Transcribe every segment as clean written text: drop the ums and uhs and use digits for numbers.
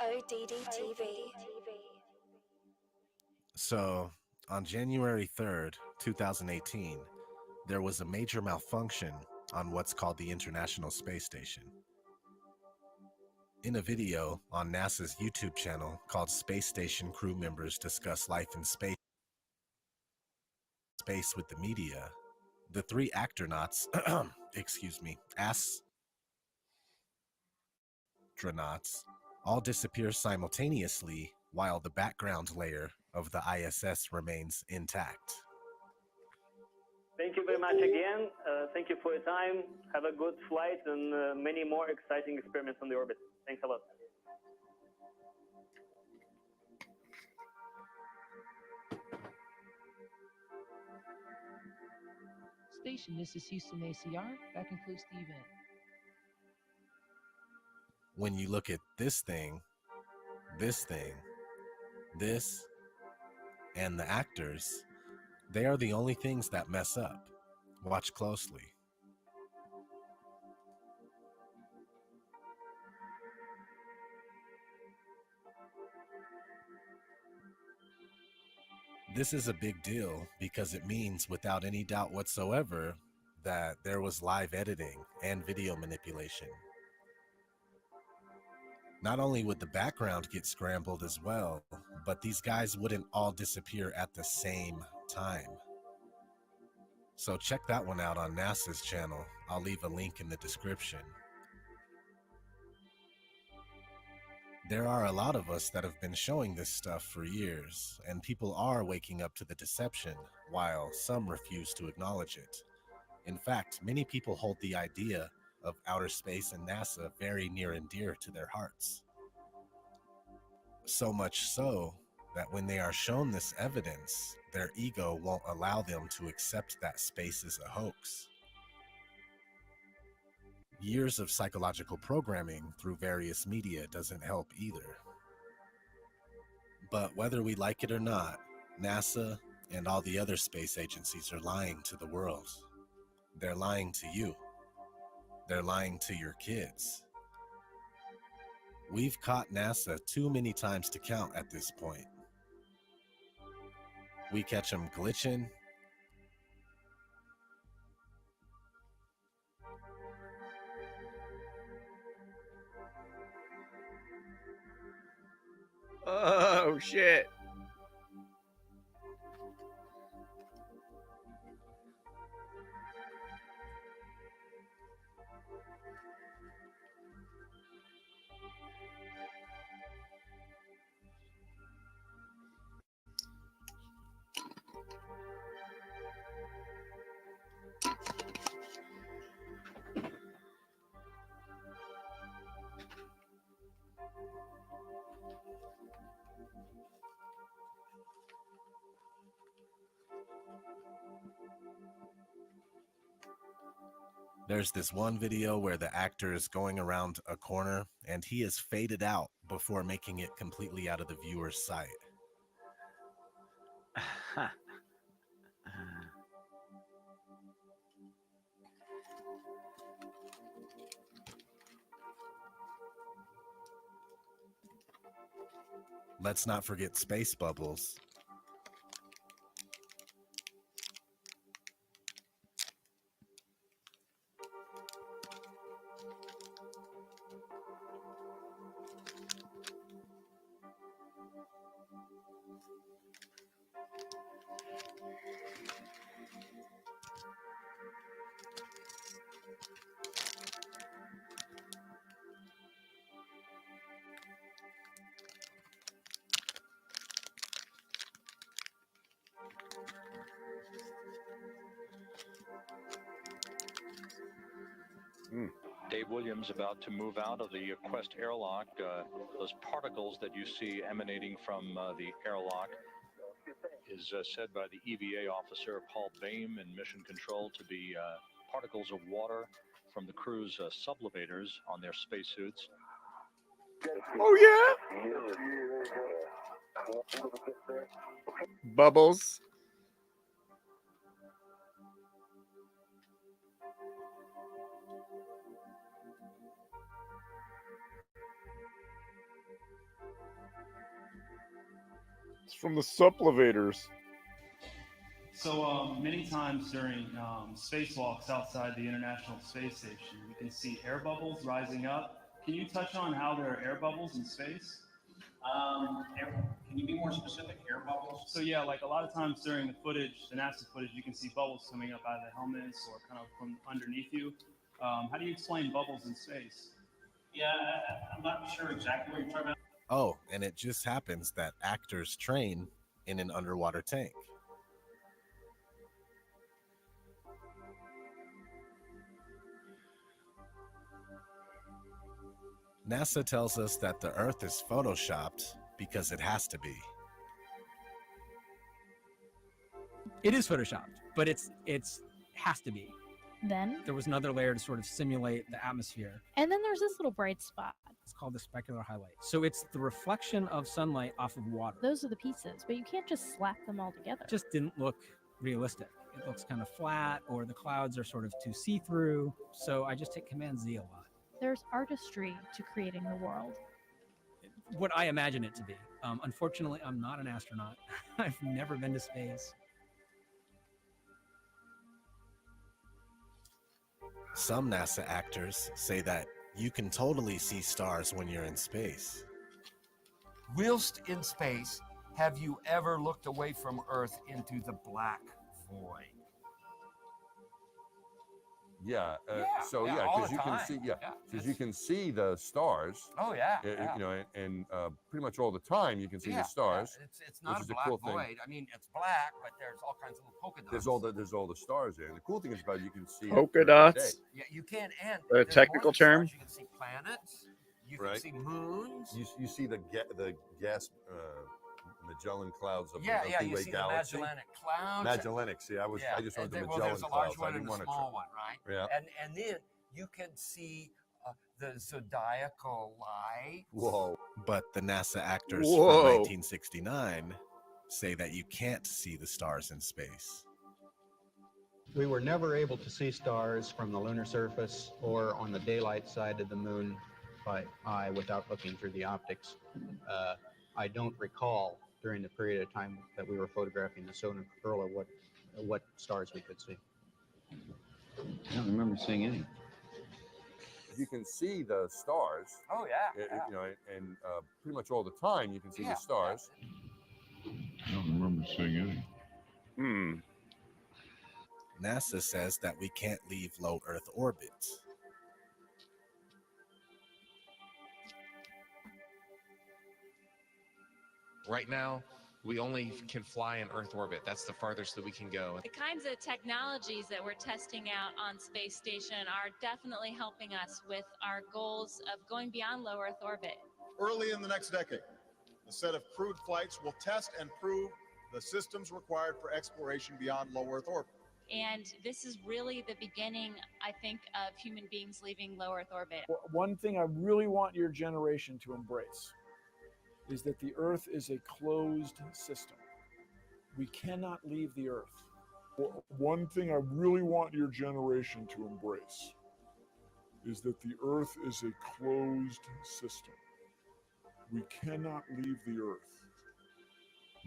ODD TV. So, on January 3rd, 2018, there was a major malfunction on what's called the International Space Station. In a video on NASA's YouTube channel called Space Station Crew Members Discuss Life in Space with the Media, the three astronauts, astronauts, all disappear simultaneously while the background layer of the ISS remains intact. Thank you very much again. Thank you for your time. Have a good flight and many more exciting experiments on the orbit. Thanks a lot. Station, this is Houston ACR. That concludes the event. When you look at this thing, this, and the actors, they are the only things that mess up. Watch closely. This is a big deal because it means without any doubt whatsoever that there was live editing and video manipulation. Not only would the background get scrambled as well, but these guys wouldn't all disappear at the same time. So check that one out on NASA's channel. I'll leave a link in the description. There are a lot of us that have been showing this stuff for years, and people are waking up to the deception, while some refuse to acknowledge it. In fact, many people hold the idea of outer space and NASA very near and dear to their hearts. So much so that when they are shown this evidence, their ego won't allow them to accept that space is a hoax. Years of psychological programming through various media doesn't help either. But whether we like it or not, NASA and all the other space agencies are lying to the world. They're lying to you. They're lying to your kids. We've caught NASA too many times to count at this point. We catch them glitching, Oh, shit. There's this one video where the actor is going around a corner and he is faded out before making it completely out of the viewer's sight. Let's not forget space bubbles. Dave Williams about to move out of the Quest airlock. Those particles that you see emanating from the airlock is said by the EVA officer Paul Boehm in Mission Control to be particles of water from the crew's sublivators on their spacesuits. Oh, yeah. Bubbles. from the supplevators. So many times during spacewalks outside the International Space Station, we can see air bubbles rising up. Can you touch on how there are air bubbles in space? Can you be more specific? Air bubbles? So yeah, like a lot of times during the footage, the NASA footage, you can see bubbles coming up out of the helmets or kind of from underneath you. How do you explain bubbles in space? Yeah, I'm not sure exactly what you're talking about. Oh, and it just happens that actors train in an underwater tank. NASA tells us that the Earth is photoshopped because it has to be. It is photoshopped, but it's has to be. Then There was another layer to sort of simulate the atmosphere. and then there's this little bright spot. It's called the specular highlight. So it's the reflection of sunlight off of water. Those are the pieces, but you can't just slap them all together. It just didn't look realistic. It looks kind of flat, or the clouds are sort of too see-through. So I just hit Command Z a lot. There's artistry to creating the world. What I imagine it to be. Unfortunately, I'm not an astronaut. I've never been to space. Some NASA actors say that you can totally see stars when you're in space. Whilst in space, have you ever looked away from Earth into the black void? Yeah. So yeah, all because the you can time. see, Yeah, because you can see the stars. Oh yeah, You know, and pretty much all the time you can see the stars. It's not which a is a black cool thing. void. I mean, it's black, but there's all kinds of little polka dots. There's all the stars there. And the cool thing is about it, you can see it Polka during the dots? day. Yeah, you can, and A there's technical more than term? stars. You can see planets. You can Right. see moons. You see the gas Magellan clouds of Yeah, the yeah. Milky You Way see galaxy. the Magellanic clouds. Magellanic. See, I just went to well, Magellan there's a clouds. large I one didn't and a want to small trip. one, right? Yeah. And then you can see the zodiacal light. Whoa. But the NASA actors Whoa. from 1969 say that you can't see the stars in space. We were never able to see stars from the lunar surface or on the daylight side of the moon by eye without looking through the optics. I don't recall during the period of time that we were photographing the solar corona what stars we could see. I don't remember seeing any. You can see the stars. Oh yeah. You know, and pretty much all the time you can see the stars. I don't remember seeing any. NASA says that we can't leave low Earth orbit. Right now, we only can fly in Earth orbit. That's the farthest that we can go. The kinds of technologies that we're testing out on space station are definitely helping us with our goals of going beyond low Earth orbit. Early in the next decade, a set of crewed flights will test and prove the systems required for exploration beyond low Earth orbit. And this is really the beginning, I think, of human beings leaving low Earth orbit. One thing I really want your generation to embrace is that the Earth is a closed system. We cannot leave the Earth. One thing I really want your generation to embrace is that the Earth is a closed system. We cannot leave the Earth.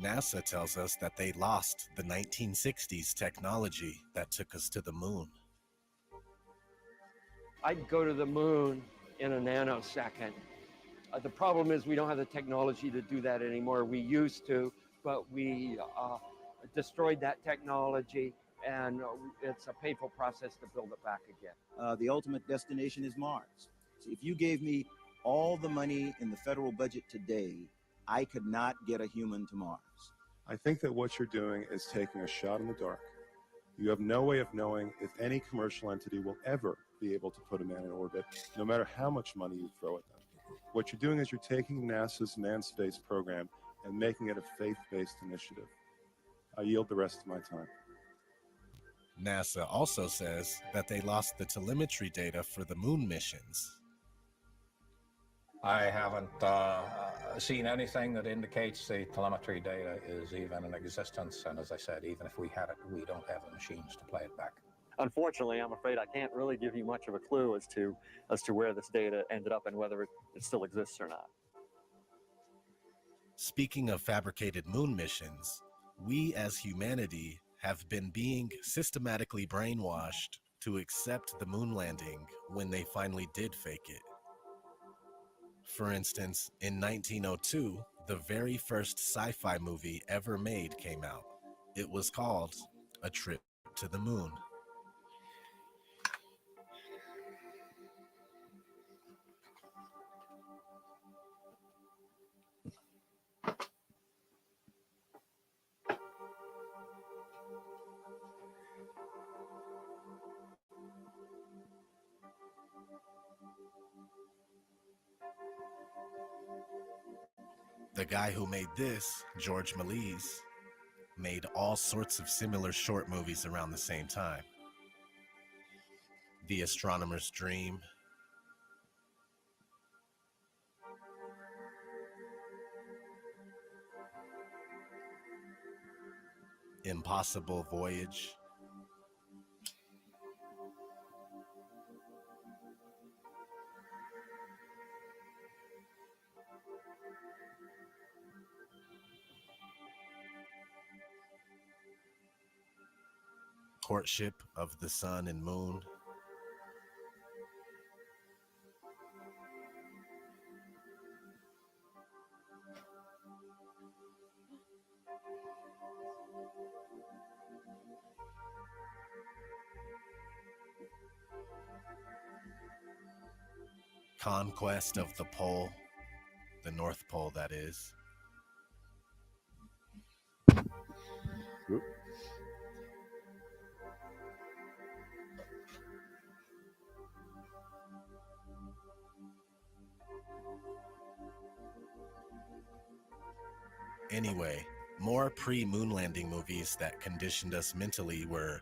NASA tells us that they lost the 1960s technology that took us to the moon. I'd go to the moon in a nanosecond. The problem is we don't have the technology to do that anymore. We used to, but we destroyed that technology, and it's a painful process to build it back again. The ultimate destination is Mars. So if you gave me all the money in the federal budget today, I could not get a human to Mars. I think that what you're doing is taking a shot in the dark. You have no way of knowing if any commercial entity will ever be able to put a man in orbit, no matter how much money you throw at them. What you're doing is you're taking NASA's manned space program and making it a faith-based initiative. I yield the rest of my time. NASA also says that they lost the telemetry data for the moon missions. I haven't seen anything that indicates the telemetry data is even in existence. And as I said, even if we had it, we don't have the machines to play it back. Unfortunately, I'm afraid I can't really give you much of a clue as to where this data ended up and whether it still exists or not. Speaking of fabricated moon missions, we as humanity have been being systematically brainwashed to accept the moon landing when they finally did fake it. For instance, in 1902, the very first sci-fi movie ever made came out. It was called A Trip to the Moon. The guy who made this, George Méliès, made all sorts of similar short movies around the same time. The Astronomer's Dream, Impossible Voyage, Courtship of the Sun and Moon, Conquest of the Pole, the North Pole that is. Anyway, more pre-moon landing movies that conditioned us mentally were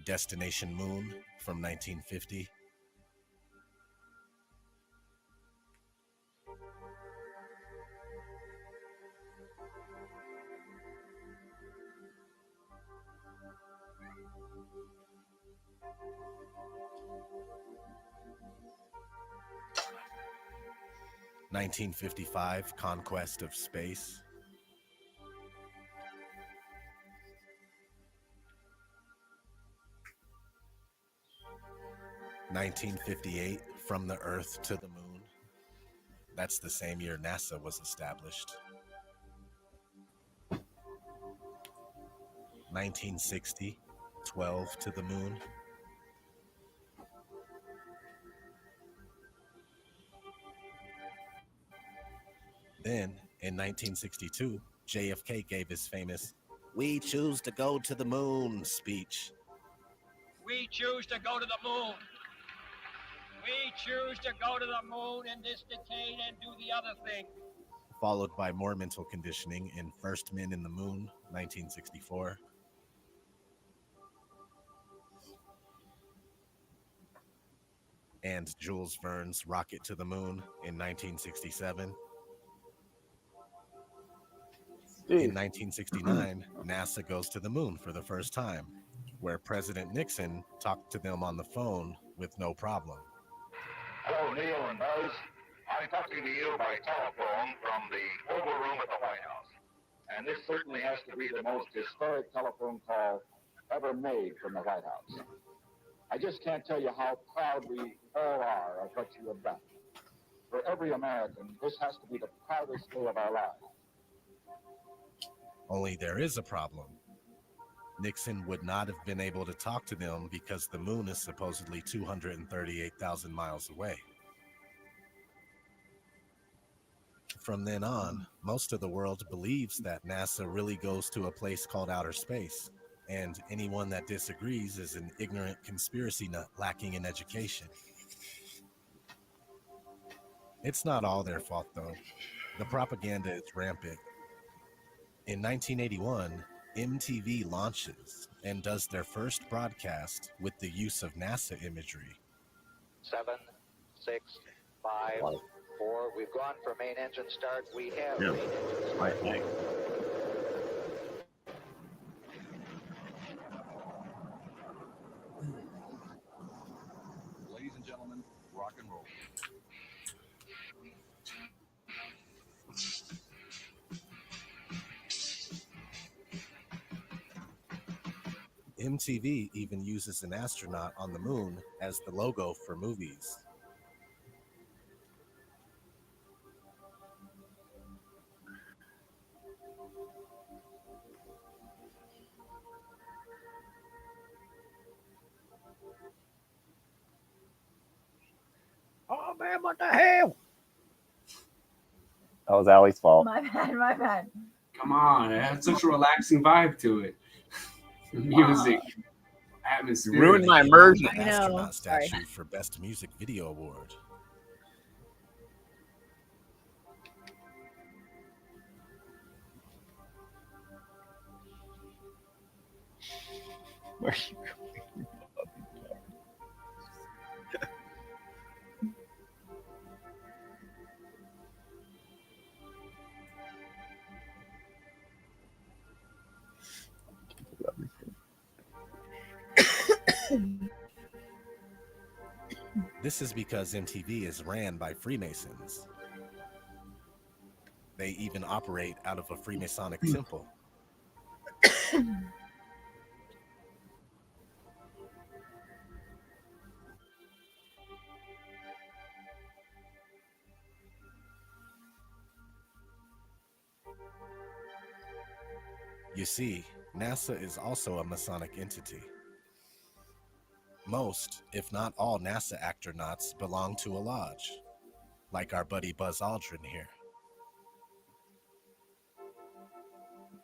Destination Moon from 1950, (1955) Conquest of Space, 1958 From the Earth to the Moon. That's the same year NASA was established. 1960 12 to the Moon. Then, in 1962, JFK gave his famous "We choose to go to the moon" speech. We choose to go to the moon. We choose to go to the moon in this decade and do the other thing. Followed by more mental conditioning in First Men in the Moon, 1964. And Jules Verne's Rocket to the Moon in 1967. In 1969, NASA goes to the moon for the first time, where President Nixon talked to them on the phone with no problem. Hello, Neil and Buzz. I'm talking to you by telephone from the Oval Room at the White House. And this certainly has to be the most historic telephone call ever made from the White House. I just can't tell you how proud we all are of what you have done. For every American, this has to be the proudest day of our lives. Only there is a problem. Nixon would not have been able to talk to them because the moon is supposedly 238,000 miles away. From then on, most of the world believes that NASA really goes to a place called outer space, and anyone that disagrees is an ignorant conspiracy nut lacking in education. It's not all their fault, though. The propaganda is rampant. In 1981, MTV launches and does their first broadcast with the use of NASA imagery. 7, 6, 5, 4. We've gone for main engine start. We have Yeah. main engine start. Right. Ladies and gentlemen, rock and roll. MTV even uses an astronaut on the moon as the logo for movies. Oh man, what the hell? That was Allie's fault. My bad, my bad. Come on, it had such a relaxing vibe to it. The music, atmosphere. You ruined my immersion. I know. Astronaut Sorry. statue for Best Music Video Award. Where are you going? This is because MTV is ran by Freemasons. They even operate out of a Freemasonic temple. You see, NASA is also a Masonic entity. Most, if not all, NASA astronauts belong to a lodge, like our buddy Buzz Aldrin here.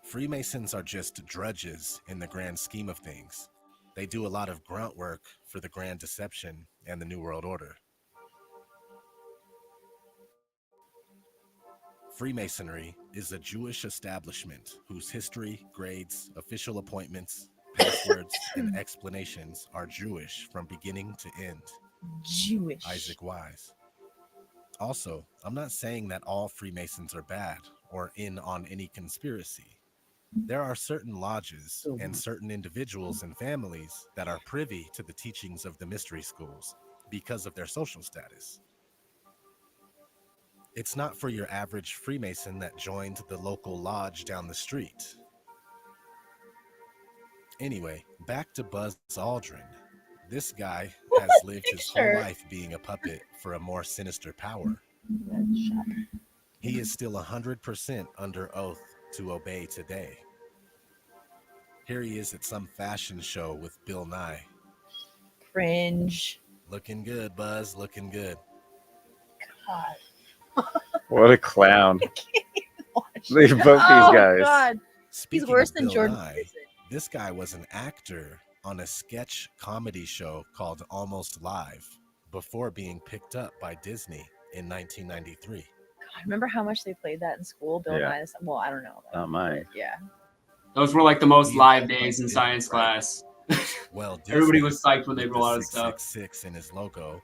Freemasons are just drudges in the grand scheme of things. They do a lot of grunt work for the Grand Deception and the New World Order. Freemasonry is a Jewish establishment whose history, grades, official appointments, passwords, and explanations are Jewish from beginning to end. Jewish. Isaac Wise. Also, I'm not saying that all Freemasons are bad or in on any conspiracy. There are certain lodges and certain individuals and families that are privy to the teachings of the mystery schools because of their social status. It's not for your average Freemason that joined the local lodge down the street. Anyway, back to Buzz Aldrin. This guy has lived his whole life being a puppet for a more sinister power. He is still 100% under oath to obey today. Here he is at some fashion show with Bill Nye. Cringe. Looking good, Buzz, looking good. God. What a clown. Leave both these guys. God. Speaking He's worse of than Bill Jordan. Nye, this guy was an actor on a sketch comedy show called Almost Live before being picked up by Disney in 1993. God, remember how much they played that in school? Bill Yeah. Nye. Well, I don't know. Not mine. Yeah. Those were like the most live days in science class. Well, Everybody Disney, was psyched when they with roll the out of stuff. 666 in his logo,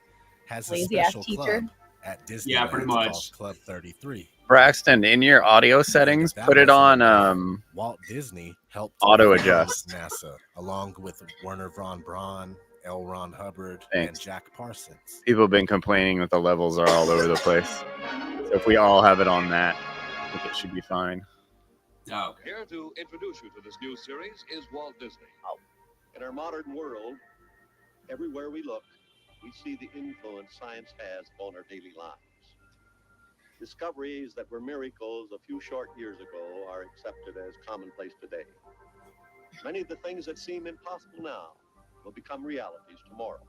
has a Lazy ass special teacher. club at Disney Yeah, pretty called much. Club 33. Braxton, in your audio settings, That put it wasn't on enough. Walt Disney helped auto found adjust. NASA, along with Werner von Braun, L. Ron Hubbard, Thanks. and Jack Parsons. People have been complaining that the levels are all over the place. So if we all have it on that, I think it should be fine. Oh, okay. Here to introduce you to this new series is Walt Disney. In our modern world, everywhere we look, we see the influence science has on our daily lives. Discoveries that were miracles a few short years ago are accepted as commonplace today. Many of the things that seem impossible now will become realities tomorrow.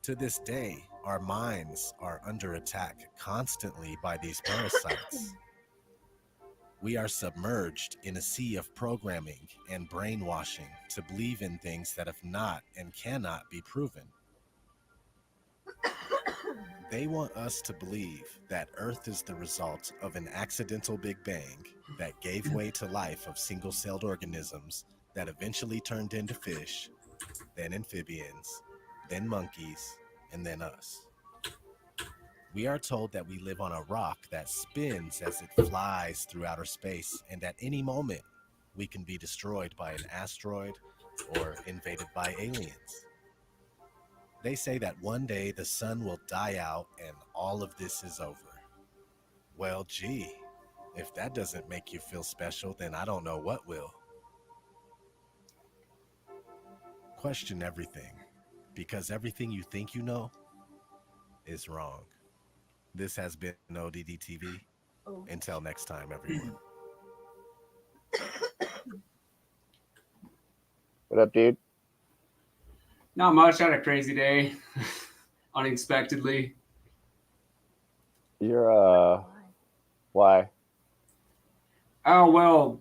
To this day, our minds are under attack constantly by these parasites. We are submerged in a sea of programming and brainwashing to believe in things that have not and cannot be proven. They want us to believe that Earth is the result of an accidental Big Bang that gave way to life of single-celled organisms that eventually turned into fish, then amphibians, then monkeys, and then us. We are told that we live on a rock that spins as it flies through outer space, and at any moment, we can be destroyed by an asteroid or invaded by aliens. They say that one day the sun will die out and all of this is over. Well, gee, if that doesn't make you feel special, then I don't know what will. Question everything, because everything you think you know is wrong. This has been ODD TV. Until next time, everyone. What up, dude? Not much. I had a crazy day, unexpectedly. You're why? Oh well,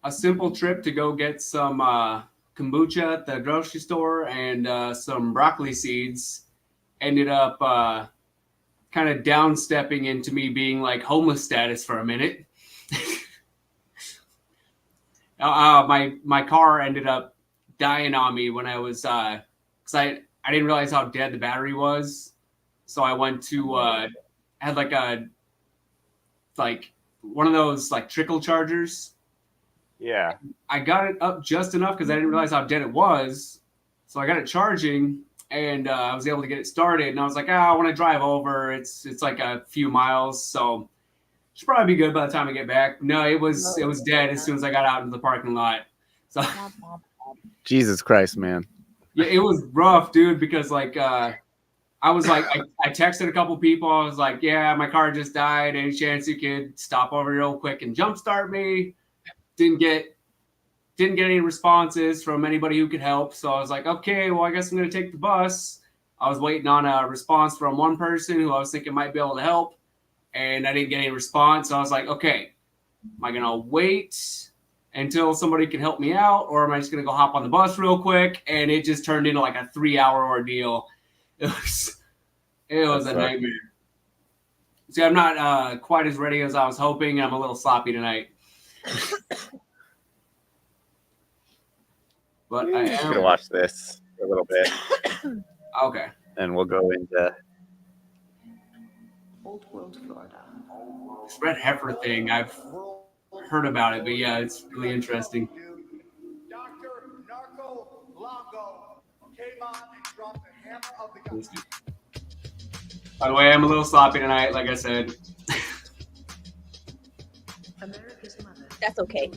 a simple trip to go get some kombucha at the grocery store and some broccoli seeds ended up kind of downstepping into me being like homeless status for a minute. My car ended up dying on me when I was because I didn't realize how dead the battery was, so I went to had like one of those like trickle chargers. Yeah. I got it up just enough because I didn't realize how dead it was, so I got it charging and I was able to get it started. And I was like, I want to drive over. It's like a few miles, so should probably be good by the time I get back. No, it was dead as soon as I got out into the parking lot. So Jesus Christ, man. yeah, it was rough, dude, because like I was like I texted a couple people. I was like, yeah, my car just died. Any chance you could stop over real quick and jumpstart me? Didn't get any responses from anybody who could help. So I was like, okay, well, I guess I'm gonna take the bus. I was waiting on a response from one person who I was thinking might be able to help, and I didn't get any response. So I was like, okay, am I gonna wait until somebody can help me out, or am I just gonna go hop on the bus real quick? And it just turned into like a 3-hour ordeal. It was a nightmare. See, I'm not quite as ready as I was hoping. I'm a little sloppy tonight. But I I'm am gonna watch this for a little bit. Okay. And we'll go into Old World, Florida. This red heifer thing, I've heard about it, but yeah, it's really interesting. Dr. Narco Longo came on and dropped the hammer of the gun. By the way, I'm a little sloppy tonight, like I said. America's mother. That's okay.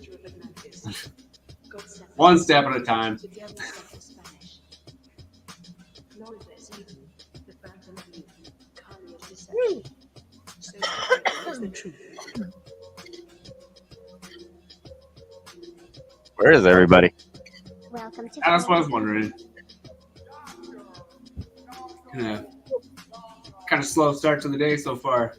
One step at a time. Where is everybody? Welcome to That's what I was wondering. Kind of slow start to the day so far.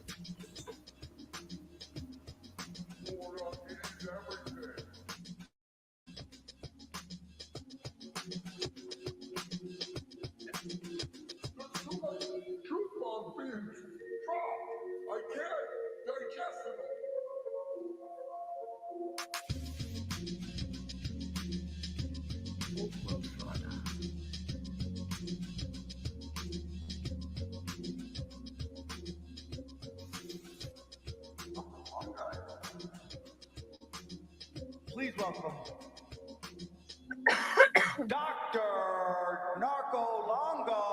Please welcome Dr. Narco Longo.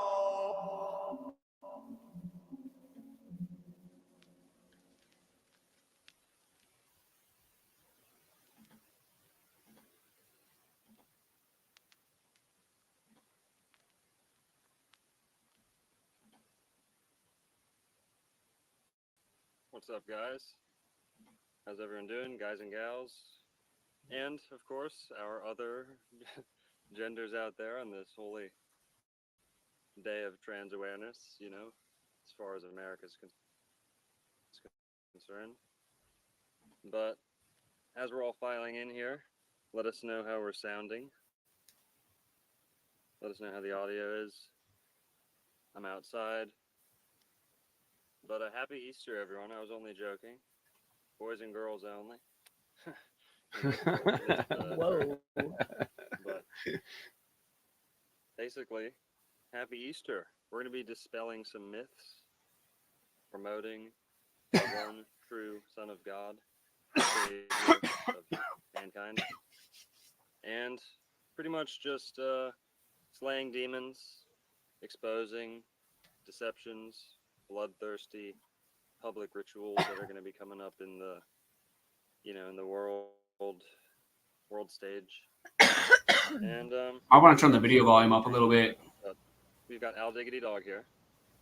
What's up, guys? How's everyone doing, guys and gals? And, of course, our other genders out there on this holy day of trans awareness, you know, as far as America's concerned. But as we're all filing in here, let us know how we're sounding. Let us know how the audio is. I'm outside. But a happy Easter, everyone. I was only joking. Boys and girls only. Whoa. But basically, happy Easter. We're going to be dispelling some myths, promoting the one true Son of God, Savior of mankind, and pretty much just slaying demons, exposing deceptions, bloodthirsty public rituals that are going to be coming up in the, in the world stage. And I want to turn the video volume up a little bit. We've got Al Diggity Dog here,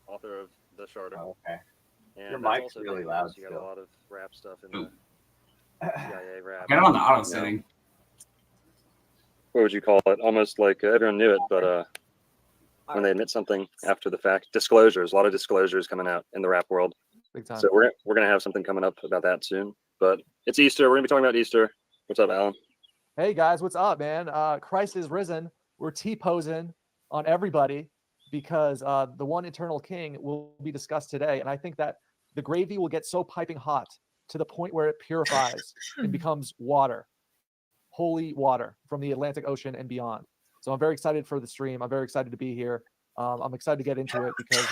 author of The Charter. Oh, okay. And Your that's mic's also really big loud news. You got a still. lot of rap stuff in the CIA rap. Get it on the auto setting. What would you call it? Almost like everyone knew it, but when they admit something after the fact, disclosures. A lot of disclosures coming out in the rap world. Big time. So we're gonna have something coming up about that soon. But it's Easter. We're gonna be talking about Easter. What's up, Alan? Hey guys, what's up, man? Christ is risen. We're T-posing on everybody because the one eternal King will be discussed today, and I think that the gravy will get so piping hot to the point where it purifies and becomes water, holy water from the Atlantic Ocean and beyond. So I'm very excited for the stream. I'm very excited to be here. I'm excited to get into it because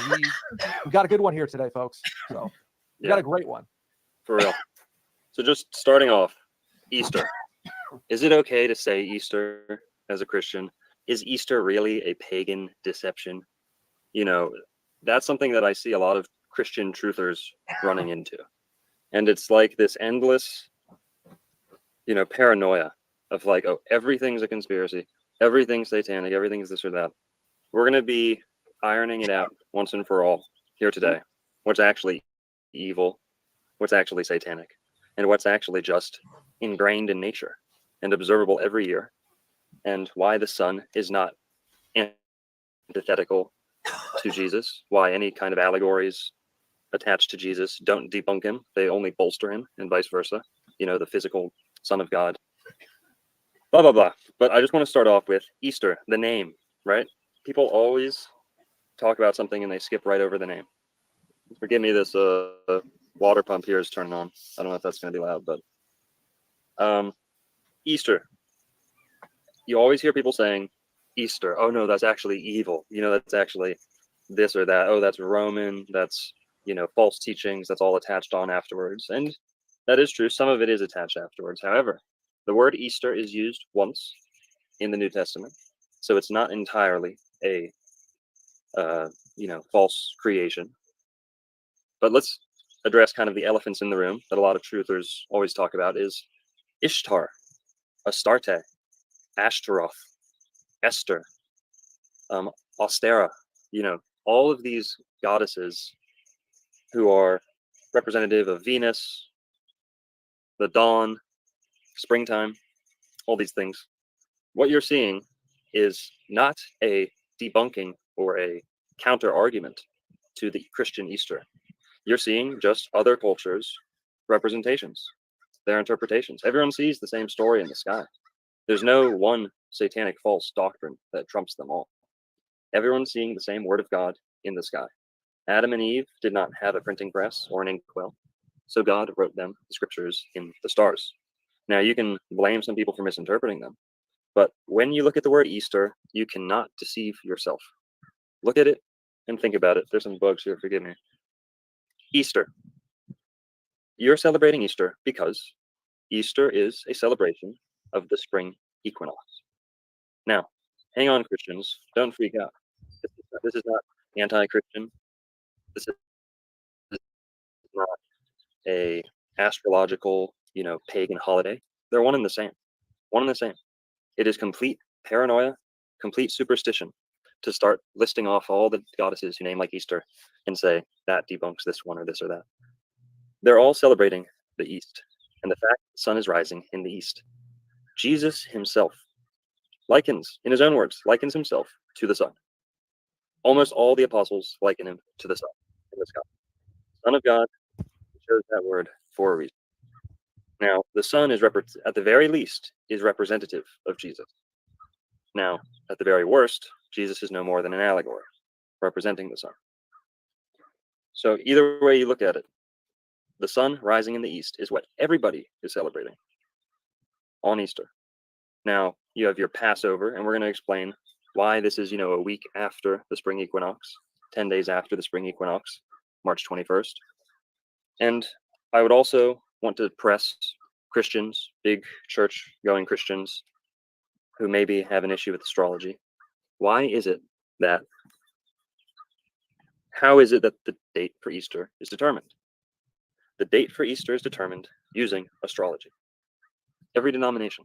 we got a good one here today, folks. So we got a great one. For real. So just starting off, Easter. Is it okay to say Easter as a Christian? Is Easter really a pagan deception? You know, that's something that I see a lot of Christian truthers running into. And it's like this endless, paranoia of like, oh, everything's a conspiracy, everything's satanic, everything's this or that. We're going to be ironing it out once and for all here today. What's actually evil, what's actually satanic, and what's actually just ingrained in nature and observable every year, and why the sun is not antithetical to Jesus, why any kind of allegories attached to Jesus don't debunk him, they only bolster him, and vice versa. The physical Son of God. Blah, blah, blah. But I just want to start off with Easter, the name, right? People always talk about something and they skip right over the name. Forgive me, this water pump here is turning on. I don't know if that's going to be loud, but Easter. You always hear people saying Easter. Oh no, that's actually evil. That's actually this or that. Oh, that's Roman. That's, false teachings. That's all attached on afterwards. And that is true. Some of it is attached afterwards. However, the word Easter is used once in the New Testament. So it's not entirely a, false creation. But let's address kind of the elephants in the room that a lot of truthers always talk about is Ishtar, Astarte, Ashtaroth, Esther, Ostera, all of these goddesses who are representative of Venus, the dawn, springtime, all these things. What you're seeing is not a debunking or a counter argument to the Christian Easter. You're seeing just other cultures' representations, their interpretations. Everyone sees the same story in the sky. There's no one satanic false doctrine that trumps them all. Everyone's seeing the same word of God in the sky. Adam and Eve did not have a printing press or an inkwell, so God wrote them the scriptures in the stars. Now, you can blame some people for misinterpreting them, but when you look at the word Easter, you cannot deceive yourself. Look at it and think about it. There's some bugs here, forgive me. Easter. You're celebrating Easter because Easter is a celebration of the spring equinox. Now, hang on, Christians. Don't freak out. This is not anti-Christian. This is not a astrological, pagan holiday. They're one and the same. One and the same. It is complete paranoia, complete superstition to start listing off all the goddesses you name like Easter and say that debunks this one or this or that. They're all celebrating the East and the fact the sun is rising in the East. Jesus himself likens, in his own words, likens himself to the sun. Almost all the apostles liken him to the sun in the sky. Son of God chose that word for a reason. Now, the sun is, at the very least, is representative of Jesus. Now, at the very worst, Jesus is no more than an allegory, representing the sun. So either way you look at it, the sun rising in the east is what everybody is celebrating on Easter. Now, you have your Passover, and we're going to explain why this is, a week after the spring equinox, 10 days after the spring equinox, March 21st. And I would also want to press Christians, big church-going Christians, who maybe have an issue with astrology. How is it that the date for Easter is determined? The date for Easter is determined using astrology. Every denomination,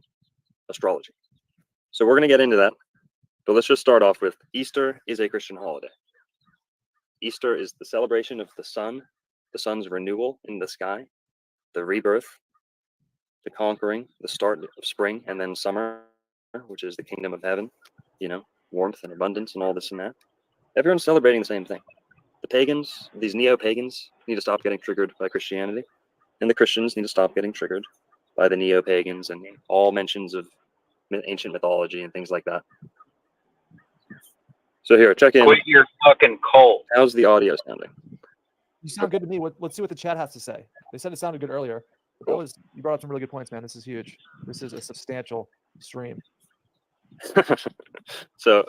astrology. So we're going to get into that, but let's just start off with Easter is a Christian holiday. Easter is the celebration of the sun's renewal in the sky, the rebirth, the conquering, the start of spring, and then summer, which is the kingdom of heaven, warmth and abundance and all this and that. Everyone's celebrating the same thing. The pagans, these neo-pagans, need to stop getting triggered by Christianity, and the Christians need to stop getting triggered by the neo-pagans and all mentions of ancient mythology and things like that. So here, check in. Quit your fucking cult. How's the audio sounding? You sound good to me. Let's see what the chat has to say. They said it sounded good earlier. But you brought up some really good points, man. This is huge. This is a substantial stream. So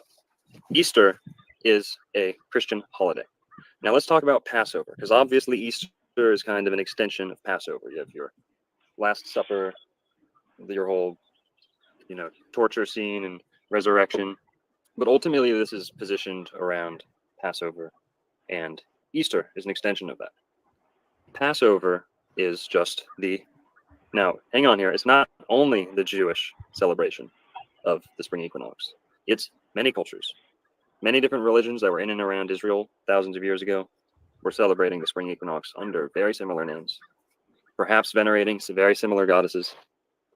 Easter is a Christian holiday. Now let's talk about Passover, because obviously Easter is kind of an extension of Passover. You have your Last Supper, your whole, torture scene and resurrection. But ultimately, this is positioned around Passover, and Easter is an extension of that. Passover is just now, hang on here, it's not only the Jewish celebration of the spring equinox. It's many cultures. Many different religions that were in and around Israel thousands of years ago were celebrating the spring equinox under very similar names, perhaps venerating some very similar goddesses.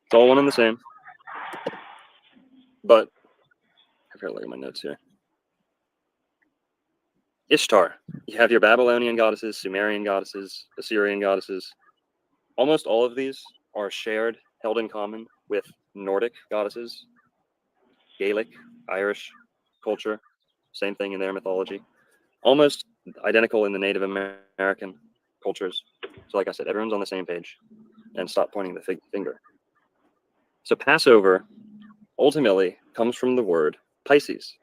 It's all one and the same. But I've got to look at my notes here. Ishtar. You have your Babylonian goddesses, Sumerian goddesses, Assyrian goddesses. Almost all of these are held in common with Nordic goddesses, Gaelic, Irish culture. Same thing in their mythology. Almost identical in the Native American cultures. So like I said, everyone's on the same page. And stop pointing the finger. So Passover ultimately comes from the word Pisces.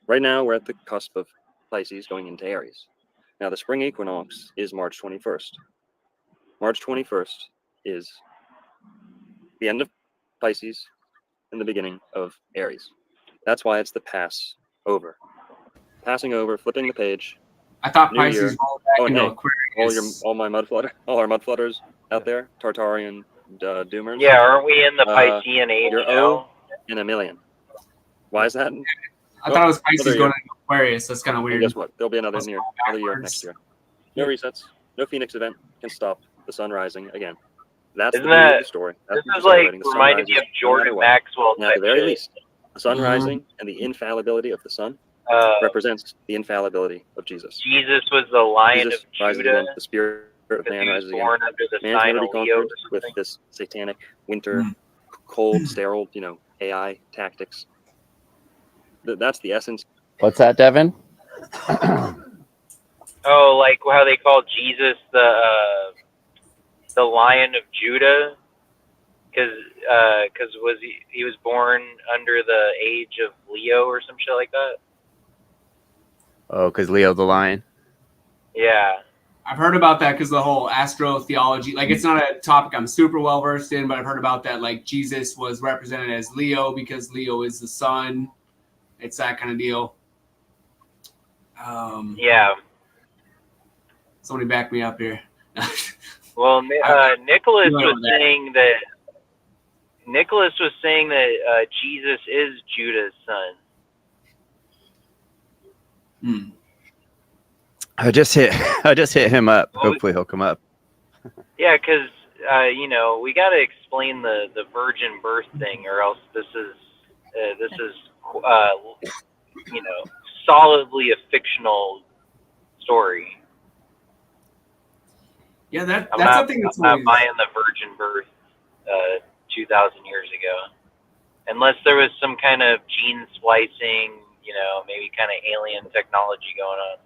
Right now, we're at the cusp of Pisces going into Aries. Now, the spring equinox is March 21st. March 21st is the end of Pisces and the beginning of Aries. That's why it's the Passover. Passing over, flipping the page. I thought New Pisces year. rolled back into Hey, Aquarius. all our mudflutters out there, Tartarian doomers. Yeah, aren't we in the Piscean age You're now? O in a million. Why is that? I thought it was Pisces another going year. into Aquarius. That's kind of Well, weird. guess what? There'll be another year backwards. next year. No resets. No Phoenix event can stop the sun rising again. That's Isn't the beauty that- of the story. That's this what is we're like celebrating. The sun reminding me rises of no matter Jordan what. Maxwell And at the type very shit. least, the sun rising and the infallibility of the sun represents the infallibility of Jesus. Jesus was the Lion Jesus of rises Judah. again. The spirit of because man he was rises again. born under the Man can sign never of be Leo or conquered with something. this satanic winter, cold, sterile, AI tactics. That's the essence. What's that, Devin? Oh, like how they call Jesus the Lion of Judah, because he was born under the age of Leo or some shit like that. Oh, because Leo the Lion. Yeah. I've heard about that because the whole astrotheology, like it's not a topic I'm super well versed in, but I've heard about that. Like Jesus was represented as Leo because Leo is the sun. It's that kind of deal. Yeah. Somebody back me up here. Well, Nicholas you know was that. saying that Jesus is Judah's son. I just hit him up. Hopefully he'll come up. Yeah, because we got to explain the virgin birth thing, or else this is solidly a fictional story. Yeah, that's not, something that's I'm not always... buying the virgin birth 2,000 years ago, unless there was some kind of gene splicing, maybe kind of alien technology going on.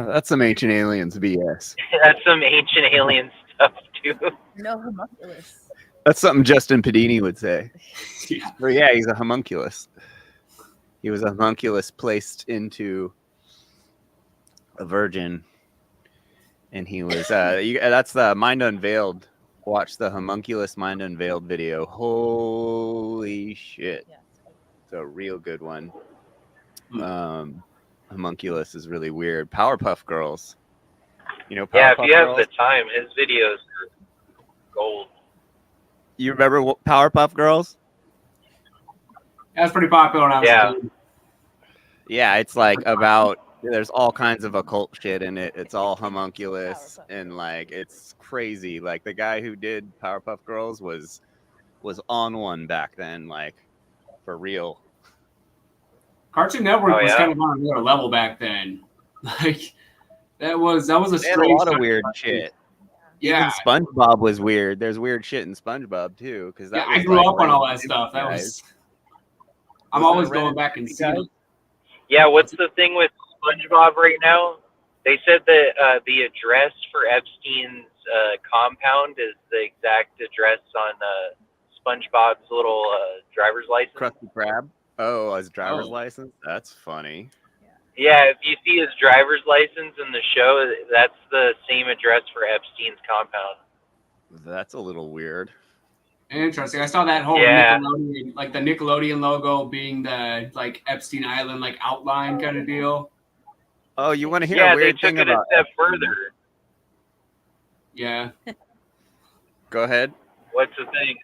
That's some ancient aliens BS. That's some ancient alien stuff too. No homunculus. That's something Justin Padini would say. Yeah. Or yeah, he's a homunculus. He was a homunculus placed into a virgin, and he was. That's the Mind Unveiled. Watch the homunculus Mind Unveiled video. Holy shit! It's a real good one. Homunculus is really weird. Powerpuff Girls. Powerpuff Yeah, if you have Girls? the time, his videos are gold. You remember Powerpuff Girls? That was pretty popular when I was Yeah. a kid. Yeah, it's like about there's all kinds of occult shit in it. It's all homunculus and like it's crazy. Like the guy who did Powerpuff Girls was on one back then, like for real. Cartoon Network Oh, was yeah? kind of on another level back then. Like that was a They had a strange lot of time. weird shit. Yeah. Even SpongeBob was weird. There's weird shit in SpongeBob too, because that Yeah, I was grew like up on all Ren that and stuff. That Stimpy was. guys. I'm Wasn't always it Ren going and back and Stimpy seeing guys? them. Yeah, what's the thing with SpongeBob right now? They said that the address for Epstein's compound is the exact address on SpongeBob's little driver's license. Krusty Krab. Oh, his driver's Oh. license. That's funny. Yeah, if you see his driver's license in the show, that's the same address for Epstein's compound. That's a little weird. Interesting. I saw that whole Yeah. Nickelodeon, like the Nickelodeon logo being the like Epstein Island like outline kind of deal. Oh, you want to hear Yeah, a weird they took thing it a about step Epstein? further. Yeah. Go ahead. What's the thing?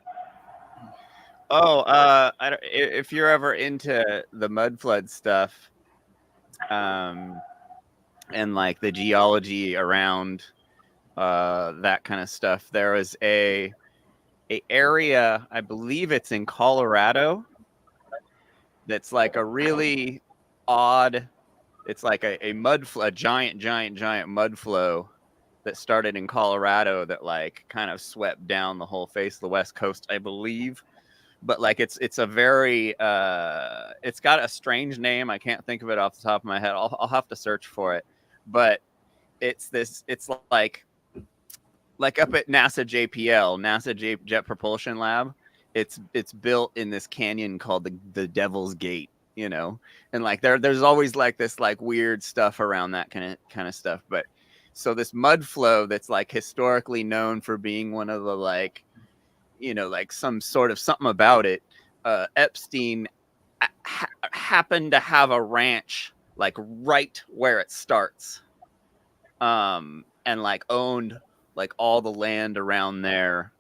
Oh, if you're ever into the mud flood stuff, and like the geology around that kind of stuff, there was a area, I believe it's in Colorado, that's like a really odd. It's like a mud flow, a giant mud flow that started in Colorado that like kind of swept down the whole face of the West Coast, I believe. But like it's a very it's got a strange name. I can't think of it off the top of my head. I'll have to search for it. But it's like up at NASA Jet Propulsion Lab. It's built in this canyon called the Devil's Gate, you know, and like there's always like this like weird stuff around that kind of stuff. But so this mud flow that's like historically known for being one of the like, you know, like some sort of something about it. Epstein happened to have a ranch like right where it starts, and like owned like all the land around there.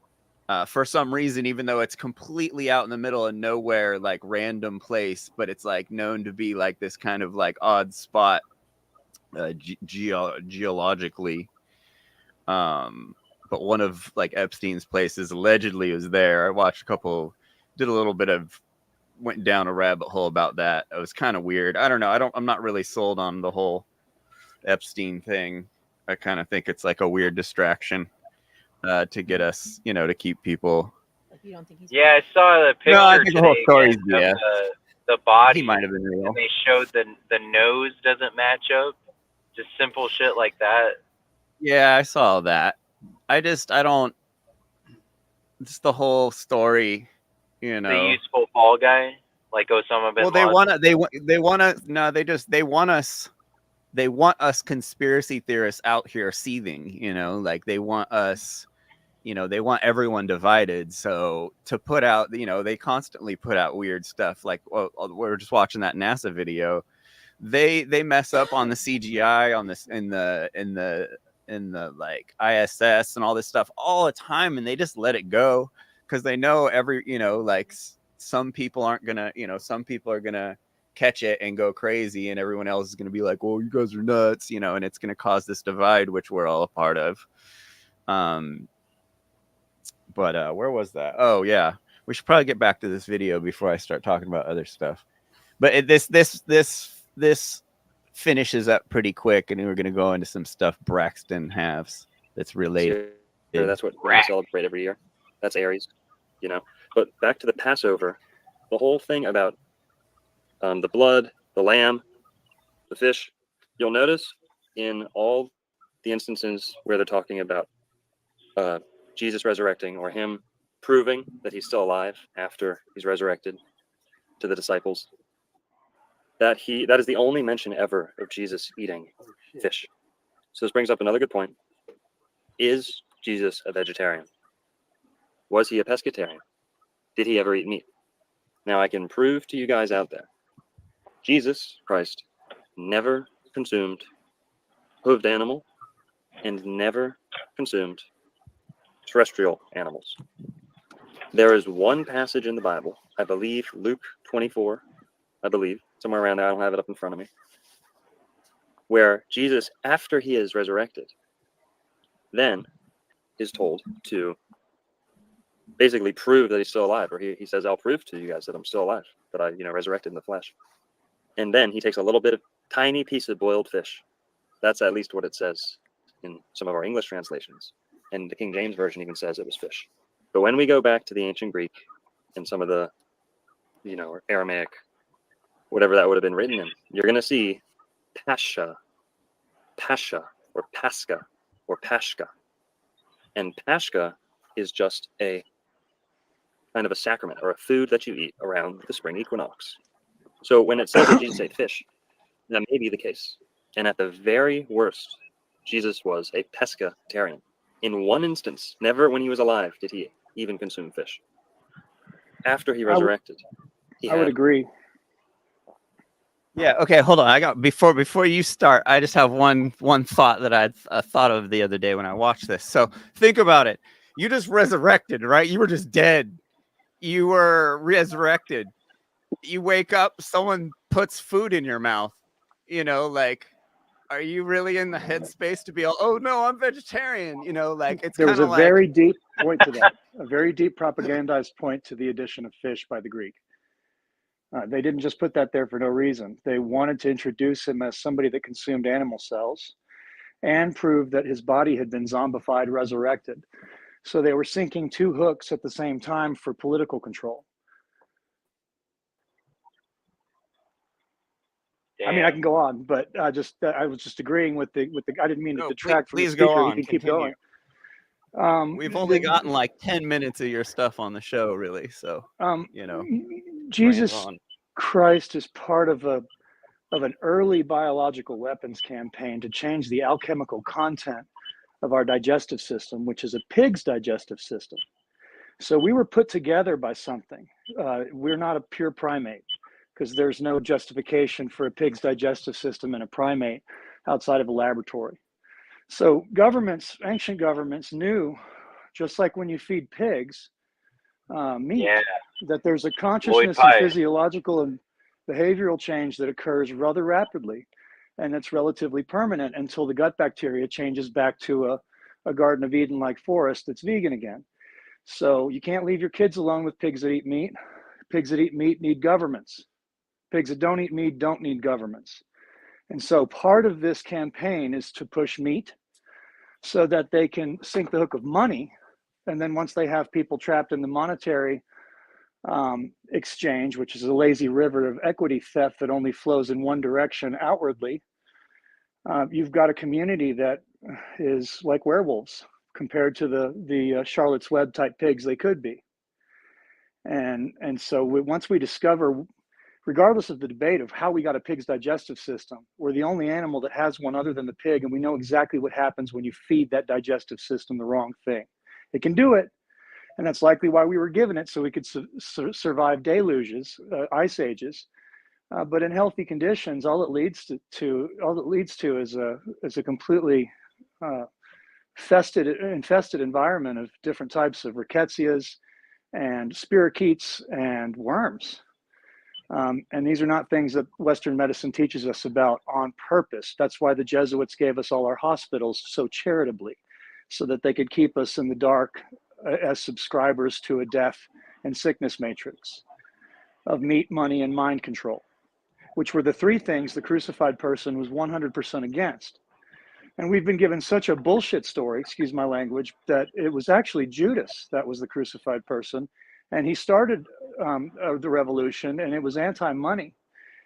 For some reason, even though it's completely out in the middle of nowhere, like random place, but it's like known to be like this kind of like odd spot geologically. But one of like Epstein's places allegedly was there. I watched did a little bit of, went down a rabbit hole about that. It was kind of weird. I don't know. I'm not really sold on the whole Epstein thing. I kind of think it's like a weird distraction to get us, you know, to keep people. Like you don't think he's Yeah, I saw the picture No, I think the whole today story's again BS. of the body. He might have been real. And they showed the nose doesn't match up. Just simple shit like that. Yeah, I saw that. I don't. Just the whole story, you know. The useful fall guy, like Osama bin Well, they Laden. want us conspiracy theorists out here seething, you know, like they want us, you know, they want everyone divided. So to put out, you know, they constantly put out weird stuff. Like, well, we were just watching that NASA video. They mess up on the CGI on this in the like ISS and all this stuff all the time, and they just let it go because they know like some people aren't gonna, you know, some people are gonna catch it and go crazy, and everyone else is gonna be like, well, you guys are nuts, you know, and it's gonna cause this divide, which we're all a part of. But where was that? Oh yeah, we should probably get back to this video before I start talking about other stuff. But this finishes up pretty quick, and we're gonna go into some stuff Braxton has that's related. So that's what we celebrate every year. That's Aries, you know. But back to the Passover, the whole thing about the blood, the lamb, the fish. You'll notice in all the instances where they're talking about Jesus resurrecting or him proving that he's still alive after he's resurrected to the disciples, that is the only mention ever of Jesus eating fish. So this brings up another good point. Is Jesus a vegetarian? Was he a pescatarian? Did he ever eat meat? Now I can prove to you guys out there, Jesus Christ never consumed hooved animal and never consumed terrestrial animals. There is one passage in the Bible, I believe, Luke 24, I believe, somewhere around there. I don't have it up in front of me. Where Jesus, after he is resurrected, then is told to basically prove that he's still alive. Or he says, I'll prove to you guys that I'm still alive, that I, resurrected in the flesh. And then he takes a little bit of tiny piece of boiled fish. That's at least what it says in some of our English translations. And the King James Version even says it was fish. But when we go back to the ancient Greek and some of the, or Aramaic, whatever that would have been written in, you're going to see pasha, or pascha, or pashka. And pashka is just a kind of a sacrament or a food that you eat around the spring equinox. So when it says that Jesus ate fish, that may be the case. And at the very worst, Jesus was a pescatarian. In one instance, never when he was alive did he even consume fish. After he resurrected, I would agree. Yeah. Okay. Hold on. I got before you start. I just have one thought that I thought of the other day when I watched this. So think about it. You just resurrected, right? You were just dead. You were resurrected. You wake up. Someone puts food in your mouth. Are you really in the headspace to be all, oh no, I'm vegetarian? It's There was kind a of like very deep point to that, a very deep propagandized point to the addition of fish by the Greek. They didn't just put that there for no reason. They wanted to introduce him as somebody that consumed animal cells and prove that his body had been zombified, resurrected. So they were sinking two hooks at the same time for political control. I mean, I can go on, but I was just agreeing with the. I didn't mean to detract from the please go speaker. on. He can keep Continue. going. We've only gotten like 10 minutes of your stuff on the show, really. So, Jesus on. Christ is part of an early biological weapons campaign to change the alchemical content of our digestive system, which is a pig's digestive system. So we were put together by something. We're not a pure primate, because there's no justification for a pig's digestive system in a primate outside of a laboratory. So ancient governments knew, just like when you feed pigs meat, that there's a consciousness and physiological and behavioral change that occurs rather rapidly, and it's relatively permanent until the gut bacteria changes back to a Garden of Eden-like forest that's vegan again. So you can't leave your kids alone with pigs that eat meat. Pigs that eat meat need governments. Pigs that don't eat meat don't need governments. And so part of this campaign is to push meat so that they can sink the hook of money. And then once they have people trapped in the monetary exchange, which is a lazy river of equity theft that only flows in one direction outwardly, you've got a community that is like werewolves compared to the Charlotte's Web type pigs they could be. And so once we discover, regardless of the debate of how we got a pig's digestive system, we're the only animal that has one other than the pig, and we know exactly what happens when you feed that digestive system the wrong thing. It can do it, and that's likely why we were given it, so we could survive deluges, ice ages. But in healthy conditions, all it leads to is a completely infested environment of different types of rickettsias and spirochetes and worms. And these are not things that Western medicine teaches us about on purpose. That's why the Jesuits gave us all our hospitals so charitably, so that they could keep us in the dark as subscribers to a death and sickness matrix of meat, money, and mind control, which were the three things the crucified person was 100% against. And we've been given such a bullshit story, excuse my language, that it was actually Judas that was the crucified person. And he started the revolution, and it was anti-money.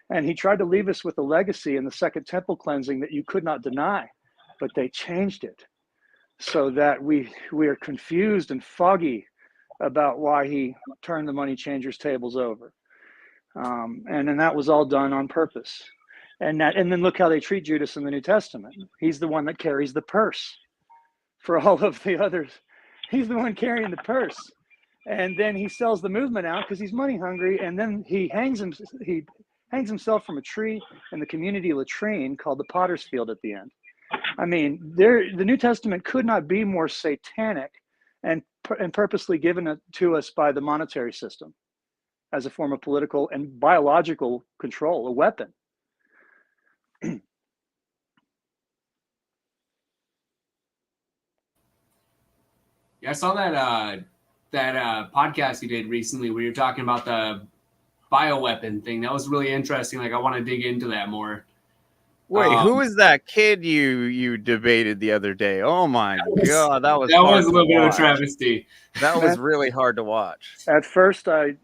And he tried to leave us with a legacy in the Second Temple cleansing that you could not deny, but they changed it so that we are confused and foggy about why he turned the money changers' tables over. And then that was all done on purpose. And then look how they treat Judas in the New Testament. He's the one that carries the purse for all of the others. He's the one carrying the purse. And then he sells the movement out because he's money hungry. And then he hangs himself from a tree in the community latrine called the Potter's Field at the end. I mean, the New Testament could not be more satanic and purposely given to us by the monetary system. as a form of political and biological control, a weapon. Yeah, I saw that podcast you did recently where you're talking about the bioweapon thing. That was really interesting. Like, I want to dig into that more. Wait, who was that kid you debated the other day? Oh my God, that was a hard little to bit of a watch. travesty. That was really hard to watch. At first, I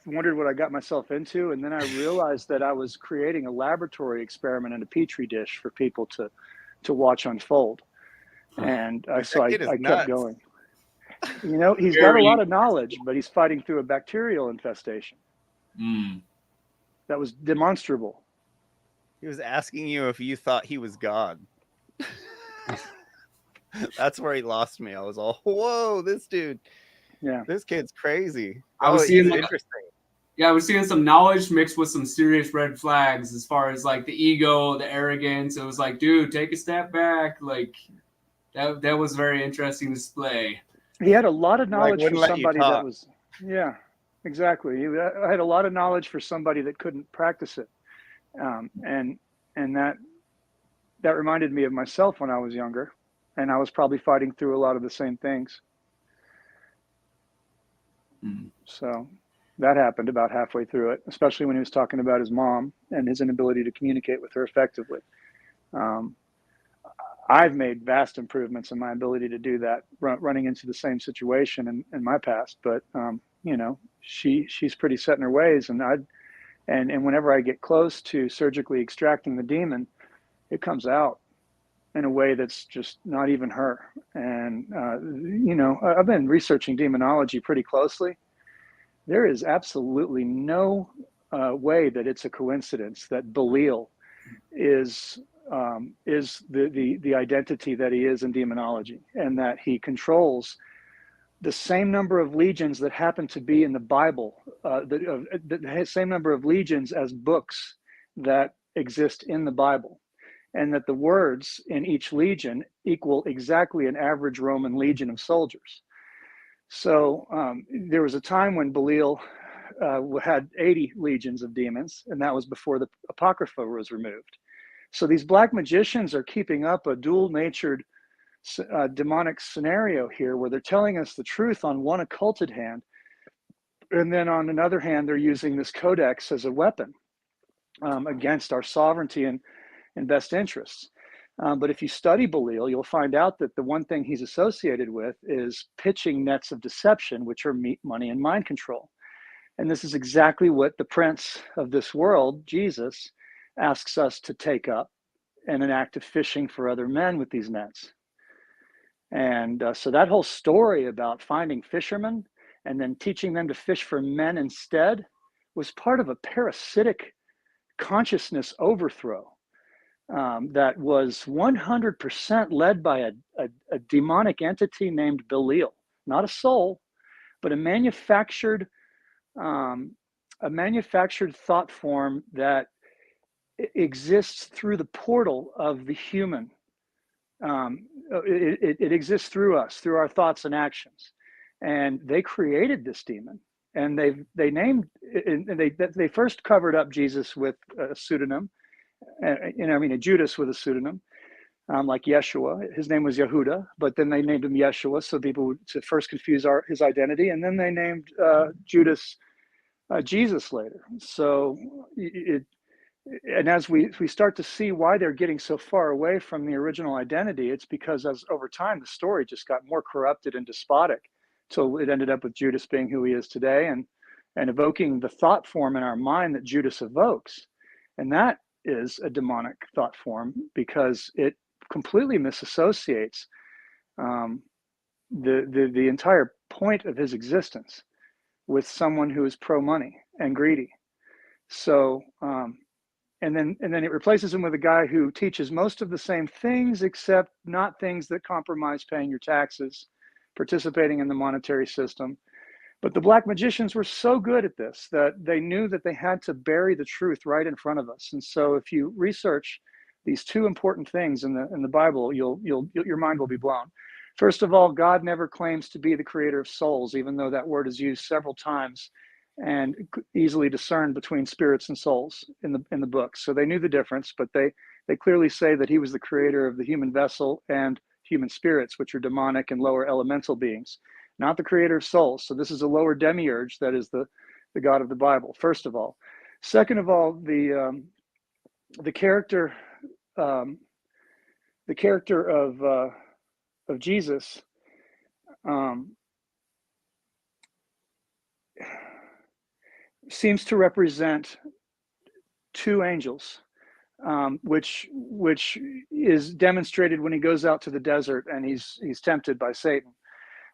wondered what I got myself into, and then I realized that I was creating a laboratory experiment in a petri dish for people to watch unfold. And I kept nuts. going. You know, he's got a lot of knowledge, but he's fighting through a bacterial infestation. That was demonstrable. He was asking you if you thought he was God. That's where he lost me. I was all, whoa, this dude. Yeah. This kid's crazy. I was seeing interesting. Yeah, I was seeing some knowledge mixed with some serious red flags as far as like the ego, the arrogance. It was like, dude, take a step back. Like that was very interesting display. He had a lot of knowledge for wouldn't let you somebody talk. that was, yeah, exactly. I had a lot of knowledge for somebody that couldn't practice it. And that reminded me of myself when I was younger, and I was probably fighting through a lot of the same things. So that happened about halfway through it, especially when he was talking about his mom and his inability to communicate with her effectively. I've made vast improvements in my ability to do that, running into the same situation in my past. But you know, she's pretty set in her ways, and whenever I get close to surgically extracting the demon, it comes out in a way that's just not even her. And you know, I've been researching demonology pretty closely. There is absolutely no way that it's a coincidence that Belial is the identity that he is in demonology, and that he controls the same number of legions that happen to be in the Bible, the same number of legions as books that exist in the Bible, and that the words in each legion equal exactly an average Roman legion of soldiers. So there was a time when Belial had 80 legions of demons, and that was before the Apocrypha was removed. So these black magicians are keeping up a dual-natured demonic scenario here, where they're telling us the truth on one occulted hand, and then on another hand, they're using this codex as a weapon against our sovereignty and best interests. But if you study Belial, you'll find out that the one thing he's associated with is pitching nets of deception, which are meat, money, and mind control. And this is exactly what the prince of this world, Jesus, asks us to take up in an act of fishing for other men with these nets. And so that whole story about finding fishermen and then teaching them to fish for men instead was part of a parasitic consciousness overthrow that was 100% led by a demonic entity named Belial, not a soul, but a manufactured thought form that exists through the portal of the human. It exists through us, through our thoughts and actions, and they created this demon. And they first covered up Jesus with a pseudonym, a Judas with a pseudonym, like Yeshua. His name was Yehuda, but then they named him Yeshua, so people would to first confuse his identity, and then they named Judas Jesus later. So and as we start to see why they're getting so far away from the original identity, it's because as over time the story just got more corrupted and despotic, till it ended up with Judas being who he is today, and evoking the thought form in our mind that Judas evokes. And that is a demonic thought form, because it completely misassociates the entire point of his existence with someone who is pro-money and greedy. So and then it replaces him with a guy who teaches most of the same things, except not things that compromise paying your taxes, participating in the monetary system. But the black magicians were so good at this that they knew that they had to bury the truth right in front of us. And so if you research these two important things in the Bible, your mind will be blown. First of all, God never claims to be the creator of souls, even though that word is used several times and easily discern between spirits and souls in the books. So they knew the difference, but they clearly say that he was the creator of the human vessel and human spirits, which are demonic and lower elemental beings, not the creator of souls. So this is a lower demiurge that is the God of the Bible, first of all. Second of all, the character of Jesus seems to represent two angels, which is demonstrated when he goes out to the desert and he's tempted by Satan.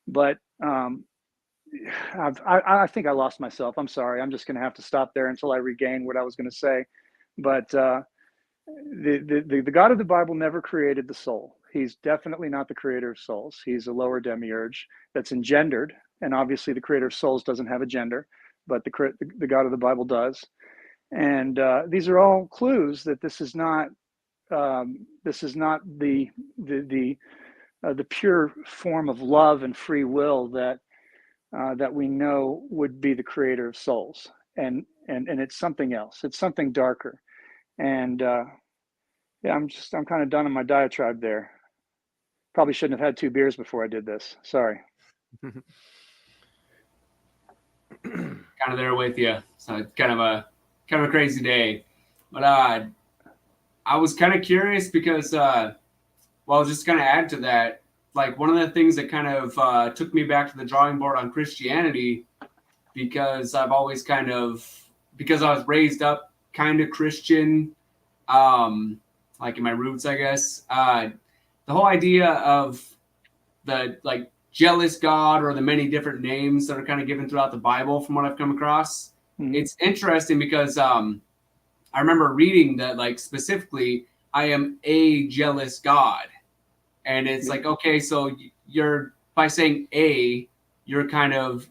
But I think I lost myself. I'm sorry. I'm just going to have to stop there until I regain what I was going to say. But the God of the Bible never created the soul. He's definitely not the creator of souls. He's a lower demiurge that's engendered, and obviously the creator of souls doesn't have a gender, but the God of the Bible does. And these are all clues that this is not the pure form of love and free will that we know would be the creator of souls, and it's something else. It's something darker. And yeah, I'm kind of done on my diatribe there. Probably shouldn't have had 2 beers before I did this. Sorry. Kind of there with you. So it's kind of a crazy day. But I was kind of curious because well, just kind of add to that, like one of the things that kind of took me back to the drawing board on Christianity, because I've always because I was raised up kind of Christian, like in my roots, I guess. The whole idea of the like jealous God, or the many different names that are kind of given throughout the Bible from what I've come across. Mm-hmm. It's interesting because I remember reading that, like, specifically, I am a jealous God. And it's like, okay, so you're, by saying you're kind of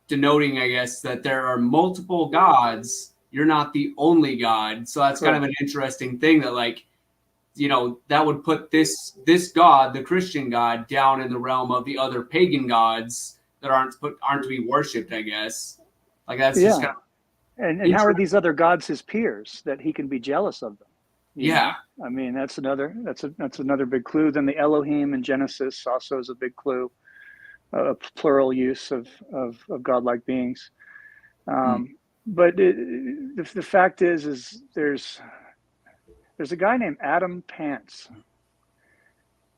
denoting, I guess, that there are multiple gods. You're not the only God. So that's kind of an interesting thing that, like, you know, that would put this God, the Christian God, down in the realm of the other pagan gods that aren't to be worshipped, I guess. Like, that's just kind of. And how are these other gods his peers that he can be jealous of them? You know? I mean, that's another big clue. Then the Elohim in Genesis also is a big clue, a plural use of godlike beings. But the fact is there's a guy named Adam Pants.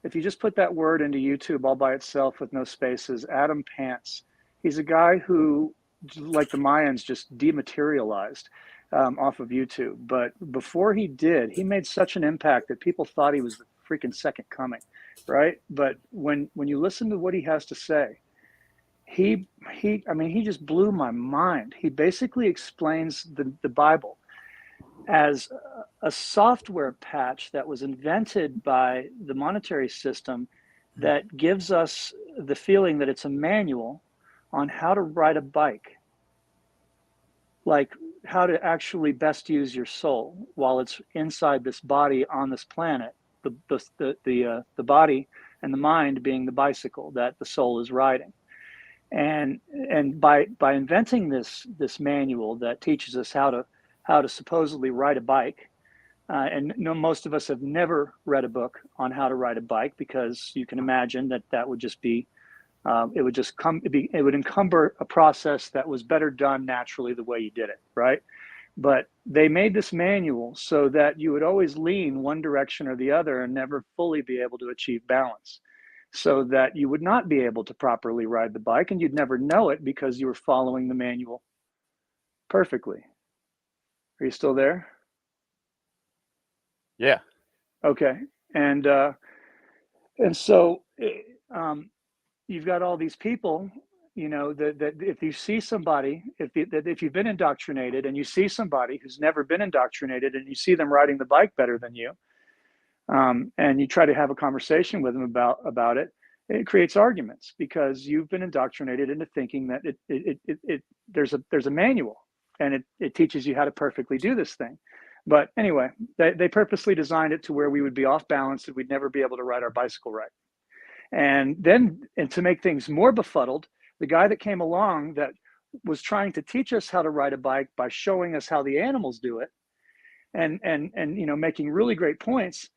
If you just put that word into YouTube all by itself with no spaces, Adam Pants, he's a guy who, like the Mayans, just dematerialized off of YouTube. But before he did, he made such an impact that people thought he was the freaking second coming, right? But when you listen to what he has to say, he just blew my mind. He basically explains the Bible as a software patch that was invented by the monetary system that gives us the feeling that it's a manual on how to ride a bike, like how to actually best use your soul while it's inside this body on this planet, the body and the mind being the bicycle that the soul is riding. And by inventing this manual that teaches us how to supposedly ride a bike, and most of us have never read a book on how to ride a bike, because you can imagine that would just be it would encumber a process that was better done naturally the way you did it, right? But they made this manual so that you would always lean one direction or the other and never fully be able to achieve balance, so that you would not be able to properly ride the bike, and you'd never know it because you were following the manual perfectly. Are you still there? Yeah. Okay. And so you've got all these people, you know, that if you see somebody, if you've been indoctrinated and you see somebody who's never been indoctrinated and you see them riding the bike better than you, and you try to have a conversation with them about it, it creates arguments, because you've been indoctrinated into thinking that there's a manual, and it teaches you how to perfectly do this thing. But anyway, they purposely designed it to where we would be off balance and we'd never be able to ride our bicycle right. And to make things more befuddled, the guy that came along that was trying to teach us how to ride a bike by showing us how the animals do it, and making really great points.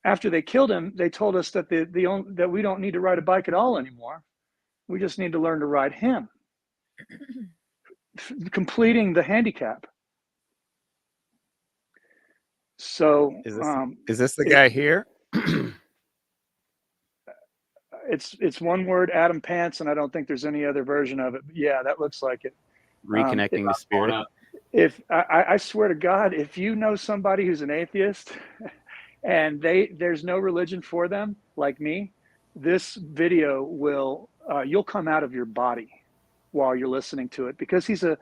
After they killed him, they told us that that we don't need to ride a bike at all anymore. We just need to learn to ride him, completing the handicap. So is this the guy here? It's one word, Adam Pants, and I don't think there's any other version of it. But yeah, that looks like it. Reconnecting the spirit. If I swear to God, if you know somebody who's an atheist and there's no religion for them, like me, this video will you'll come out of your body while you're listening to it, because he's a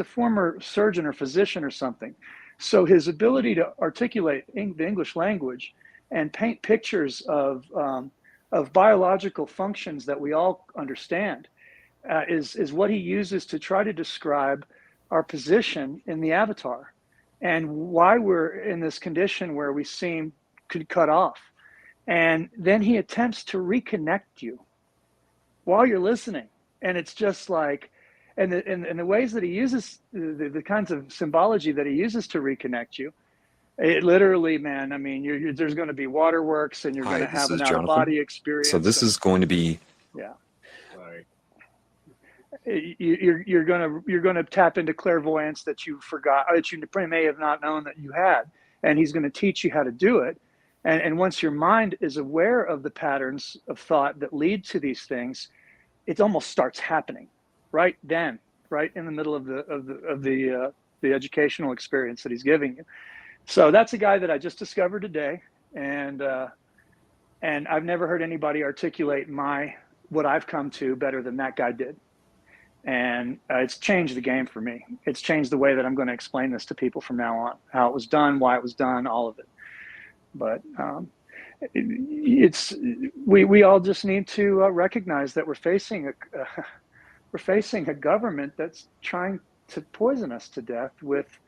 former surgeon or physician or something. So his ability to articulate the English language and paint pictures of biological functions that we all understand is what he uses to try to describe our position in the avatar and why we're in this condition where we seem cut off. And then he attempts to reconnect you while you're listening. And it's just like, and the ways that he uses, the kinds of symbology that he uses to reconnect you, it literally, man, I mean, there's going to be waterworks, and you're going to have an out-of-body experience. So this is going to be... Yeah. Sorry. You're going to tap into clairvoyance that you forgot, that you may have not known that you had, and he's going to teach you how to do it. And once your mind is aware of the patterns of thought that lead to these things, it almost starts happening right then, right in the middle of the educational experience that he's giving you. So that's a guy that I just discovered today, and I've never heard anybody articulate what I've come to better than that guy did. And it's changed the game for me. It's changed the way that I'm going to explain this to people from now on, how it was done, why it was done, all of it. But we all just need to recognize that we're facing a government that's trying to poison us to death with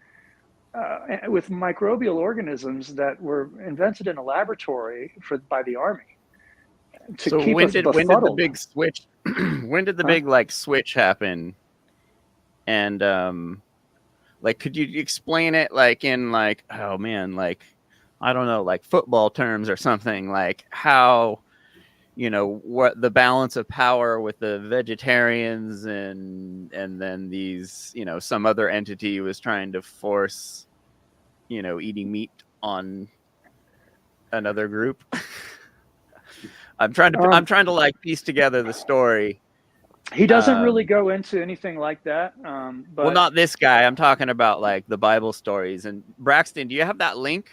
microbial organisms that were invented in a laboratory by the army. So when did the big switch? When did the big switch happen? And could you explain it in oh man, I don't know, football terms or something, how, what the balance of power with the vegetarians and then these, some other entity was trying to force, eating meat on another group. I'm trying to piece together the story. He doesn't really go into anything like that. But well, not this guy. I'm talking about the Bible stories. And Braxton, do you have that link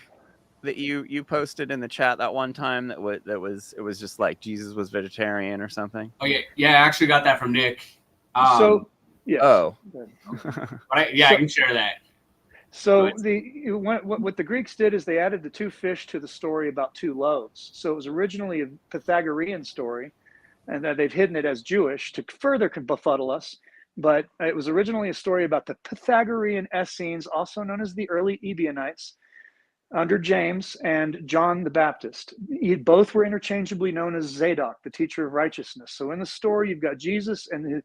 that you posted in the chat that one time it was just Jesus was vegetarian or something? Oh yeah, I actually got that from Nick. So yeah. Oh. I can share that. So what the Greeks did is they added the 2 fish to the story about 2 loaves. So it was originally a Pythagorean story, and they've hidden it as Jewish to further befuddle us. But it was originally a story about the Pythagorean Essenes, also known as the early Ebionites, under James and John the Baptist. Both were interchangeably known as Zadok, the teacher of righteousness. So in the story, you've got Jesus and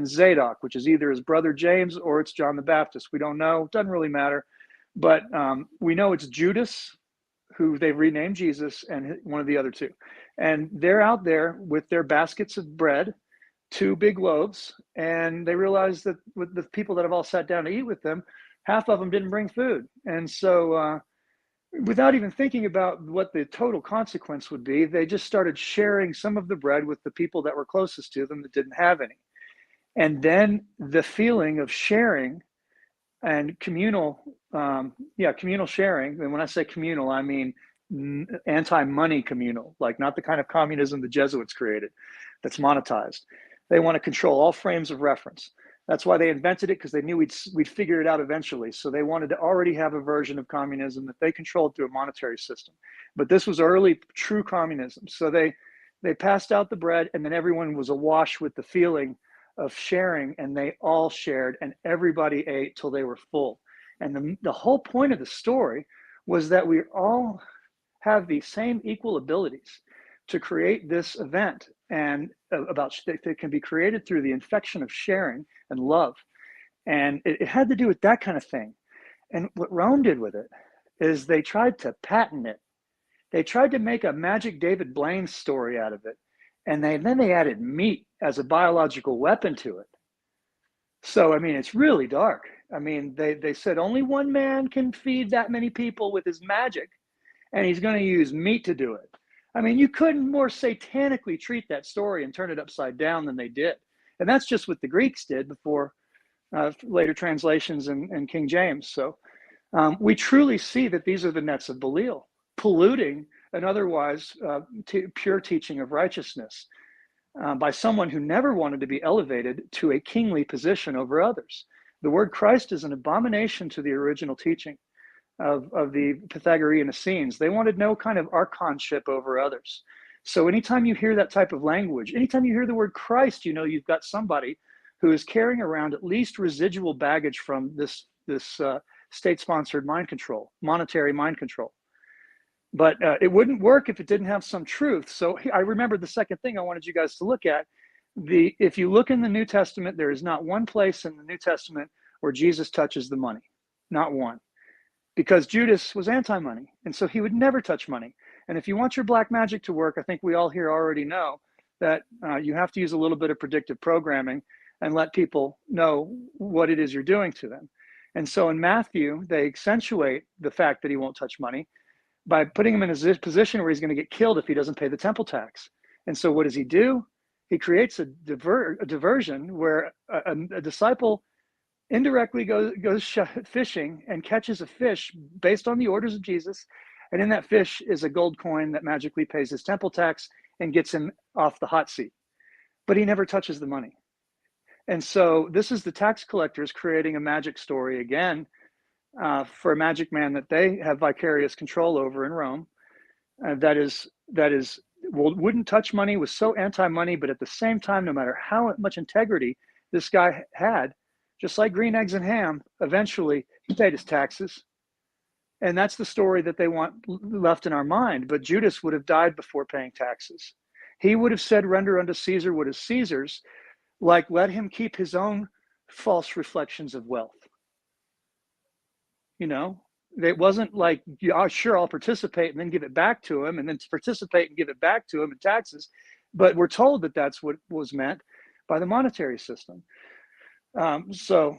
Zadok, which is either his brother James or it's John the Baptist. We don't know. Doesn't really matter. But we know it's Judas, who they've renamed Jesus, and one of the other 2. And they're out there with their baskets of bread, 2 big loaves, and they realize that with the people that have all sat down to eat with them, half of them didn't bring food. And so without even thinking about what the total consequence would be, they just started sharing some of the bread with the people that were closest to them that didn't have any. And then the feeling of sharing and communal sharing, and when I say communal, I mean anti-money communal, not the kind of communism the Jesuits created that's monetized. They want to control all frames of reference. That's why they invented it, because they knew we'd figure it out eventually. So they wanted to already have a version of communism that they controlled through a monetary system. But this was early true communism. So they passed out the bread, and then everyone was awash with the feeling of sharing, and they all shared, and everybody ate till they were full. And the whole point of the story was that we all have the same equal abilities to create this event. And that can be created through the infection of sharing and love. And it had to do with that kind of thing. And what Rome did with it is they tried to patent it. They tried to make a Magic David Blaine story out of it. And then they added meat as a biological weapon to it. So, I mean, it's really dark. I mean, they said only one man can feed that many people with his magic, and he's going to use meat to do it. I mean, you couldn't more satanically treat that story and turn it upside down than they did. And that's just what the Greeks did before later translations and King James. So we truly see that these are the nets of Belial, polluting an otherwise pure teaching of righteousness by someone who never wanted to be elevated to a kingly position over others. The word Christ is an abomination to the original teaching of the Pythagorean Essenes. They wanted no kind of archonship over others. So anytime you hear that type of language, anytime you hear the word Christ, you know you've got somebody who is carrying around at least residual baggage from this state-sponsored mind control, monetary mind control. But it wouldn't work if it didn't have some truth. So I remember the second thing I wanted you guys to look at. If you look in the New Testament, there is not one place in the New Testament where Jesus touches the money. Not one. Because Judas was anti-money, and so he would never touch money. And if you want your black magic to work, I think we all here already know that you have to use a little bit of predictive programming and let people know what it is you're doing to them. And so in Matthew, they accentuate the fact that he won't touch money by putting him in a position where he's going to get killed if he doesn't pay the temple tax. And so what does he do? He creates a diversion where a disciple indirectly goes fishing and catches a fish based on the orders of Jesus. And in that fish is a gold coin that magically pays his temple tax and gets him off the hot seat. But he never touches the money. And so this is the tax collectors creating a magic story again for a magic man that they have vicarious control over in Rome. That is wouldn't touch money, was so anti-money, but at the same time, no matter how much integrity this guy had, just like green eggs and ham, eventually he paid his taxes. And that's the story that they want left in our mind. But Judas would have died before paying taxes. He would have said, render unto Caesar what is Caesar's, like let him keep his own false reflections of wealth. You know, it wasn't like, yeah, sure, I'll participate and then give it back to him, and then participate and give it back to him in taxes. But we're told that that's what was meant by the monetary system. So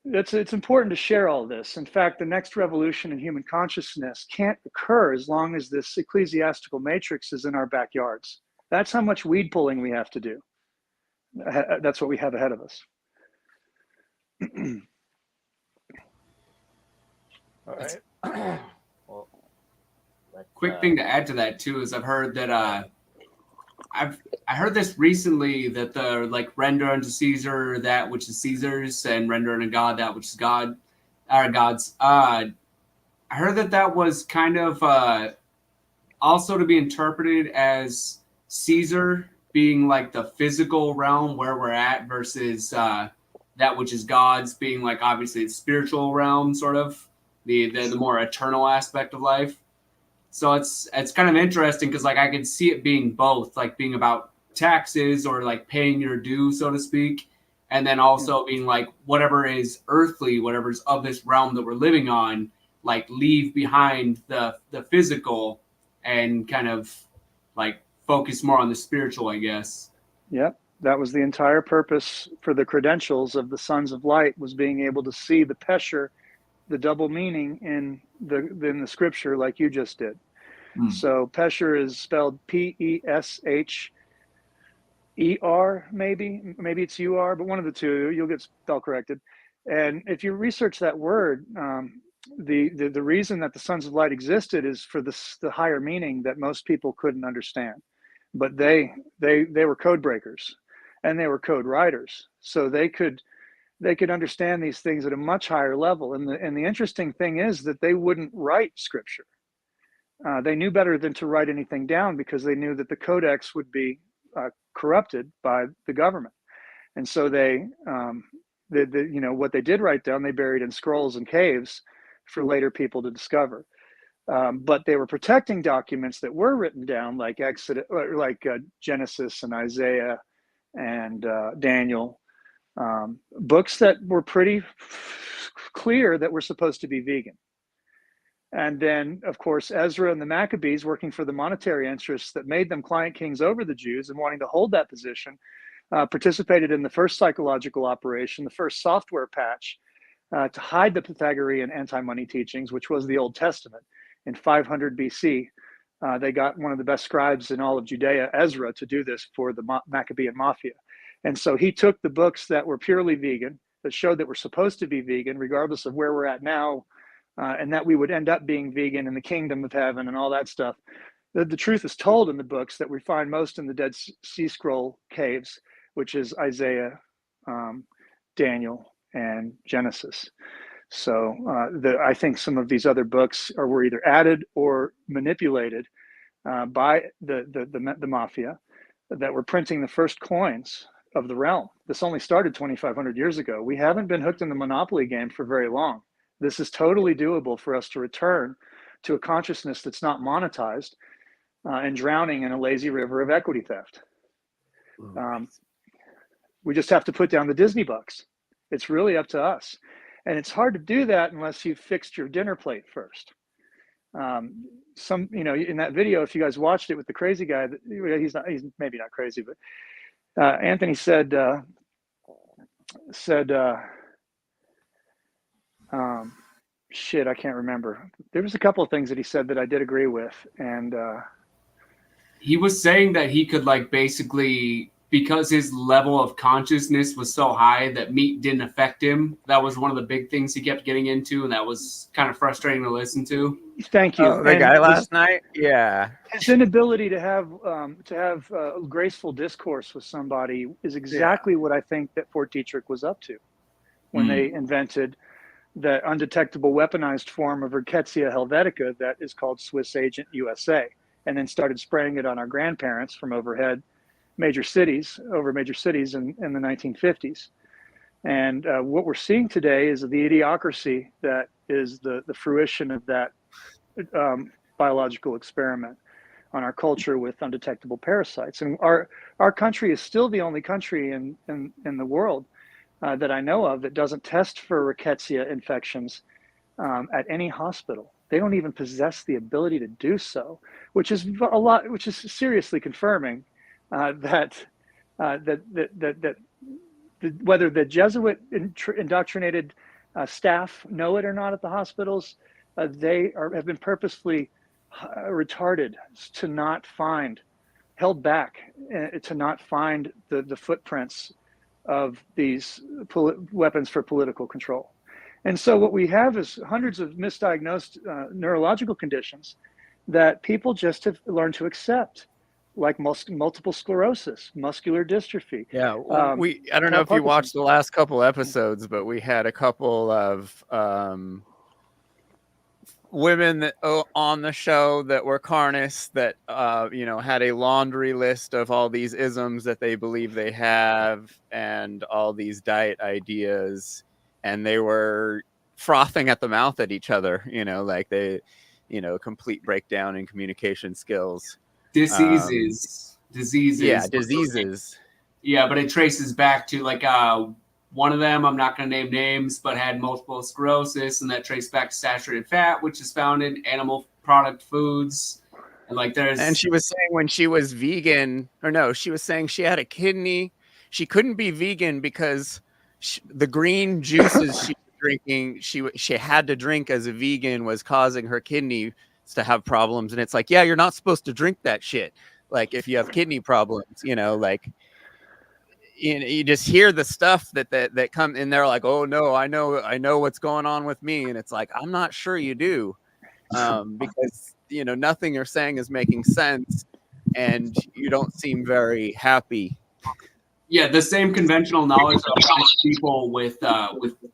it's important to share all this. In fact, the next revolution in human consciousness can't occur as long as this ecclesiastical matrix is in our backyards. That's how much weed pulling we have to do. That's what we have ahead of us. All right. Well, quick thing to add to that too is I've heard that I heard this recently that the like render unto Caesar that which is Caesar's and render unto God that which is God's. I heard that was kind of also to be interpreted as Caesar being like the physical realm where we're at versus that which is God's being like obviously the spiritual realm, sort of the more eternal aspect of life. So it's kind of interesting because like I can see it being both, like being about taxes or like paying your due, so to speak, and then also being like whatever is earthly, whatever's of this realm that we're living on, like leave behind the physical and kind of like focus more on the spiritual, I guess. Yep, that was the entire purpose for the credentials of the Sons of Light, was being able to see the pesher, the double meaning in the scripture, like you just did. So pesher is spelled P-E-S-H-E-R, maybe it's U-R, but one of the two. You'll get spell corrected. And if you research that word, the reason that the Sons of Light existed is for the higher meaning that most people couldn't understand. But they were code breakers, and they were code writers, so they could understand these things at a much higher level. And the interesting thing is that they wouldn't write scripture. They knew better than to write anything down because they knew that the codex would be corrupted by the government. And so they what they did write down, they buried in scrolls and caves for later people to discover. But they were protecting documents that were written down, like Exodus, like Genesis and Isaiah and Daniel, books that were pretty clear that were supposed to be vegan. And then, of course, Ezra and the Maccabees, working for the monetary interests that made them client kings over the Jews and wanting to hold that position, participated in the first psychological operation, the first software patch to hide the Pythagorean anti-money teachings, which was the Old Testament. In 500 BC, they got one of the best scribes in all of Judea, Ezra, to do this for the Maccabean mafia. And so he took the books that were purely vegan, that showed that we're supposed to be vegan, regardless of where we're at now, and that we would end up being vegan in the kingdom of heaven and all that stuff. The truth is told in the books that we find most in the Dead Sea Scroll caves, which is Isaiah, Daniel, and Genesis. So I think some of these other books were either added or manipulated by the mafia that were printing the first coins of the realm. This only started 2,500 years ago. We haven't been hooked in the monopoly game for very long. This is totally doable for us to return to a consciousness that's not monetized and drowning in a lazy river of equity theft. We just have to put down the Disney bucks. It's really up to us. And it's hard to do that unless you've fixed your dinner plate first. In that video, if you guys watched it with the crazy guy, he's maybe not crazy, but Anthony said, shit, I can't remember. There was a couple of things that he said that I did agree with. And he was saying that he could basically, because his level of consciousness was so high that meat didn't affect him. That was one of the big things he kept getting into, and that was kind of frustrating to listen to. Thank you. Oh, the guy last night? Yeah. His inability to have graceful discourse with somebody is exactly what I think that Fort Detrick was up to when they invented the undetectable weaponized form of Rickettsia helvetica that is called Swiss Agent USA, and then started spraying it on our grandparents from over major cities in the 1950s. And what we're seeing today is the idiocracy that is the fruition of that biological experiment on our culture with undetectable parasites. And our country is still the only country in the world that I know of that doesn't test for Rickettsia infections at any hospital. They don't even possess the ability to do so, which is seriously confirming that whether the Jesuit indoctrinated staff know it or not at the hospitals, they have been purposefully retarded to not find, held back to not find the footprints of these weapons for political control. And so what we have is hundreds of misdiagnosed neurological conditions that people just have learned to accept, like multiple sclerosis, muscular dystrophy. Yeah, I don't know if you watched the last couple episodes, but we had a couple of women that on the show that were carnists that had a laundry list of all these isms that they believe they have and all these diet ideas, and they were frothing at the mouth at each other, complete breakdown in communication skills. Diseases. Yeah, diseases. Yeah, but it traces back to one of them, I'm not going to name names, but had multiple sclerosis, and that traced back to saturated fat, which is found in animal product foods. And she was saying when she was vegan, she was saying she had a kidney. She couldn't be vegan because the green juices she was drinking, she had to drink as a vegan, was causing her kidneys to have problems. And it's yeah, you're not supposed to drink that shit. If you have kidney problems, you just hear the stuff that come in there, oh no, I know what's going on with me. And it's I'm not sure you do, because nothing you're saying is making sense, and you don't seem very happy. Yeah, the same conventional knowledge that applies to people with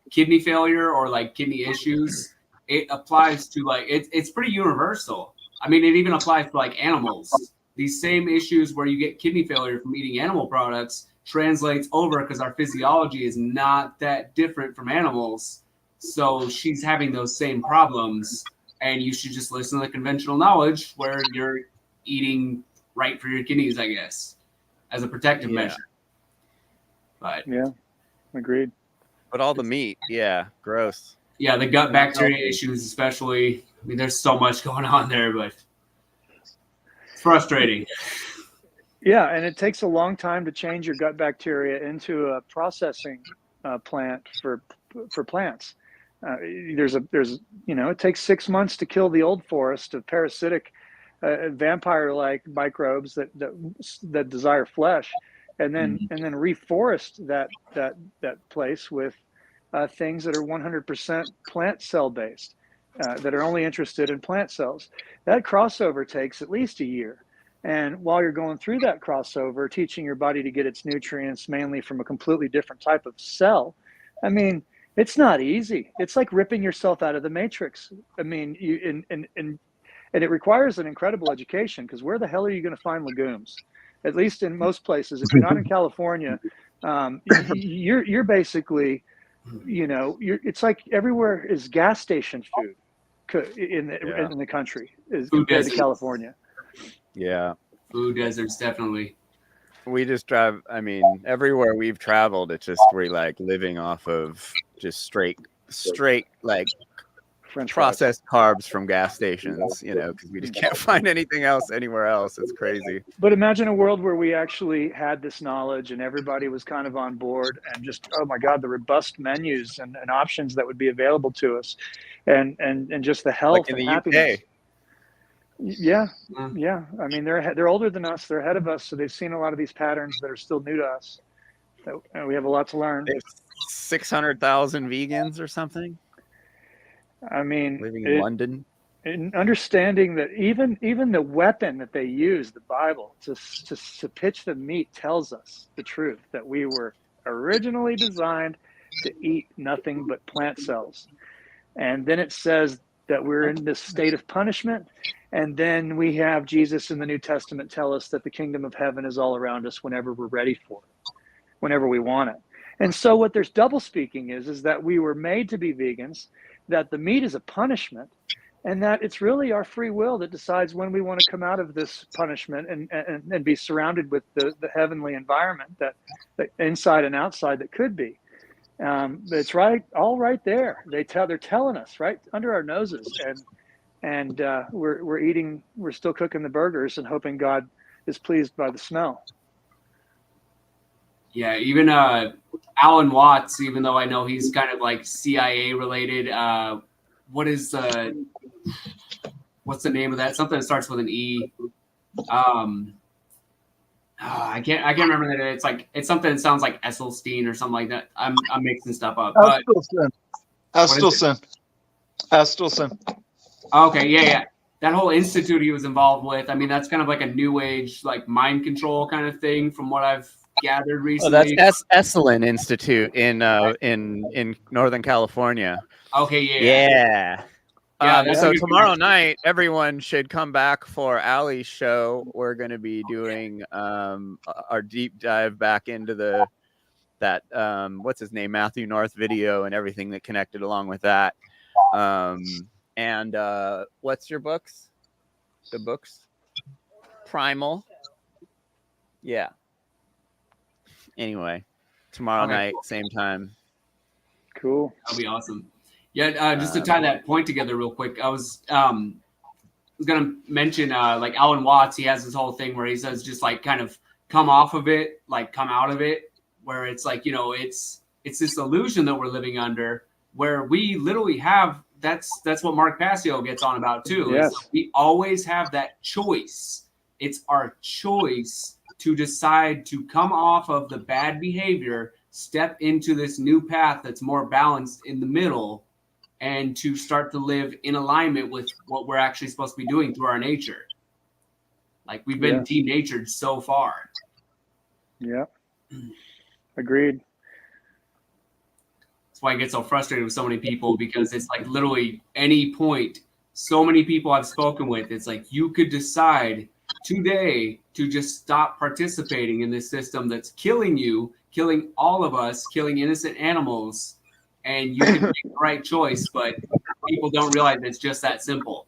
kidney failure or kidney issues, it applies to it's pretty universal. I mean, it even applies to animals. These same issues where you get kidney failure from eating animal products translates over because our physiology is not that different from animals. So she's having those same problems. and you should just listen to the conventional knowledge where you're eating right for your kidneys, I guess, as a protective measure. But yeah, agreed. But all the meat, yeah, gross. yeah, the gut bacteria issues, especially. I mean, there's so much going on there, but it's frustrating. Yeah, and it takes a long time to change your gut bacteria into a processing plant for plants. There's it takes 6 months to kill the old forest of parasitic vampire-like microbes that desire flesh, and then reforest that place with things that are 100% plant cell based, that are only interested in plant cells. That crossover takes at least a year. And while you're going through that crossover, teaching your body to get its nutrients mainly from a completely different type of cell, I mean, it's not easy. It's like ripping yourself out of the matrix. I mean, and it requires an incredible education, because where the hell are you going to find legumes? At least in most places, if you're not in California, you're basically, it's like everywhere is gas station food in the country is compared to California. Yeah. Food deserts, definitely. We just drive, I mean, everywhere we've traveled, it's just we're like living off of just straight like French processed carbs from gas stations, because we just can't find anything else anywhere else. It's crazy. But imagine a world where we actually had this knowledge and everybody was kind of on board, and just, oh my God, the robust menus and options that would be available to us, and just the health Like in and the happiness. UK. Yeah. I mean, they're older than us. They're ahead of us, so they've seen a lot of these patterns that are still new to us. So we have a lot to learn. There's 600,000 vegans or something. I mean, living in London. And understanding that even the weapon that they use, the Bible, to pitch the meat, tells us the truth that we were originally designed to eat nothing but plant cells. And then it says that we're in this state of punishment. And then we have Jesus in the New Testament tell us that the kingdom of heaven is all around us whenever we're ready for it, whenever we want it. And so what there's double speaking is that we were made to be vegans, that the meat is a punishment, and that it's really our free will that decides when we want to come out of this punishment and be surrounded with the heavenly environment that inside and outside that could be. It's all right there. They're telling us right under our noses, and we're still cooking the burgers and hoping God is pleased by the smell. Yeah, even Alan Watts, even though I know he's kind of like CIA related. What's the name of that? Something that starts with an E. I can't remember that. It's something that sounds like Esselstyn or something like that. I'm mixing stuff up. Estelson. Okay, yeah. That whole institute he was involved with. I mean, that's kind of like a new age, like mind control kind of thing, from what I've gathered recently. Oh, that's Esalen Institute in Northern California. Okay, yeah. So tomorrow night, everyone should come back for Ali's show. We're going to be doing our deep dive back into that what's his name, Matthew North video and everything that connected along with that. And what's your books? The books? Primal. Yeah. Anyway, tomorrow night, same time. Cool. That'll be awesome. Yeah, just to tie that point together real quick, I was going to mention like Alan Watts. He has this whole thing where he says just like kind of come off of it, like come out of it, where it's like, it's this illusion that we're living under, where we literally have, that's what Mark Passio gets on about too. Yes. Like we always have that choice. It's our choice to decide to come off of the bad behavior, step into this new path that's more balanced in the middle, and to start to live in alignment with what we're actually supposed to be doing through our nature. Like we've been denatured so far. Yeah. Agreed. That's why I get so frustrated with so many people, because it's like literally any point, so many people I've spoken with, it's like you could decide today to just stop participating in this system that's killing you, killing all of us, killing innocent animals, and you can make the right choice, but people don't realize it's just that simple.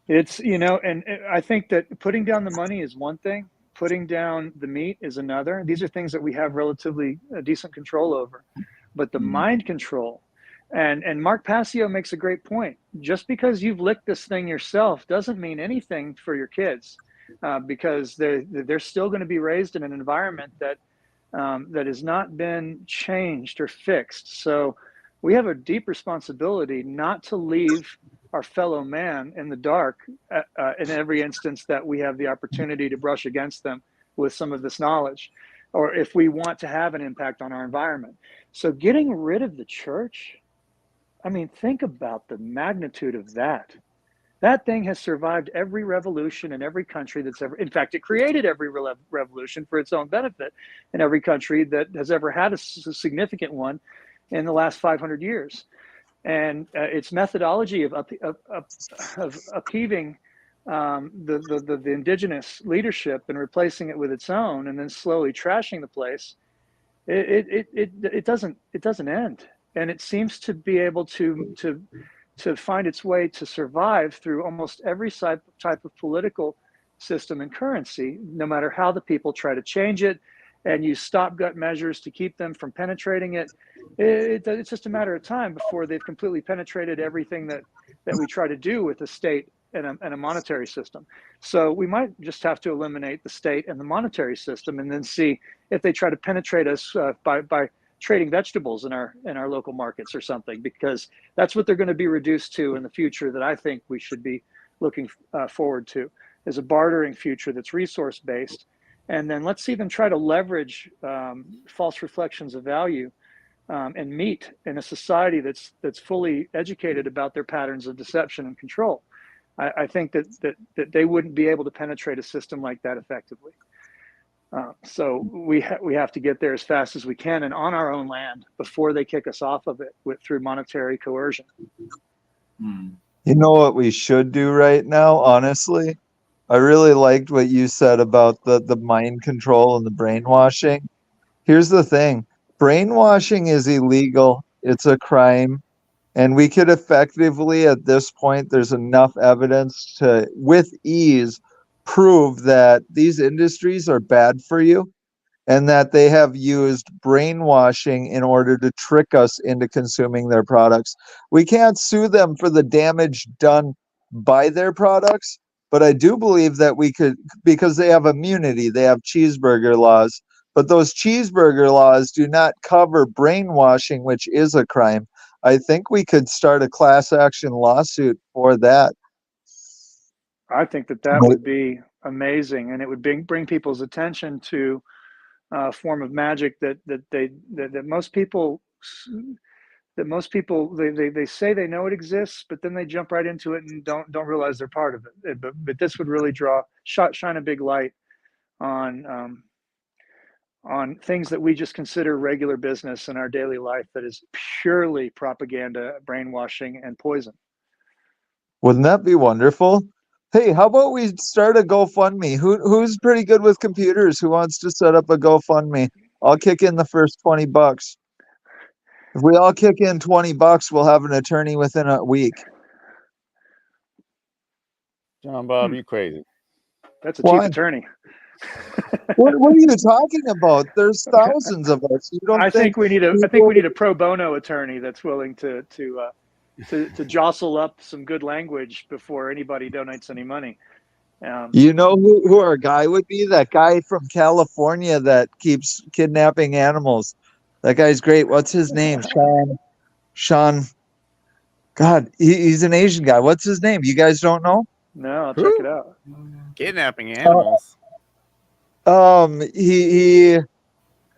It's, and I think that putting down the money is one thing, putting down the meat is another. These are things that we have relatively decent control over, but the mind control, and Mark Passio makes a great point. Just because you've licked this thing yourself doesn't mean anything for your kids, because they're still going to be raised in an environment that has not been changed or fixed. So we have a deep responsibility not to leave our fellow man in the dark in every instance that we have the opportunity to brush against them with some of this knowledge, or if we want to have an impact on our environment. So getting rid of the church, I mean, think about the magnitude of that. That thing has survived every revolution in every country that's ever, in fact, it created every revolution for its own benefit in every country that has ever had a significant one in the last 500 years. And its methodology of upheaving the indigenous leadership and replacing it with its own, and then slowly trashing the place, it doesn't end, and it seems to be able to find its way to survive through almost every type of political system and currency, no matter how the people try to change it and use stopgap measures to keep them from penetrating it. It's just a matter of time before they've completely penetrated everything that we try to do with the state and a monetary system. So we might just have to eliminate the state and the monetary system, and then see if they try to penetrate us by trading vegetables in our local markets or something, because that's what they're going to be reduced to in the future. That I think we should be looking forward to, is a bartering future that's resource based. And then let's see them try to leverage false reflections of value and meat in a society that's fully educated about their patterns of deception and control. I think that they wouldn't be able to penetrate a system like that effectively. So we have to get there as fast as we can, and on our own land, before they kick us off of it through monetary coercion. You know what we should do right now, honestly? I really liked what you said about the mind control and the brainwashing. Here's the thing. Brainwashing is illegal. It's a crime. And we could effectively, at this point, there's enough evidence to, with ease, prove that these industries are bad for you and that they have used brainwashing in order to trick us into consuming their products. We can't sue them for the damage done by their products, but I do believe that we could, because they have immunity, they have cheeseburger laws, but those cheeseburger laws do not cover brainwashing, which is a crime. I think we could start a class action lawsuit for that. I think that would be amazing, and it would bring people's attention to a form of magic that most people they say they know it exists, but then they jump right into it and don't realize they're part of it. But this would really shine a big light on things that we just consider regular business in our daily life, that is purely propaganda, brainwashing, and poison. Wouldn't that be wonderful? Hey, how about we start a GoFundMe? Who's pretty good with computers? Who wants to set up a GoFundMe? I'll kick in the first $20. If we all kick in $20, we'll have an attorney within a week. John Bob, you crazy? That's a cheap attorney. What are you talking about? There's thousands of us. You don't think we need a pro bono attorney that's willing to jostle up some good language before anybody donates any money. You know who our guy would be? That guy from California that keeps kidnapping animals. That guy's great. What's his name? Sean. God, he's an Asian guy. What's his name? You guys don't know? No, I'll check it out. Kidnapping animals.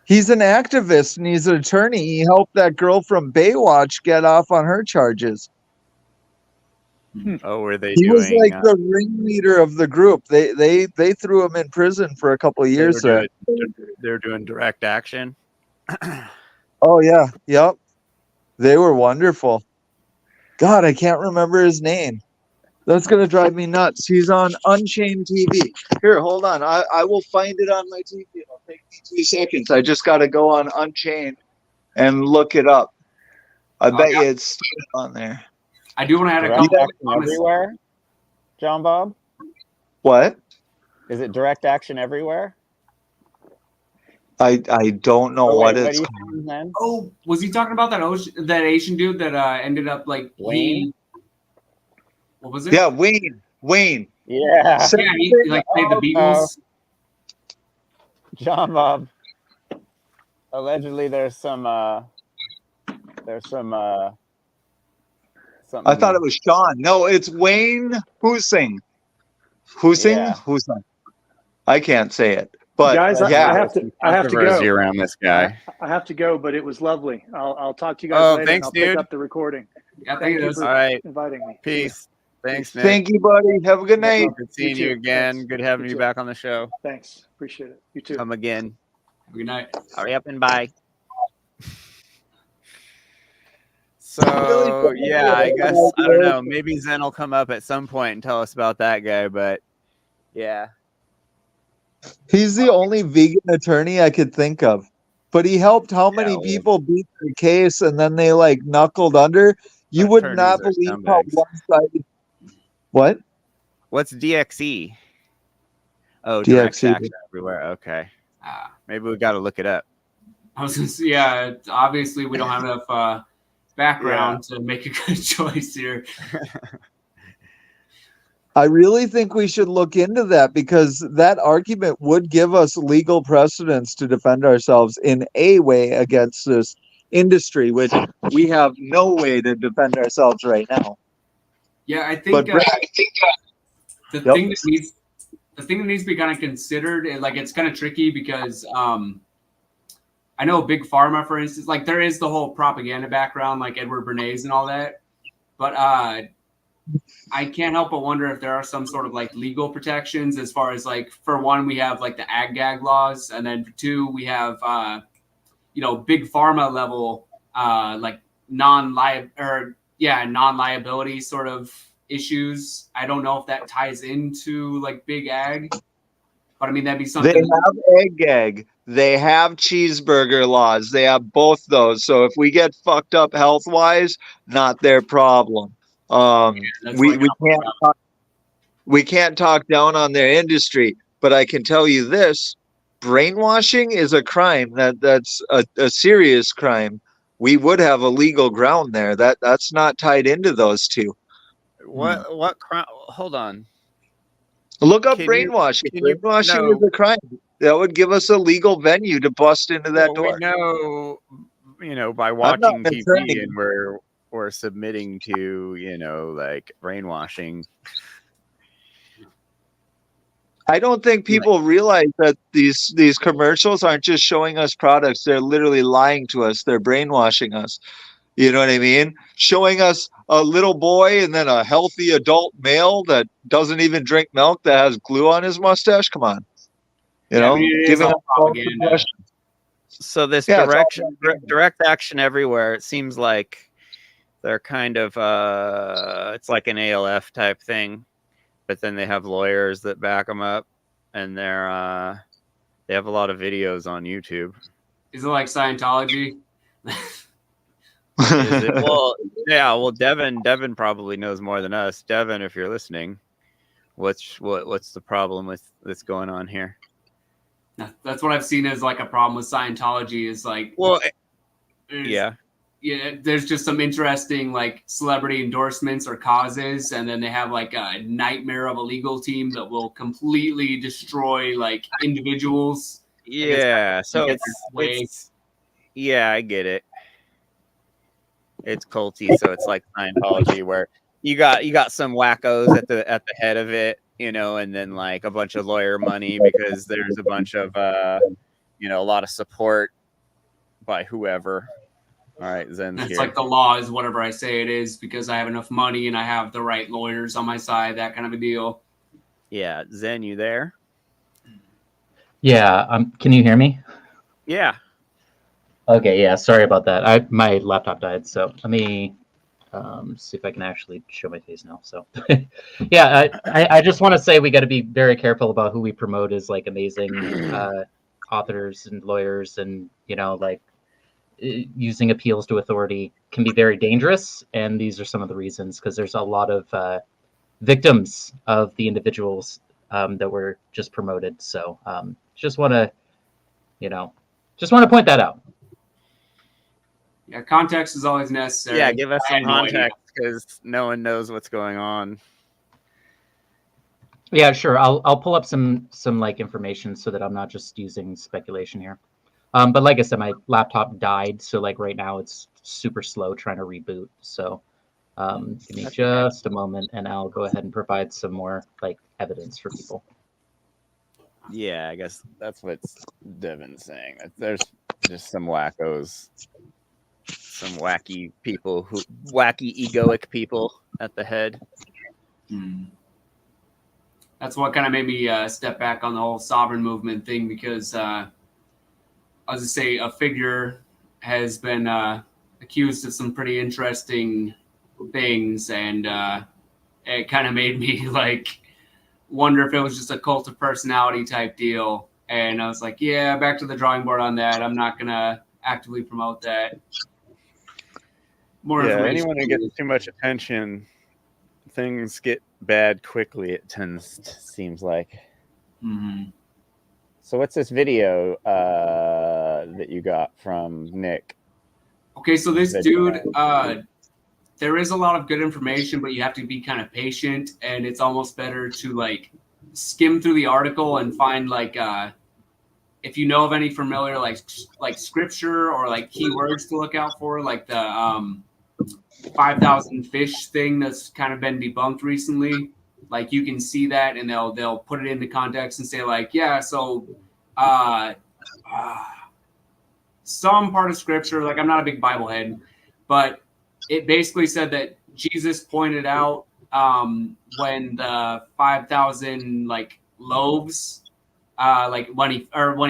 He's an activist and he's an attorney. He helped that girl from Baywatch get off on her charges. Oh, were they He doing? was like the ringleader of the group. They threw him in prison for a couple of years. They're doing direct action. Oh yeah, yep. They were wonderful. God, I can't remember his name. That's gonna drive me nuts. He's on Unchained TV. Here, hold on. I will find it on my TV. It'll take me 2 seconds. I just got to go on Unchained and look it up. I bet you it's still on there. I do want to add a Direct couple action comments. everywhere, John Bob? What? Is it direct action everywhere? I don't know Oh, what wait, what it's do you called. think, then? Oh, was he talking about that Asian dude that ended up like Wayne? What was it? Yeah, Wayne. Yeah. Yeah, he like played the Beatles. John Bob. Allegedly, there's some something. I thought it was Sean. No, it's Wayne Husing. Husing? Yeah. Husing. I can't say it. But Guys, yeah. I have to Controversy go. around this guy. I have to go, but it was lovely. I'll talk to you guys Oh, later, thanks, and I'll pick dude. up the recording. Yeah, Thank you for All right. inviting me. Peace. Thanks, Nick. Thank you, buddy. Have a good No night. problem. Good seeing You you too. again. Thanks. Good having You you too. back on the show. Thanks. Appreciate it. You too. Come again. Good night. Hurry up and bye. So yeah, I guess I don't know. Maybe Zen will come up at some point and tell us about that guy. But yeah, He's the only vegan attorney I could think of. But he helped how many people beat their case, and then they like knuckled under. You would not attorneys are believe how scumbags. one-sided. What? What's DXE? Oh, direct DXE. action everywhere. Okay, maybe we got to look it up. I was gonna say, yeah. Obviously, we don't have enough background to make a good choice here. I really think we should look into that because that argument would give us legal precedence to defend ourselves in a way against this industry, which we have no way to defend ourselves right now. Yeah, I think. But the Yep. thing that needs to be kind of considered, like it's kind of tricky because I know Big Pharma, for instance, like there is the whole propaganda background, like Edward Bernays and all that, but I can't help but wonder if there are some sort of like legal protections as far as like, for one, we have like the ag gag laws, and then for two, we have Big Pharma level like non-liability sort of issues. I don't know if that ties into like big ag, but I mean that'd be something. they have egg gag. They have cheeseburger laws. They have both those. So if we get fucked up health wise, not their problem. We can't talk down on their industry, but I can tell you this: brainwashing is a crime. That's a serious crime. We would have a legal ground there. That's not tied into those two. What crime? Hold on. Look up Can brainwashing. you Brainwashing know- is a crime. That would give us a legal venue to bust into that Well, door. we know, by not watching an TV attorney. and we're submitting to, like brainwashing. I don't think people realize that these commercials aren't just showing us products. They're literally lying to us. They're brainwashing us. You know what I mean? Showing us a little boy and then a healthy adult male that doesn't even drink milk that has glue on his mustache. Come on. You know, I mean, it is giving all us false propaganda. impressions. So this Yeah, it's all direct action everywhere. It seems like they're kind of it's like an ALF type thing, but then they have lawyers that back them up, and they have a lot of videos on YouTube. Is it like Scientology? Is it? Well, yeah. Well, Devin probably knows more than us. Devin, if you're listening, what's the problem with that's going on here? That's what I've seen as like a problem with Scientology is like, Well, yeah, there's just some interesting like celebrity endorsements or causes, and then they have like a nightmare of a legal team that will completely destroy like individuals. Yeah, so it's yeah, I get it. It's culty, so it's like Scientology, where you got some wackos at the head of it, and then like a bunch of lawyer money because there's a bunch of a lot of support by whoever. All right, Zen's It's here. like the law is whatever I say it is because I have enough money and I have the right lawyers on my side, that kind of a deal. Yeah, Zen, you there? Yeah, can you hear me? Yeah. Okay, yeah, sorry about that. My laptop died, so let me see if I can actually show my face now. So yeah, I just want to say we got to be very careful about who we promote as like amazing authors and lawyers, and like using appeals to authority can be very dangerous, and these are some of the reasons, because there's a lot of victims of the individuals that were just promoted. So just want to, point that out. Yeah, context is always necessary. Yeah, give us I some had no idea. context because no one knows what's going on. Yeah, sure. I'll pull up some like information so that I'm not just using speculation here. But like I said, my laptop died, so like right now it's super slow trying to reboot. So give me just a moment, and I'll go ahead and provide some more like evidence for people. Yeah, I guess that's what Devin's saying. There's just some wackos, some wacky people wacky egoic people at the head. That's what kind of made me step back on the whole sovereign movement thing, because I was to say a figure has been accused of some pretty interesting things, and it kind of made me like wonder if it was just a cult of personality type deal. And I was like, yeah, back to the drawing board on that. I'm not gonna actively promote that. More information. Anyone who gets too much attention, things get bad quickly. It seems like. Mm-hmm. So what's this video that you got from Nick? Okay, so this dude, there is a lot of good information, but you have to be kind of patient, and it's almost better to like skim through the article and find like if you know of any familiar like scripture or like keywords to look out for, like the 5,000 fish thing that's kind of been debunked recently. Like you can see that, and they'll put it into context and say like, yeah, so some part of scripture, like I'm not a big Bible head, but it basically said that Jesus pointed out when the 5,000 like loaves, like when he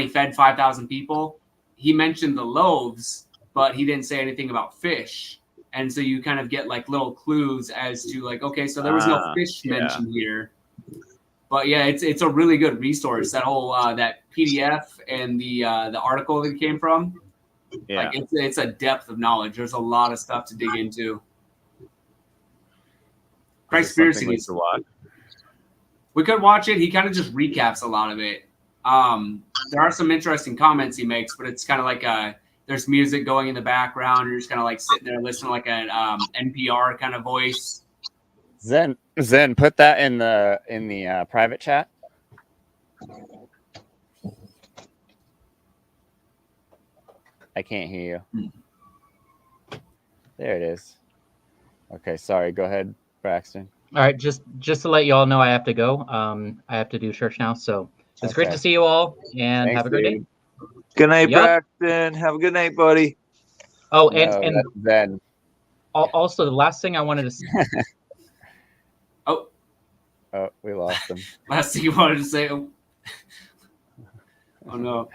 fed 5,000 people, he mentioned the loaves, but he didn't say anything about fish. And so you kind of get like little clues as to like, okay, so there was no fish mentioned here. But yeah, it's a really good resource. That whole that PDF and the article that it came from. Yeah. Like it's a depth of knowledge. There's a lot of stuff to dig into. Conspiracy needs to watch. We could watch it. He kind of just recaps a lot of it. There are some interesting comments he makes, but it's kind of like there's music going in the background. You're just kind of like sitting there listening like an NPR kind of voice. Zen, put that in the private chat. I can't hear you. There it is. Okay, sorry. Go ahead, Braxton. All right, just to let you all know, I have to go. I have to do church now. So it's great to see you all, and have a great day. Good night, Yep. Braxton. Have a good night, buddy. Oh, No, and that's Zen. Also, the last thing I wanted to say. Oh, we lost him. Last thing you wanted to say. Oh no.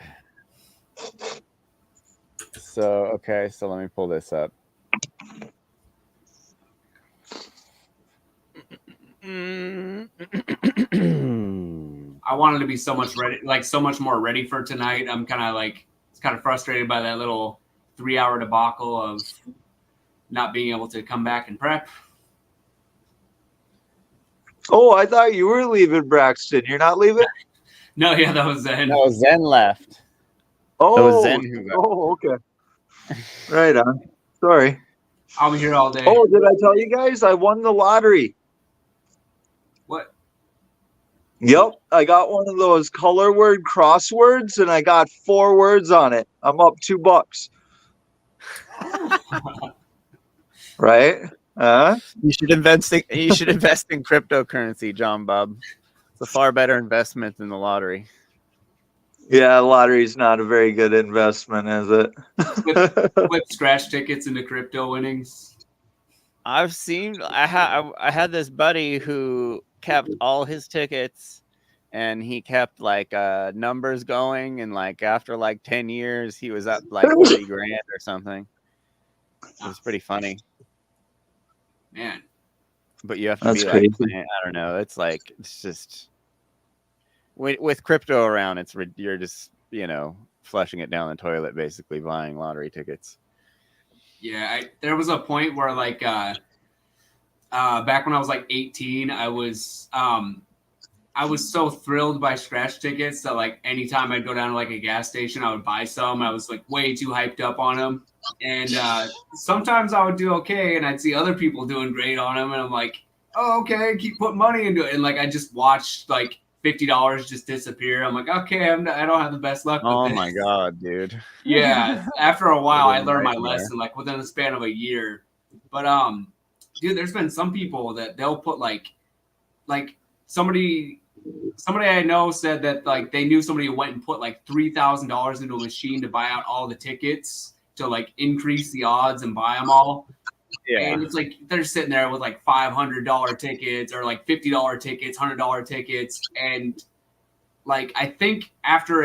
So let me pull this up. I wanted to be so much more ready for tonight. I'm kind of frustrated by that little 3-hour debacle of not being able to come back and prep. Oh, I thought you were leaving, Braxton. You're not leaving? No, yeah, that was Zen. No, Zen left. Oh, That was Zen who left. Oh, okay. Right on. Sorry. I'll be here all day. Oh, did I tell you guys I won the lottery? What? Yep, I got one of those color word crosswords, and I got 4 words on it. I'm up $2. Right? You should invest in cryptocurrency, John Bob. It's a far better investment than the lottery. Yeah, lottery's not a very good investment, is it? Flip scratch tickets into crypto winnings. I've seen. I had this buddy who kept all his tickets, and he kept like numbers going, and like after like 10 years, he was up like 40 grand or something. It was pretty funny. Man. But you have to That's be crazy. like, I don't know. It's like, it's just with crypto around, you're just, flushing it down the toilet, basically buying lottery tickets. Yeah, there was a point where like back when I was like 18, I was so thrilled by scratch tickets that like anytime I'd go down to like a gas station, I would buy some. I was like way too hyped up on them, and sometimes I would do okay, and I'd see other people doing great on them, and I'm like, oh, okay, keep putting money into it, and like I just watched like $50 just disappear. I'm like, okay, I don't have the best luck with Oh this. my god, dude! Yeah, after a while, What I a learned my nightmare. lesson like within the span of a year. But dude, there's been some people that they'll put like somebody I know said that like they knew somebody who went and put like $3,000 into a machine to buy out all the tickets to like increase the odds and buy them all. Yeah. And it's like they're sitting there with like $500 tickets or like $50 tickets, $100 tickets, and like I think after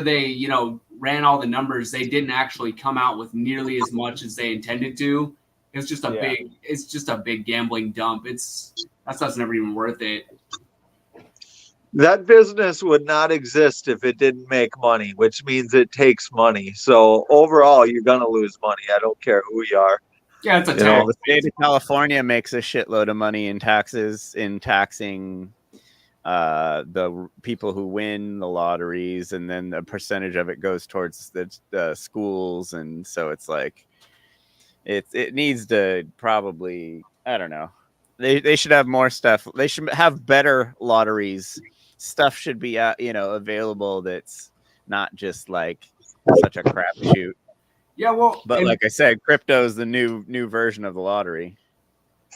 they, you know, ran all the numbers, they didn't actually come out with nearly as much as they intended to. It's just a big gambling dump. That stuff's never even worth it. That business would not exist if it didn't make money, which means it takes money. So overall, you're gonna lose money. I don't care who you are. Yeah, it's a the state of California makes a shitload of money in taxes in taxing the people who win the lotteries, and then a percentage of it goes towards the schools, and so it's like it needs to probably, I don't know, they should have more stuff. They should have better lotteries. Stuff should be available that's not just like such a crapshoot. Yeah, well, but like I said, crypto is the new version of the lottery.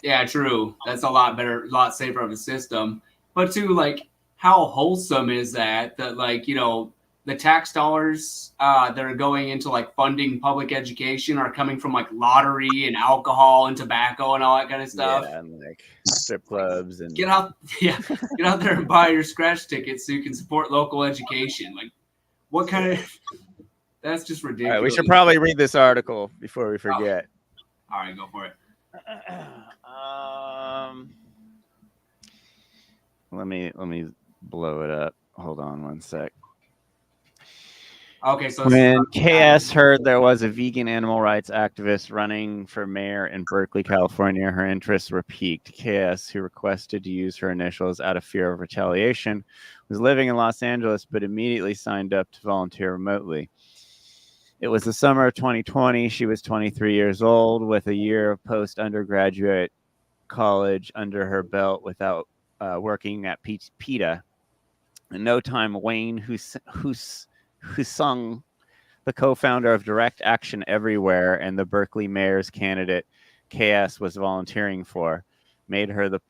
Yeah, true. That's a lot better, a lot safer of a system. But too, like, how wholesome is that? That like, you know, the tax dollars that are going into like funding public education are coming from like lottery and alcohol and tobacco and all that kind of stuff. Yeah, and like strip clubs and get out there and buy your scratch tickets so you can support local education. Like, what kind of? That's just ridiculous. All right, we should probably read this article before we forget. All right, go for it. Let me blow it up. Hold on one sec. Okay, so when KS heard there was a vegan animal rights activist running for mayor in Berkeley, California, her interests were piqued. KS, who requested to use her initials out of fear of retaliation, was living in Los Angeles but immediately signed up to volunteer remotely. It was the summer of 2020. She was 23 years old with a year of post-undergraduate college under her belt without working at PETA. In no time, Wayne Husung, the co-founder of Direct Action Everywhere and the Berkeley mayor's candidate KS was volunteering for, made her the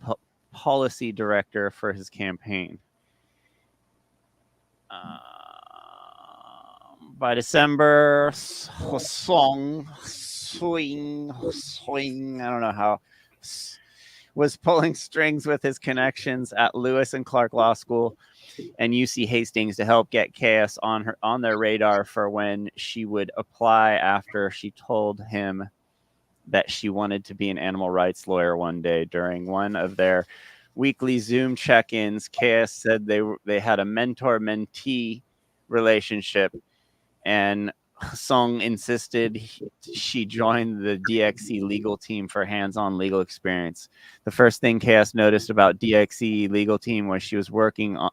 policy director for his campaign. By December, Husung, I don't know how, was pulling strings with his connections at Lewis and Clark Law School and UC Hastings to help get KS on their radar for when she would apply after she told him that she wanted to be an animal rights lawyer one day. During one of their weekly Zoom check-ins, KS said they had a mentor-mentee relationship, and Song insisted she joined the DXE legal team for hands-on legal experience. The first thing KS noticed about DXE legal team was she was working on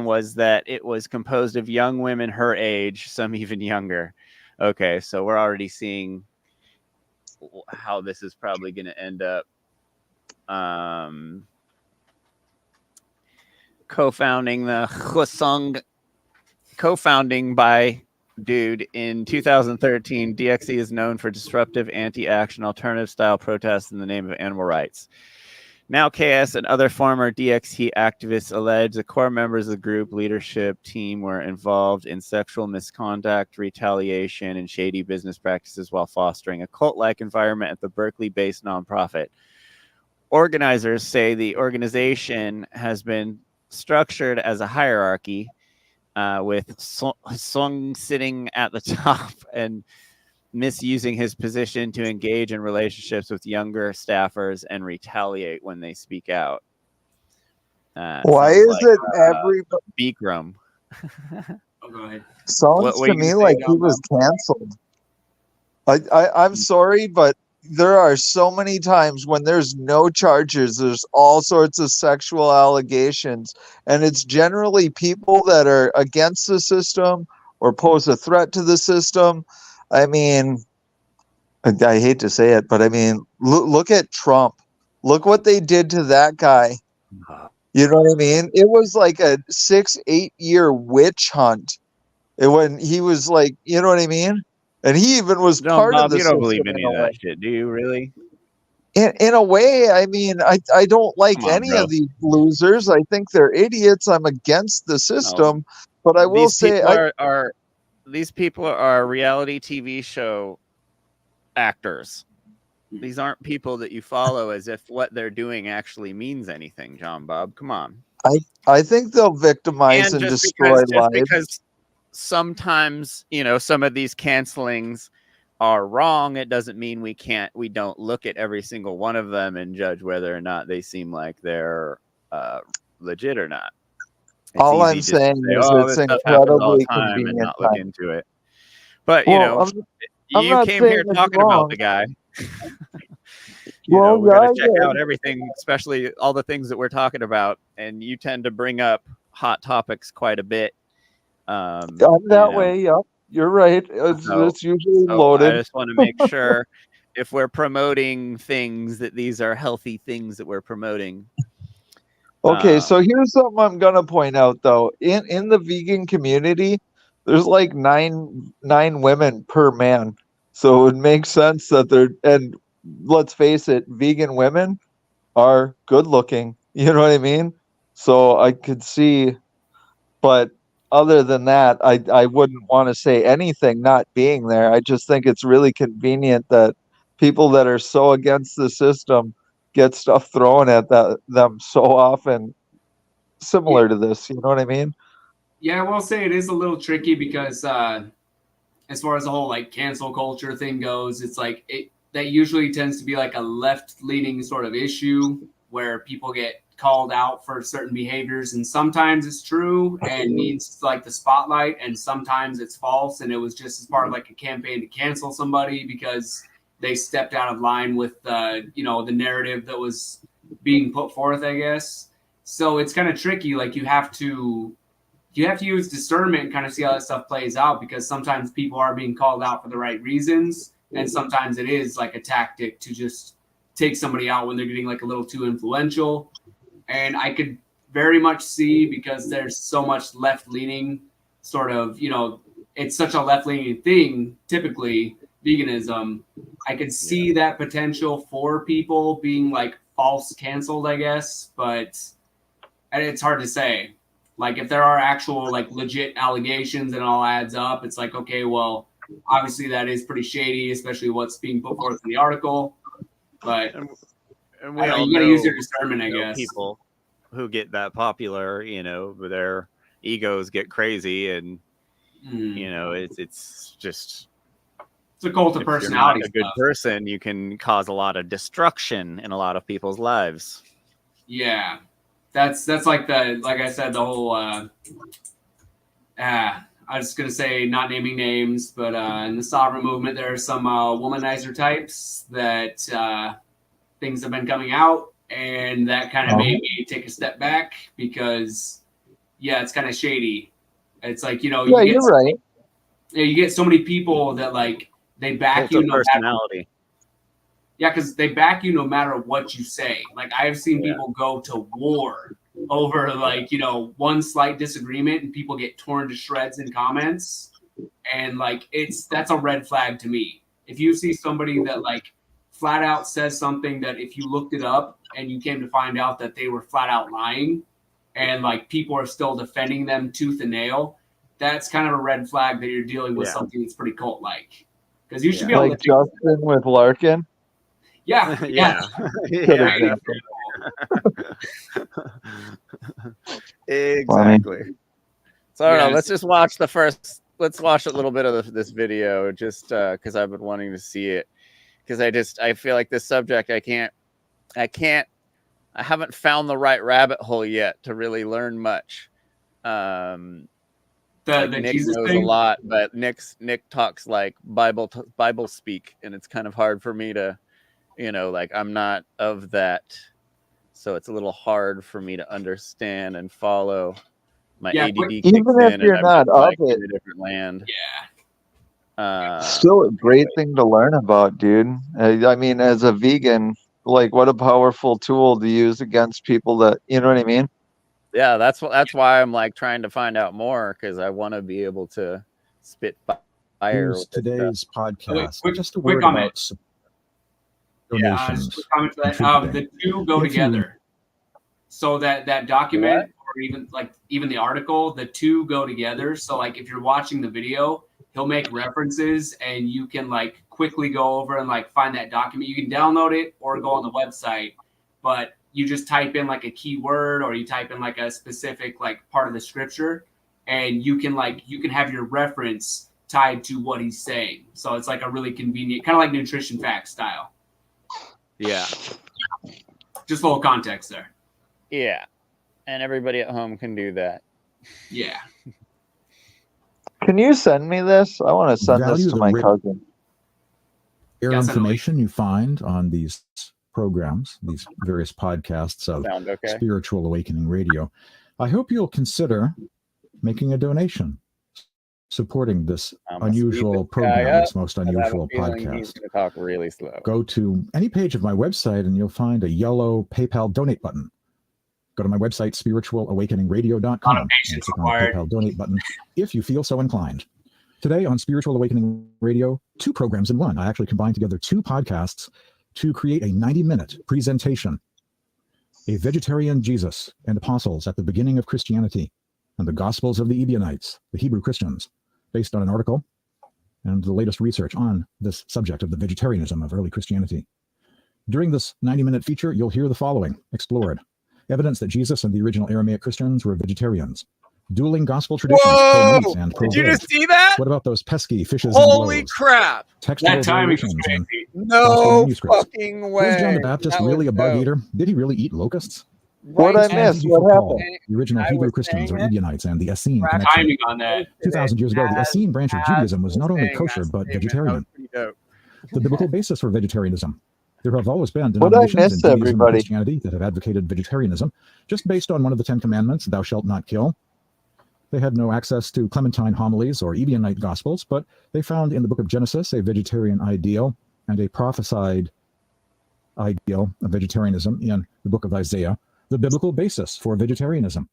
was that it was composed of young women her age, some even younger. Okay, so we're already seeing how this is probably going to end up. Co-founding by dude in 2013, DXE is known for disruptive anti-action alternative style protests in the name of animal rights. Now KS and other former DXE activists allege the core members of the group leadership team were involved in sexual misconduct, retaliation, and shady business practices while fostering a cult-like environment at the Berkeley-based nonprofit. Organizers say the organization has been structured as a hierarchy, with Sung sitting at the top and misusing his position to engage in relationships with younger staffers and retaliate when they speak out. Why is it everybody? Bikram. Oh, go ahead. Sounds What to you gonna me say, like he John was Bob? canceled. I'm sorry, but there are so many times when there's no charges, there's all sorts of sexual allegations, and it's generally people that are against the system or pose a threat to the system. I mean, I hate to say it, but I mean, look at Trump. Look what they did to that guy. You know what I mean? It was like a 6-8 year witch hunt. When he was like, you know what I mean? And he even was John part of Bob, the you don't system believe any in a of way. that shit, do you really? In a way, I mean, I don't like Come on, any bro. of these losers. I think they're idiots. I'm against the No, system. But I will these say, people are these people are reality TV show actors. These aren't people that you follow as if what they're doing actually means anything, John Bob. Come on. I think they'll victimize And and just destroy lives. because sometimes, you know, some of these cancelings are wrong, it doesn't mean we don't look at every single one of them and judge whether or not they seem like they're legit or not. It's All I'm easy just to saying say, is oh, it's this stuff happens all the incredibly time and convenient not look time. into it. But, you Well, know, I'm you not came saying here it's talking about wrong. the guy. Well, We got to yeah, check I out did. everything, especially all the things that we're talking about. And you tend to bring up hot topics quite a bit. I'm You that know, way. Yep, you're right. It's usually so I loaded. just want to make sure if we're promoting things that these are healthy things that we're promoting. Okay, so here's something I'm gonna point out though. In the vegan community, there's like nine women per man. So it would make sense that and let's face it, vegan women are good looking. You know what I mean? So I could see, but other than that, I wouldn't want to say anything not being there. I just think it's really convenient that people that are so against the system get stuff thrown at them so often similar to this. You know what I mean? Yeah, I will say it is a little tricky because as far as the whole like cancel culture thing goes, it's like that usually tends to be like a left-leaning sort of issue where people get called out for certain behaviors, and sometimes it's true and needs like the spotlight, and sometimes it's false, and it was just as part of like a campaign to cancel somebody because they stepped out of line with you know, the narrative that was being put forth, I guess. So it's kind of tricky. Like you have to use discernment and kind of see how that stuff plays out, because sometimes people are being called out for the right reasons, and sometimes it is like a tactic to just take somebody out when they're getting like a little too influential. And I could very much see, because there's so much left leaning sort of, you know, it's such a left leaning thing, typically veganism. I could see that potential for people being like false canceled, I guess, but it's hard to say. Like if there are actual like legit allegations and it all adds up, it's like, okay, well, obviously that is pretty shady, especially what's being put forth in the article. But And we all you got to use your know, discernment, I guess. people who get that popular, you know, their egos get crazy, and you know, it's just it's a cult of if you're personality not a good stuff. person, you can cause a lot of destruction in a lot of people's lives. Yeah, that's like I said, the whole. I was gonna say not naming names, but in the sovereign movement, there are some womanizer types that things have been coming out, and that kind of made me take a step back because, yeah, it's kind of shady. It's like, you know, Yeah, you're right. You get so many people that like they back Cult you of no matter. personality. Yeah, because they back you no matter what you say. Like I've seen people go to war over like, you know, one slight disagreement, and people get torn to shreds in comments. And like that's a red flag to me. If you see somebody that like flat out says something that if you looked it up and you came to find out that they were flat out lying, and like people are still defending them tooth and nail, that's kind of a red flag that you're dealing with something that's pretty cult like. Because you should be able Like to Justin with Larkin. Yeah. Yeah. Good example. Exactly. So I don't know. Yes. Let's just watch let's watch a little bit of this video, just because I've been wanting to see it. Because I feel like this subject, I haven't found the right rabbit hole yet to really learn much. The Nick Jesus knows thing? a lot, but Nick talks like Bible speak, and it's kind of hard for me to, like I'm not of that, so it's a little hard for me to understand and follow. My ADD kicks Even if in, you're and I'm not just of like it, in a different land. Yeah. still a great thing to learn about, dude. I mean, as a vegan, like what a powerful tool to use against people that, you know what I mean? Yeah, that's why I'm like trying to find out more, because I want to be able to spit fire. Here's With this today's stuff. podcast. Just a quick word comment. about Just donations. quick comment to that. contributing. The two go If you- together. So that document, or even the article, the two go together. So like if you're watching the video, he'll make references, and you can like quickly go over and like find that document. You can download it or go on the website, but you just type in like a keyword, or you type in like a specific like part of the scripture, and you can have your reference tied to what he's saying. So it's like a really convenient, kind of like nutrition facts style. Yeah. Just a little context there. Yeah. And everybody at home can do that. Yeah. Can you send me this? I want to send this Value to the my rich- cousin. Air information you find on these programs, these various podcasts of Sound okay? Spiritual Awakening Radio. I hope you'll consider making a donation, supporting this unusual program, this most unusual He's podcast. going to talk really slow. Go to any page of my website and you'll find a yellow PayPal donate button. Go to my website, spiritualawakeningradio.com, and click on the PayPal donate button if you feel so inclined. Today on Spiritual Awakening Radio, 2 programs in one. I actually combined together 2 podcasts to create a 90-minute presentation. A Vegetarian Jesus and Apostles at the Beginning of Christianity, and the Gospels of the Ebionites, the Hebrew Christians, based on an article and the latest research on this subject of the vegetarianism of early Christianity. During this 90-minute feature, you'll hear the following explored. Evidence that Jesus and the original Aramaic Christians were vegetarians. Dueling gospel traditions, pro-meat and pro-veg. Did you just see that? What about those pesky fishes Holy and blows? crap! Textual variations and No gospel manuscripts. fucking way. Was John the Baptist That really was a bug dope. eater? Did he really eat locusts? What I missed? What happened? The original Hebrew Christians or Ebionites and the Essene connection. Timing on that. 2,000 years ago, the Essene branch of Judaism was not only kosher but vegetarian. The biblical basis for vegetarianism. There have always been What I denominations in miss, Judaism and everybody? Christianity that have advocated vegetarianism just based on one of the 10 commandments, thou shalt not kill. They had no access to Clementine homilies or Ebionite gospels, but they found in the book of Genesis a vegetarian ideal and a prophesied ideal of vegetarianism in the book of Isaiah, the biblical basis for vegetarianism.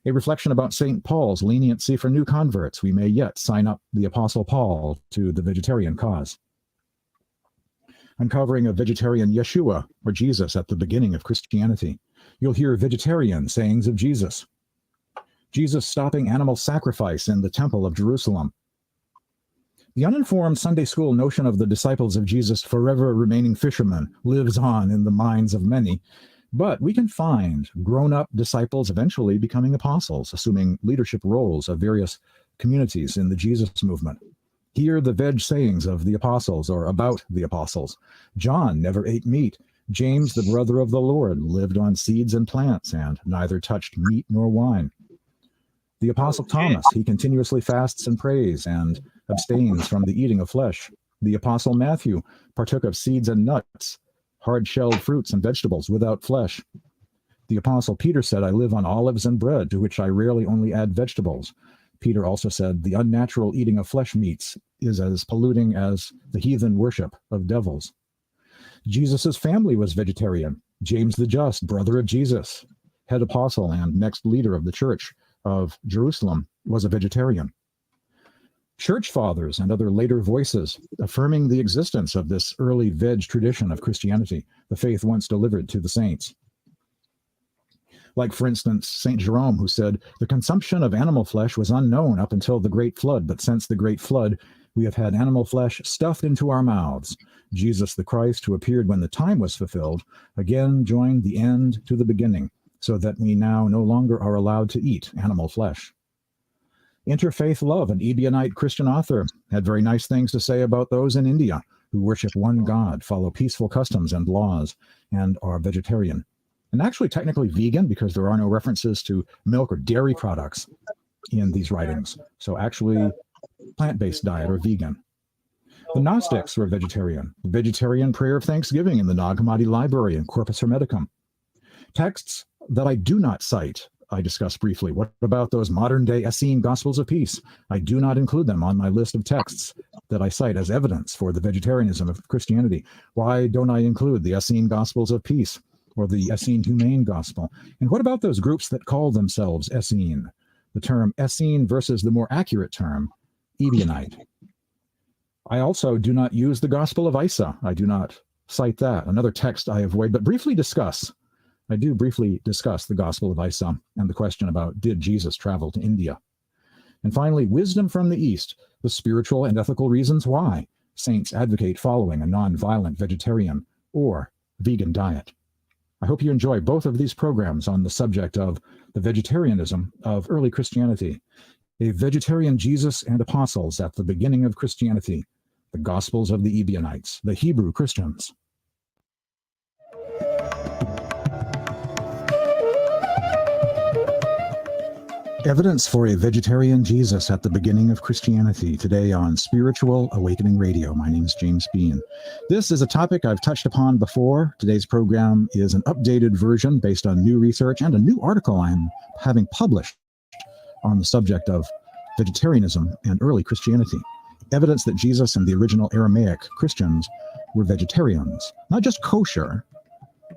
A reflection about St. Paul's leniency for new converts. We may yet sign up the Apostle Paul to the vegetarian cause. Uncovering a vegetarian Yeshua, or Jesus, at the beginning of Christianity. You'll hear vegetarian sayings of Jesus. Jesus stopping animal sacrifice in the Temple of Jerusalem. The uninformed Sunday school notion of the disciples of Jesus forever remaining fishermen lives on in the minds of many, but we can find grown-up disciples eventually becoming apostles, assuming leadership roles of various communities in the Jesus movement. Hear the veg sayings of the apostles or about the apostles. John never ate meat. James, the brother of the Lord, lived on seeds and plants and neither touched meat nor wine. The apostle Thomas, he continuously fasts and prays and abstains from the eating of flesh. The apostle Matthew partook of seeds and nuts, hard-shelled fruits and vegetables without flesh. The apostle Peter said, I live on olives and bread, to which I rarely only add vegetables. Peter also said, the unnatural eating of flesh meats is as polluting as the heathen worship of devils. Jesus' family was vegetarian. James the Just, brother of Jesus, head apostle and next leader of the church of Jerusalem, was a vegetarian. Church fathers and other later voices affirming the existence of this early veg tradition of Christianity, the faith once delivered to the saints. Like, for instance, St. Jerome, who said, the consumption of animal flesh was unknown up until the Great Flood, but since the Great Flood, we have had animal flesh stuffed into our mouths. Jesus the Christ, who appeared when the time was fulfilled, again joined the end to the beginning, so that we now no longer are allowed to eat animal flesh. Interfaith Love, an Ebionite Christian author, had very nice things to say about those in India who worship one God, follow peaceful customs and laws, and are vegetarian. And actually technically vegan, because there are no references to milk or dairy products. in these writings. So actually, plant-based diet or vegan. The Gnostics were vegetarian. The vegetarian prayer of thanksgiving in the Nag Hammadi library and Corpus Hermeticum. Texts that I do not cite, I discussed briefly. What about those modern-day Essene Gospels of Peace? I do not include them on my list of texts that I cite as evidence for the vegetarianism of Christianity. Why don't I include the Essene Gospels of Peace or the Essene Humane Gospel? And what about those groups that call themselves Essene? The term Essene versus the more accurate term, Ebionite. I also do not use the Gospel of Isa. I do not cite that. Another text I avoid, but briefly discuss. I do briefly discuss the Gospel of Isa and the question about did Jesus travel to India? And finally, wisdom from the East, the spiritual and ethical reasons why saints advocate following a non-violent vegetarian or vegan diet. I hope you enjoy both of these programs on the subject of the vegetarianism of early Christianity, a vegetarian Jesus and apostles at the beginning of Christianity, the Gospels of the Ebionites, the Hebrew Christians. Evidence for a vegetarian Jesus at the beginning of Christianity, today on Spiritual Awakening Radio. My name is James Bean. This is a topic I've touched upon before. Today's program is an updated version based on new research and a new article I'm having published on the subject of vegetarianism and early Christianity. Evidence that Jesus and the original Aramaic Christians were vegetarians, not just kosher,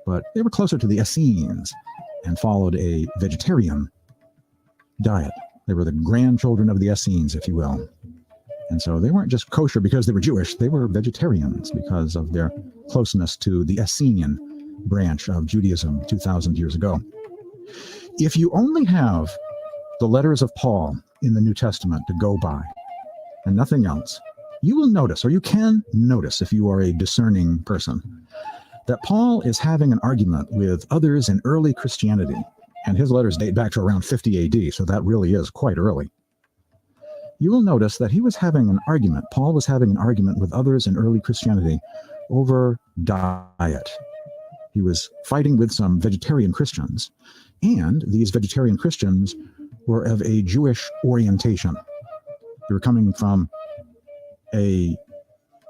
but they were closer to the Essenes and followed a vegetarian diet. They were the grandchildren of the Essenes, if you will. And so they weren't just kosher because they were Jewish, they were vegetarians because of their closeness to the Essenian branch of Judaism 2,000 years ago. If you only have the letters of Paul in the New Testament to go by and nothing else, you will notice, or you can notice if you are a discerning person, that Paul is having an argument with others in early Christianity. And his letters date back to around 50 AD, so that really is quite early. You will notice that he was having an argument, Paul was having an argument with others in early Christianity over diet. He was fighting with some vegetarian Christians, and these vegetarian Christians were of a Jewish orientation. They were coming from a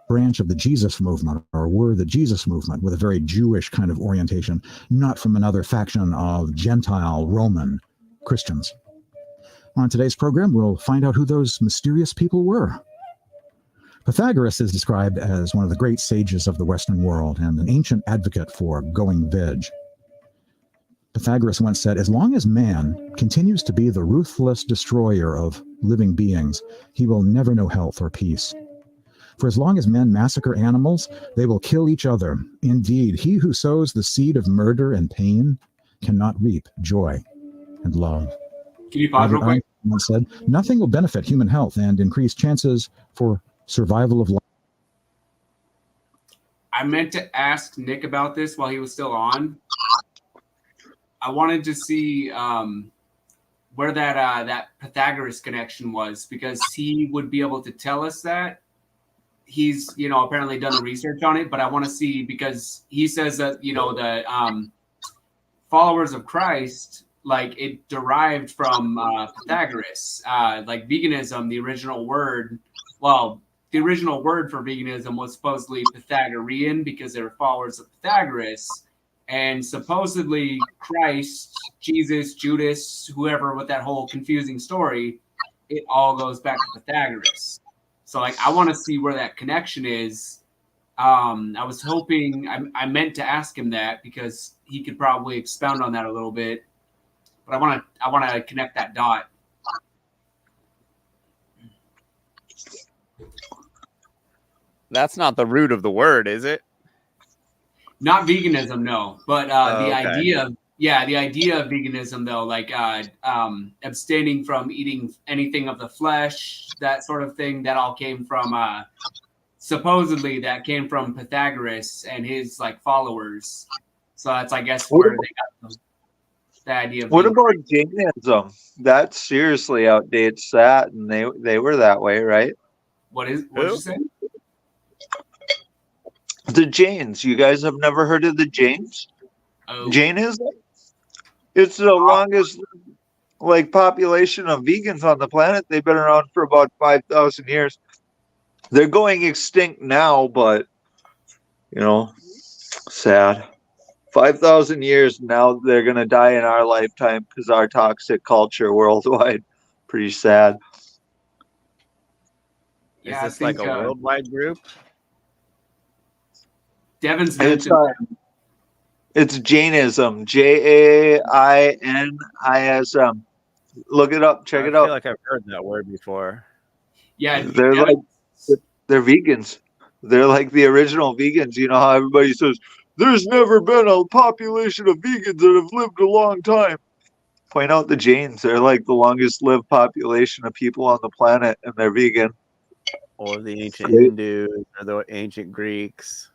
branch of the Jesus movement, or were the Jesus movement, with a very Jewish kind of orientation, not from another faction of Gentile Roman Christians. On today's program, we'll find out who those mysterious people were. Pythagoras is described as one of the great sages of the Western world and an ancient advocate for going veg. Pythagoras once said, "As long as man continues to be the ruthless destroyer of living beings, he will never know health or peace. For as long as men massacre animals, they will kill each other. Indeed, he who sows the seed of murder and pain cannot reap joy and love." Can you pause real quick? Once said, "Nothing will benefit human health and increase chances for survival of life." I meant to ask Nick about this while he was still on. I wanted to see where that Pythagoras connection was, because he would be able to tell us that. He's, apparently done the research on it, but I want to see, because he says that, the followers of Christ, like, it derived from Pythagoras. Like veganism, the original word for veganism was supposedly Pythagorean because they were followers of Pythagoras. And supposedly Christ, Jesus, Judas, whoever, with that whole confusing story, it all goes back to Pythagoras. So, like, I want to see where that connection is. I was hoping, I meant to ask him that because he could probably expound on that a little bit. But I want to connect that dot. That's not the root of the word, is it? Not veganism, no. But the okay. idea of veganism, though, like abstaining from eating anything of the flesh, that sort of thing, that all came from supposedly that came from Pythagoras and his followers. So that's, I guess, where they got the idea of. What about Jainism? That seriously outdates that, and they were that way, right? What did you say? The Jains. You guys have never heard of the Jains? Oh. Jainism? It's the longest like population of vegans on the planet. They've been around for about 5,000 years. They're going extinct now, but you know, sad. 5,000 years now, they're gonna die in our lifetime because our toxic culture worldwide. Pretty sad. Yeah, Is this like a worldwide group? Devin's It's mentioned. it's Jainism, Jainism. Look it up, check I it feel out. like I've heard that word before. Yeah, They're like they're vegans. They're like the original vegans. You know how everybody says there's never been a population of vegans that have lived a long time. Point out the Jains. They're like the longest lived population of people on the planet, and they're vegan. Or the ancient Hindus, or the ancient Greeks,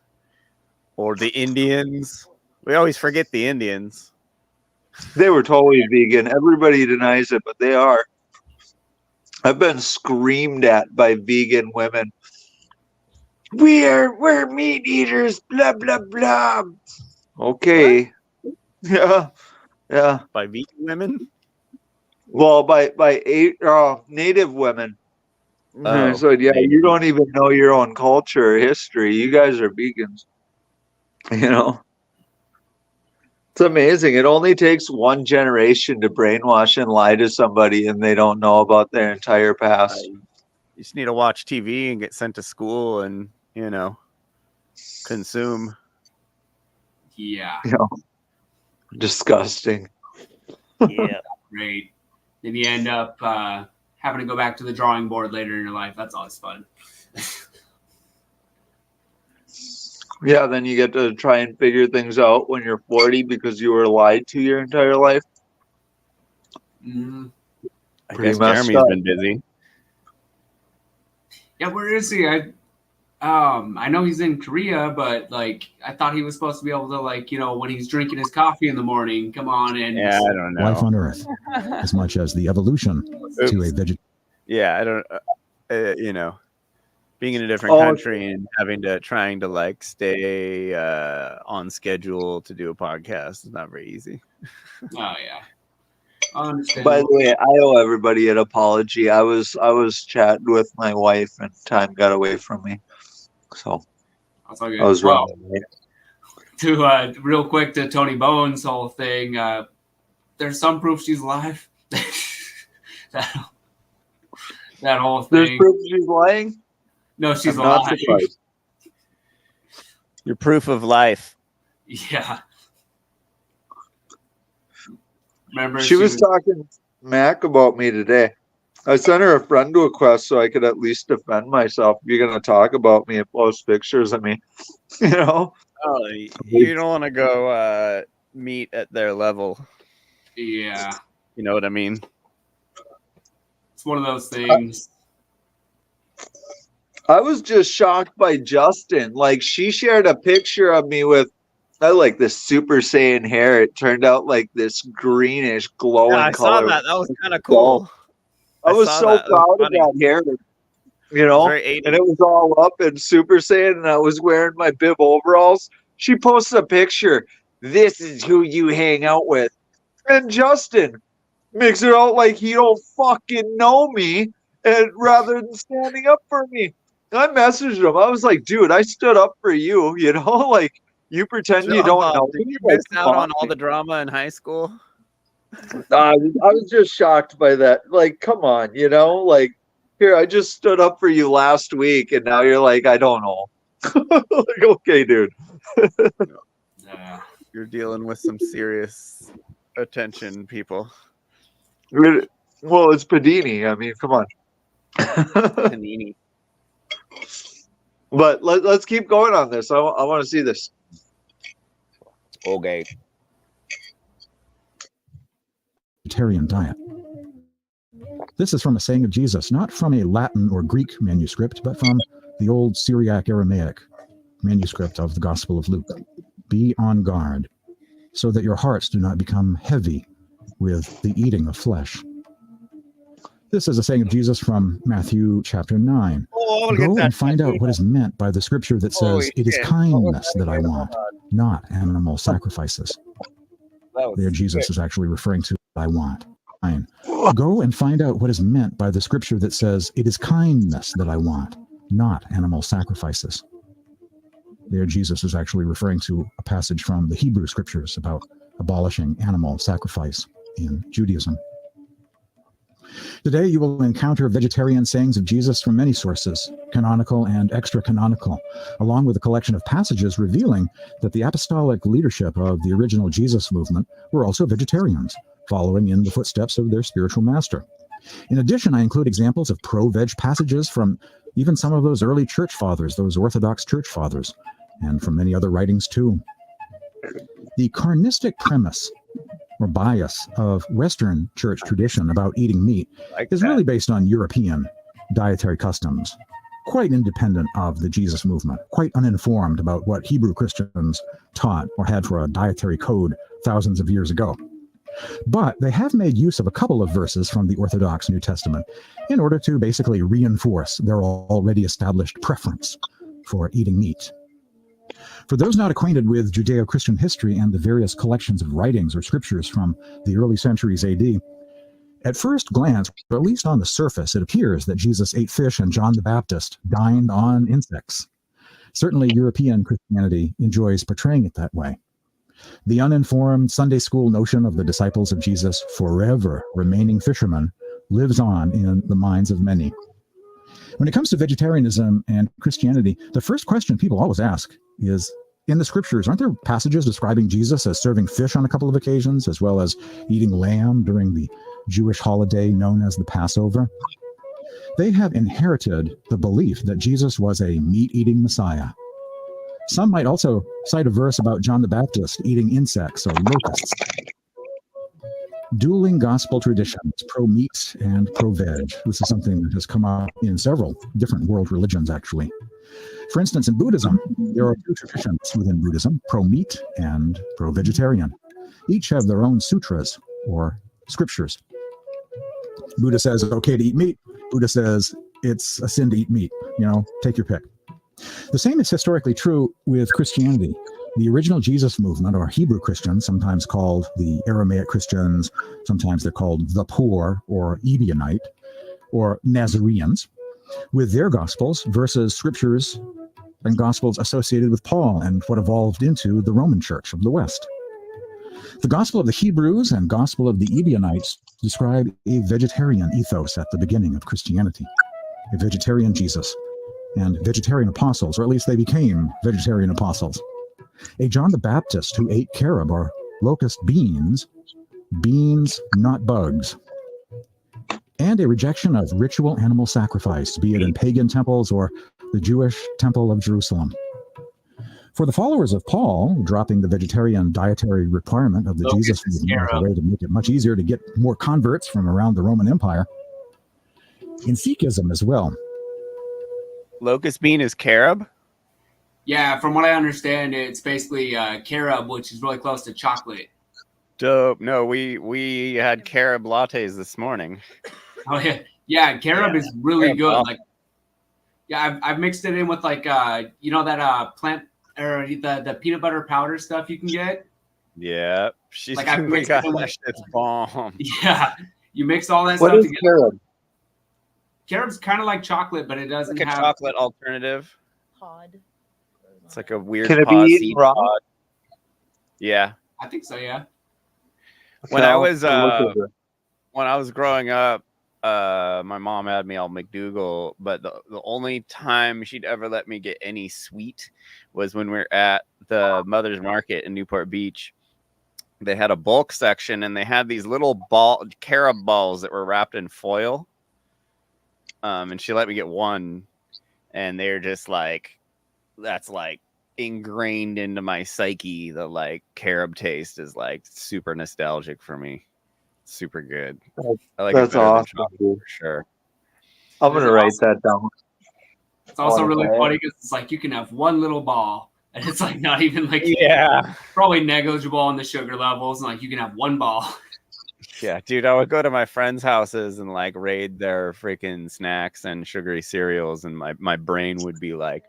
or the Indians. We always forget the Indians. They were totally vegan. Everybody denies it, but they are. I've been screamed at by vegan women. We're meat eaters, blah blah blah. Okay. Yeah. Yeah. By vegan women? Well, by native women. Oh, I said, yeah, you don't even know your own culture or history. You guys are vegans. You know? It's amazing. It only takes one generation to brainwash and lie to somebody, and they don't know about their entire past. You just need to watch TV and get sent to school and, you know, consume. Yeah. You know, disgusting. Yeah. Great. Then you end up having to go back to the drawing board later in your life. That's always fun. Yeah, then you get to try and figure things out when you're 40 because you were lied to your entire life. Mm-hmm. I Pretty guess messed Jeremy's up. been busy. Yeah, where is he? I know he's in Korea, but like I thought he was supposed to be able to, like, you know, when he's drinking his coffee in the morning, come on and Yeah, I don't know. Life on Earth, as much as the evolution to a vegetarian. Yeah, I don't. You know, being in a different country and trying to like stay on schedule to do a podcast is not very easy. Oh yeah. Understand. By the way, I owe everybody an apology. I was chatting with my wife and time got away from me. So That's all good. I was wrong. To real quick to Tony Bowen's whole thing, there's some proof she's alive. that whole thing. There's proof she's lying? No, she's I'm not alive. surprised. Your proof of life. Yeah. Remember, She was talking Mac about me today. I sent her a friend request so I could at least defend myself. If you're gonna talk about me and post pictures of me, you know. Oh, you don't want to go meet at their level. Yeah. You know what I mean? It's one of those things. I was just shocked by Justin. Like, she shared a picture of me with, I like this Super Saiyan hair. It turned out like this greenish glowing Yeah, I color. saw that. That was kind of cool. I was saw so that. That was proud of funny. that hair, you know, Very 80s. and it was all up in Super Saiyan, and I was wearing my bib overalls. She posted a picture. This is who you hang out with. And Justin makes it out like he don't fucking know me, and rather than standing up for me. And I messaged him. I was like, dude, I stood up for you, you know, like you pretend you don't know Did me. you like, miss out on fuck all me. the drama in high school? I was just shocked by that. Like, come on, you know, like, here, I just stood up for you last week, and now you're like, I don't know. Like, okay, dude. You're dealing with some serious attention, people. Well, it's Padini. I mean, come on. Panini. But let's keep going on this. I want to see this. Okay. Vegetarian diet. This is from a saying of Jesus, not from a Latin or Greek manuscript, but from the old Syriac Aramaic manuscript of the Gospel of Luke. Be on guard, so that your hearts do not become heavy with the eating of flesh. This is a saying of Jesus from Matthew chapter 9. Go and find out what is meant by the scripture that says, it is kindness that I want, not animal sacrifices. There Jesus is actually referring to I want. Go and find out what is meant by the scripture that says, it is kindness that I want, not animal sacrifices. There, Jesus is actually referring to a passage from the Hebrew scriptures about abolishing animal sacrifice in Judaism. Today, you will encounter vegetarian sayings of Jesus from many sources, canonical and extra-canonical, along with a collection of passages revealing that the apostolic leadership of the original Jesus movement were also vegetarians, following in the footsteps of their spiritual master. In addition, I include examples of pro-veg passages from even some of those early church fathers, those Orthodox church fathers, and from many other writings too. The carnistic premise or bias of Western church tradition about eating meat is really based on European dietary customs, quite independent of the Jesus movement, quite uninformed about what Hebrew Christians taught or had for a dietary code thousands of years ago. But they have made use of a couple of verses from the Orthodox New Testament in order to basically reinforce their already established preference for eating meat. For those not acquainted with Judeo-Christian history and the various collections of writings or scriptures from the early centuries AD, at first glance, or at least on the surface, it appears that Jesus ate fish and John the Baptist dined on insects. Certainly, European Christianity enjoys portraying it that way. The uninformed Sunday school notion of the disciples of Jesus forever remaining fishermen lives on in the minds of many. When it comes to vegetarianism and Christianity, the first question people always ask is, in the scriptures, aren't there passages describing Jesus as serving fish on a couple of occasions, as well as eating lamb during the Jewish holiday known as the Passover? They have inherited the belief that Jesus was a meat-eating Messiah. Some might also cite a verse about John the Baptist eating insects or locusts. Dueling gospel traditions, pro-meat and pro-veg. This is something that has come up in several different world religions, actually. For instance, in Buddhism, there are two traditions within Buddhism, pro-meat and pro-vegetarian. Each have their own sutras, or scriptures. Buddha says it's okay to eat meat. Buddha says it's a sin to eat meat. Take your pick. The same is historically true with Christianity. The original Jesus movement, or Hebrew Christians, sometimes called the Aramaic Christians, sometimes they're called the poor, or Ebionite, or Nazareans, with their gospels versus scriptures and gospels associated with Paul and what evolved into the Roman Church of the West. The Gospel of the Hebrews and Gospel of the Ebionites describe a vegetarian ethos at the beginning of Christianity, a vegetarian Jesus, and vegetarian apostles, or at least they became vegetarian apostles. A John the Baptist who ate carob or locust beans, not bugs. And a rejection of ritual animal sacrifice, be it in pagan temples or the Jewish Temple of Jerusalem. For the followers of Paul, dropping the vegetarian dietary requirement of the Jesus movement as a way to make it much easier to get more converts from around the Roman Empire. In Sikhism as well. Locust bean is carob? Yeah, from what I understand, it's basically carob, which is really close to chocolate. Dope. No, we had carob lattes this morning. Oh yeah, carob is really good. Like, yeah, I've mixed it in with like that plant or the peanut butter powder stuff you can get. Yeah, she's like I've mixed it in with, it's bomb. Yeah, you mix all that What stuff is together. carob? Carob's kind of like chocolate, but it doesn't Like a have chocolate alternative. Pod. It's like a weird Can it be eaten raw? pod. Yeah. I think so. Yeah. When I was growing up, my mom had me on McDougal, but the only time she'd ever let me get any sweet was when we were at the Mother's Market in Newport Beach. They had a bulk section, and they had these little carob balls that were wrapped in foil. And she let me get one, and they're just like, that's like ingrained into my psyche. The like carob taste is like super nostalgic for me. Super good. I like That's it better than awesome, chocolate, dude. for sure. I'm gonna write that down. It's also really funny because it's like you can have one little ball, and it's like not even like probably negligible on the sugar levels, and like you can have one ball. Yeah, dude, I would go to my friends' houses and like raid their freaking snacks and sugary cereals, and my brain would be like,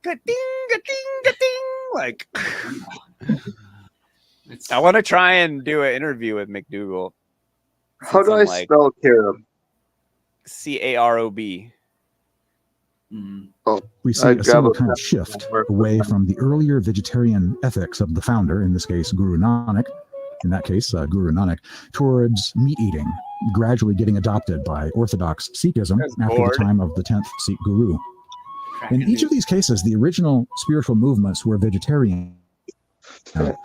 ga-ding, ga-ding, ga-ding. Like, I want to try and do an interview with McDougal. How do I spell carob? CAROB. Oh, We see a similar kind of shift away from the earlier vegetarian ethics of the founder, in this case, Guru Nanak, towards meat eating, gradually getting adopted by Orthodox Sikhism after the time of the 10th Sikh Guru. In each of these cases, the original spiritual movements were vegetarian, but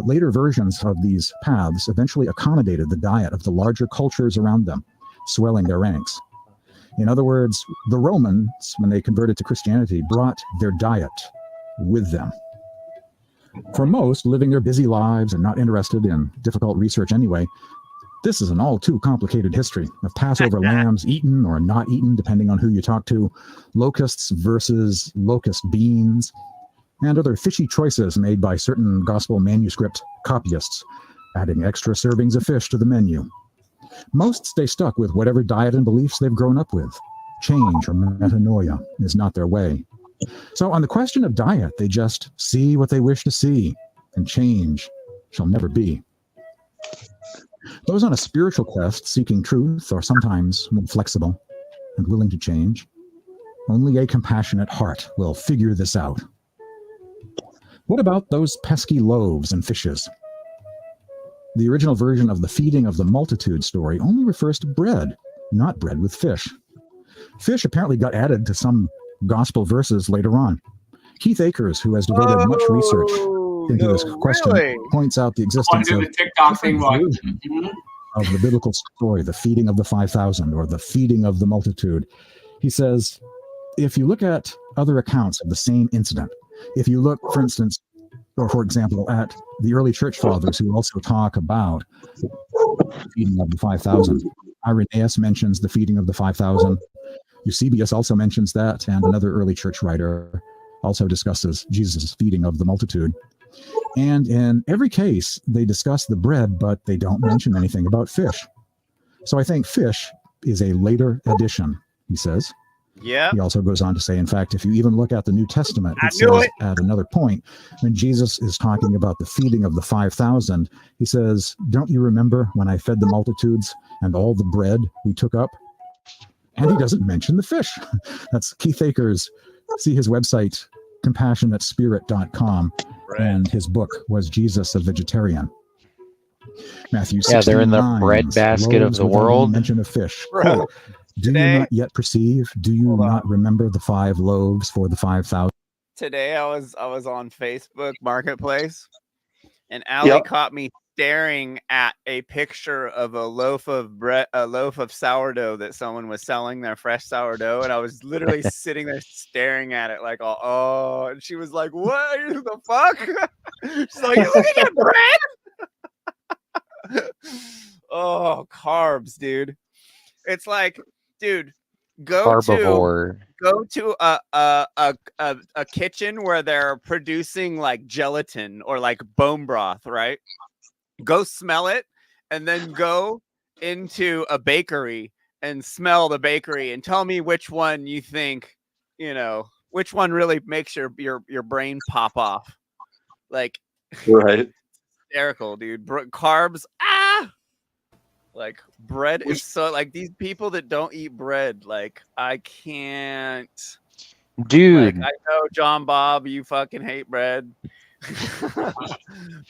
later versions of these paths eventually accommodated the diet of the larger cultures around them, swelling their ranks. In other words, the Romans, when they converted to Christianity, brought their diet with them. For most, living their busy lives and not interested in difficult research anyway, this is an all too complicated history of Passover lambs eaten or not eaten, depending on who you talk to, locusts versus locust beans, and other fishy choices made by certain gospel manuscript copyists, adding extra servings of fish to the menu. Most stay stuck with whatever diet and beliefs they've grown up with. Change or metanoia is not their way. So on the question of diet, they just see what they wish to see, and change shall never be. Those on a spiritual quest seeking truth are sometimes more flexible and willing to change. Only a compassionate heart will figure this out. What about those pesky loaves and fishes? The original version of the feeding of the multitude story only refers to bread, not bread with fish. Fish apparently got added to some gospel verses later on. Keith Akers, who has devoted much research into this question, points out the existence of the TikTok thing of the biblical story, the feeding of the 5,000 or the feeding of the multitude. He says, if you look at other accounts of the same incident, if you look, for instance, or for example, at the early church fathers who also talk about the feeding of the 5,000, Irenaeus mentions the feeding of the 5,000. Eusebius also mentions that, and another early church writer also discusses Jesus' feeding of the multitude. And in every case, they discuss the bread, but they don't mention anything about fish. So I think fish is a later addition, he says. Yeah. He also goes on to say, in fact, if you even look at the New Testament, it says at another point, when Jesus is talking about the feeding of the 5,000, he says, don't you remember when I fed the multitudes and all the bread we took up? And he doesn't mention the fish. That's Keith Akers. See his website, compassionatespirit.com, and his book was Jesus a Vegetarian. Matthew 16, they're in the 9, bread basket of loaves the without any world. mention of fish. Quote, do you not yet perceive? Do you not remember the 5 loaves for the 5,000? Today I was on Facebook Marketplace, and Allie caught me staring at a picture of a loaf of bread, a loaf of sourdough that someone was selling, their fresh sourdough, and I was literally sitting there staring at it like, oh, and she was like, what the fuck? She's like, you're looking at bread? Oh, carbs, dude. It's like, dude, go to a kitchen where they're producing like gelatin or like bone broth, right? Go smell it, and then go into a bakery and smell the bakery and tell me which one you think, which one really makes your brain pop off. Like, right. Hysterical, dude. Carbs, like bread is so, like, these people that don't eat bread, like, I can't. Dude, like, I know, John Bob, you fucking hate bread.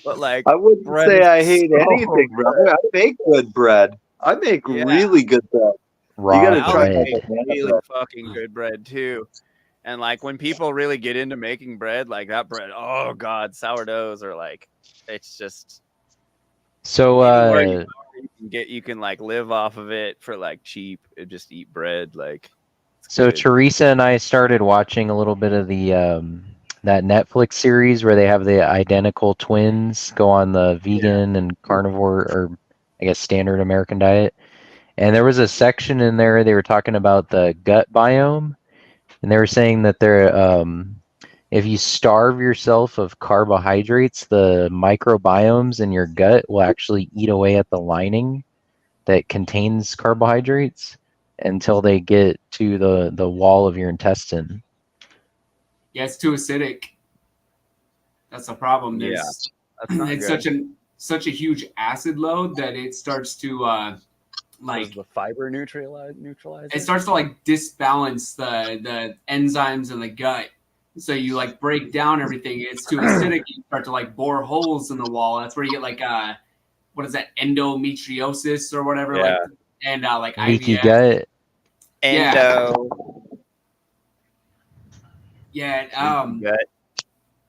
But like, I wouldn't bread say is I hate so anything, brother. I make good bread. I make really good bread. You gotta try Allie that makes really bread. fucking good bread too. And like, when people really get into making bread, like that bread, oh god, sourdoughs are like, it's just so even where you can like live off of it for like cheap and just eat bread. Like, so good. Teresa and I started watching a little bit of the that Netflix series where they have the identical twins go on the vegan and carnivore, or I guess standard American diet. And there was a section in there, they were talking about the gut biome, and they were saying that if you starve yourself of carbohydrates, the microbiomes in your gut will actually eat away at the lining that contains carbohydrates until they get to the wall of your intestine. Yeah, it's too acidic. That's a problem. There's, that's not it's good. such a huge acid load that it starts to Like the fiber neutralizer. It starts to like disbalance the enzymes in the gut. So you like break down everything. It's too acidic. You start to like bore holes in the wall. That's where you get like what is that, endometriosis or whatever? Yeah. Like and like Leaky IVF. gut. Yeah. Yeah. Gut.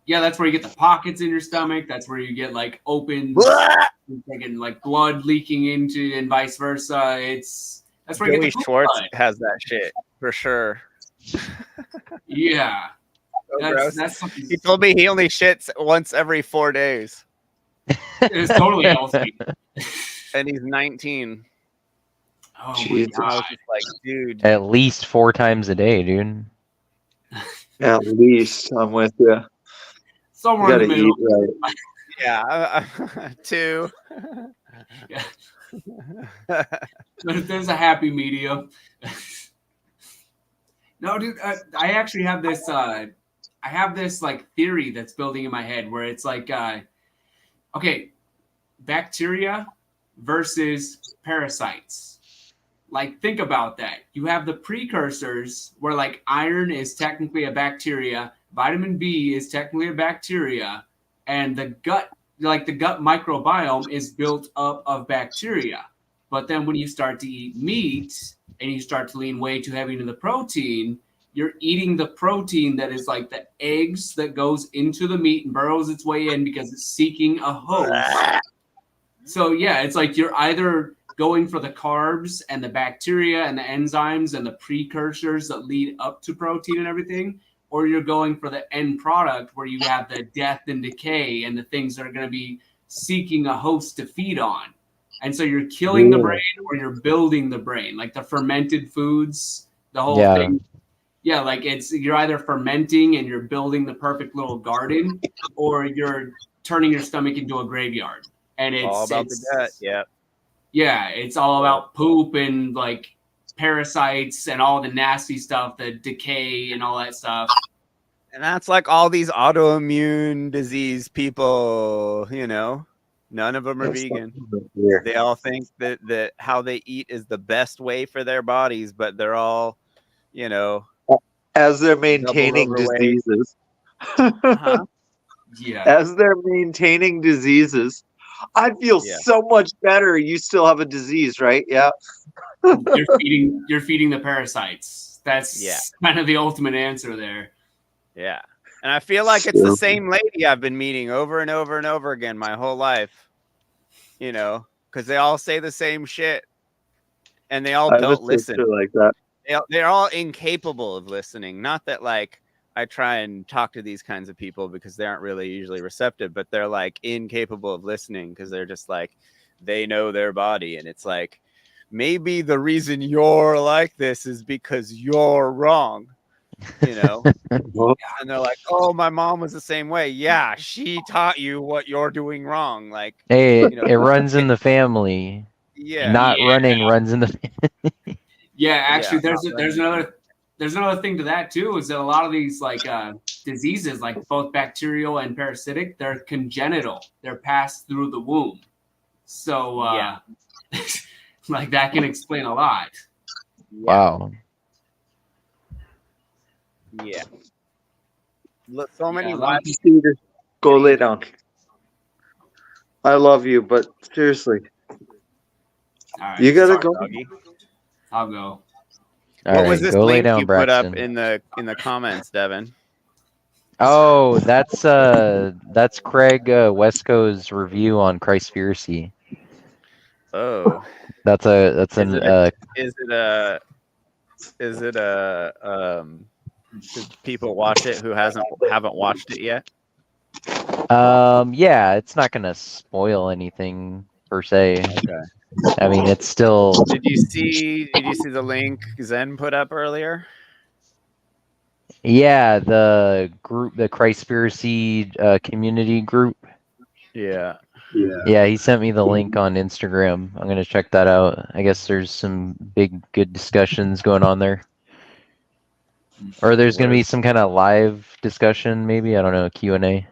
Yeah, that's where you get the pockets in your stomach. That's where you get like open, and like blood leaking into, and vice versa. That's where you Joey get the poop Schwartz blood. has that shit for sure. Yeah. So gross. That's He told me he only shits once every 4 days. It's totally healthy. And he's 19. Oh Jesus. my I was god. just like, dude. At least 4 times a day, dude. At least I'm with you. You Somewhere in gotta the middle. eat right. Yeah, 2. Yeah. There's a happy medium. No, dude, I actually have this. I have this like theory that's building in my head where it's like, okay, bacteria versus parasites. Like, think about that. You have the precursors where like iron is technically a bacteria, vitamin B is technically a bacteria, and the gut microbiome is built up of bacteria. But then when you start to eat meat and you start to lean way too heavy into the protein, you're eating the protein that is like the eggs that goes into the meat and burrows its way in because it's seeking a host. So yeah, it's like you're either going for the carbs and the bacteria and the enzymes and the precursors that lead up to protein and everything, or you're going for the end product where you have the death and decay and the things that are going to be seeking a host to feed on. And so you're killing the brain or you're building the brain, like the fermented foods, the whole thing. Yeah, like you're either fermenting and you're building the perfect little garden, or you're turning your stomach into a graveyard. And it's all about the gut. Yeah. Yeah, it's all about poop and like parasites and all the nasty stuff, the decay and all that stuff. And that's like all these autoimmune disease people, you know, none of them are vegan. They all think that how they eat is the best way for their bodies, but they're all, you know, as they're maintaining overweight. diseases. Yeah. As they're maintaining diseases. I feel so much better. You still have a disease, right? Yeah. You're feeding the parasites. That's kind of the ultimate answer there. Yeah. And I feel like it's the same lady I've been meeting over and over and over again my whole life. You know, because they all say the same shit. And they all don't listen. Like that. They're all incapable of listening. Not that like I try and talk to these kinds of people because they aren't really usually receptive, but they're like incapable of listening because they're just like, they know their body. And it's like, maybe the reason you're like this is because you're wrong, you know? And they're like, oh, my mom was the same way. Yeah, she taught you what you're doing wrong. Like, Hey, you know, it runs in the family. Yeah. Not running runs in the family. Yeah, actually, there's another thing to that too, is that a lot of these like diseases, like both bacterial and parasitic, they're congenital. They're passed through the womb. So like that can explain a lot. Wow. Yeah. Look, so many wives. Go lay down. I love you, but seriously. All right, You gotta go. Doggy. I'll go. What was this go lay link down, you put up Braxton. in the comments, Devin? Oh, that's Craig Wesco's review on Christspiracy. Oh, That's an should people watch it who haven't watched it yet? Yeah, it's not gonna spoil anything per se. Okay. I mean, it's still. Did you see the link Zen put up earlier? Yeah, the group, the Christspiracy community group. Yeah. Yeah, he sent me the link on Instagram. I'm gonna check that out. I guess there's some good discussions going on there. Or there's gonna be some kind of live discussion, maybe. I don't know, Q&A.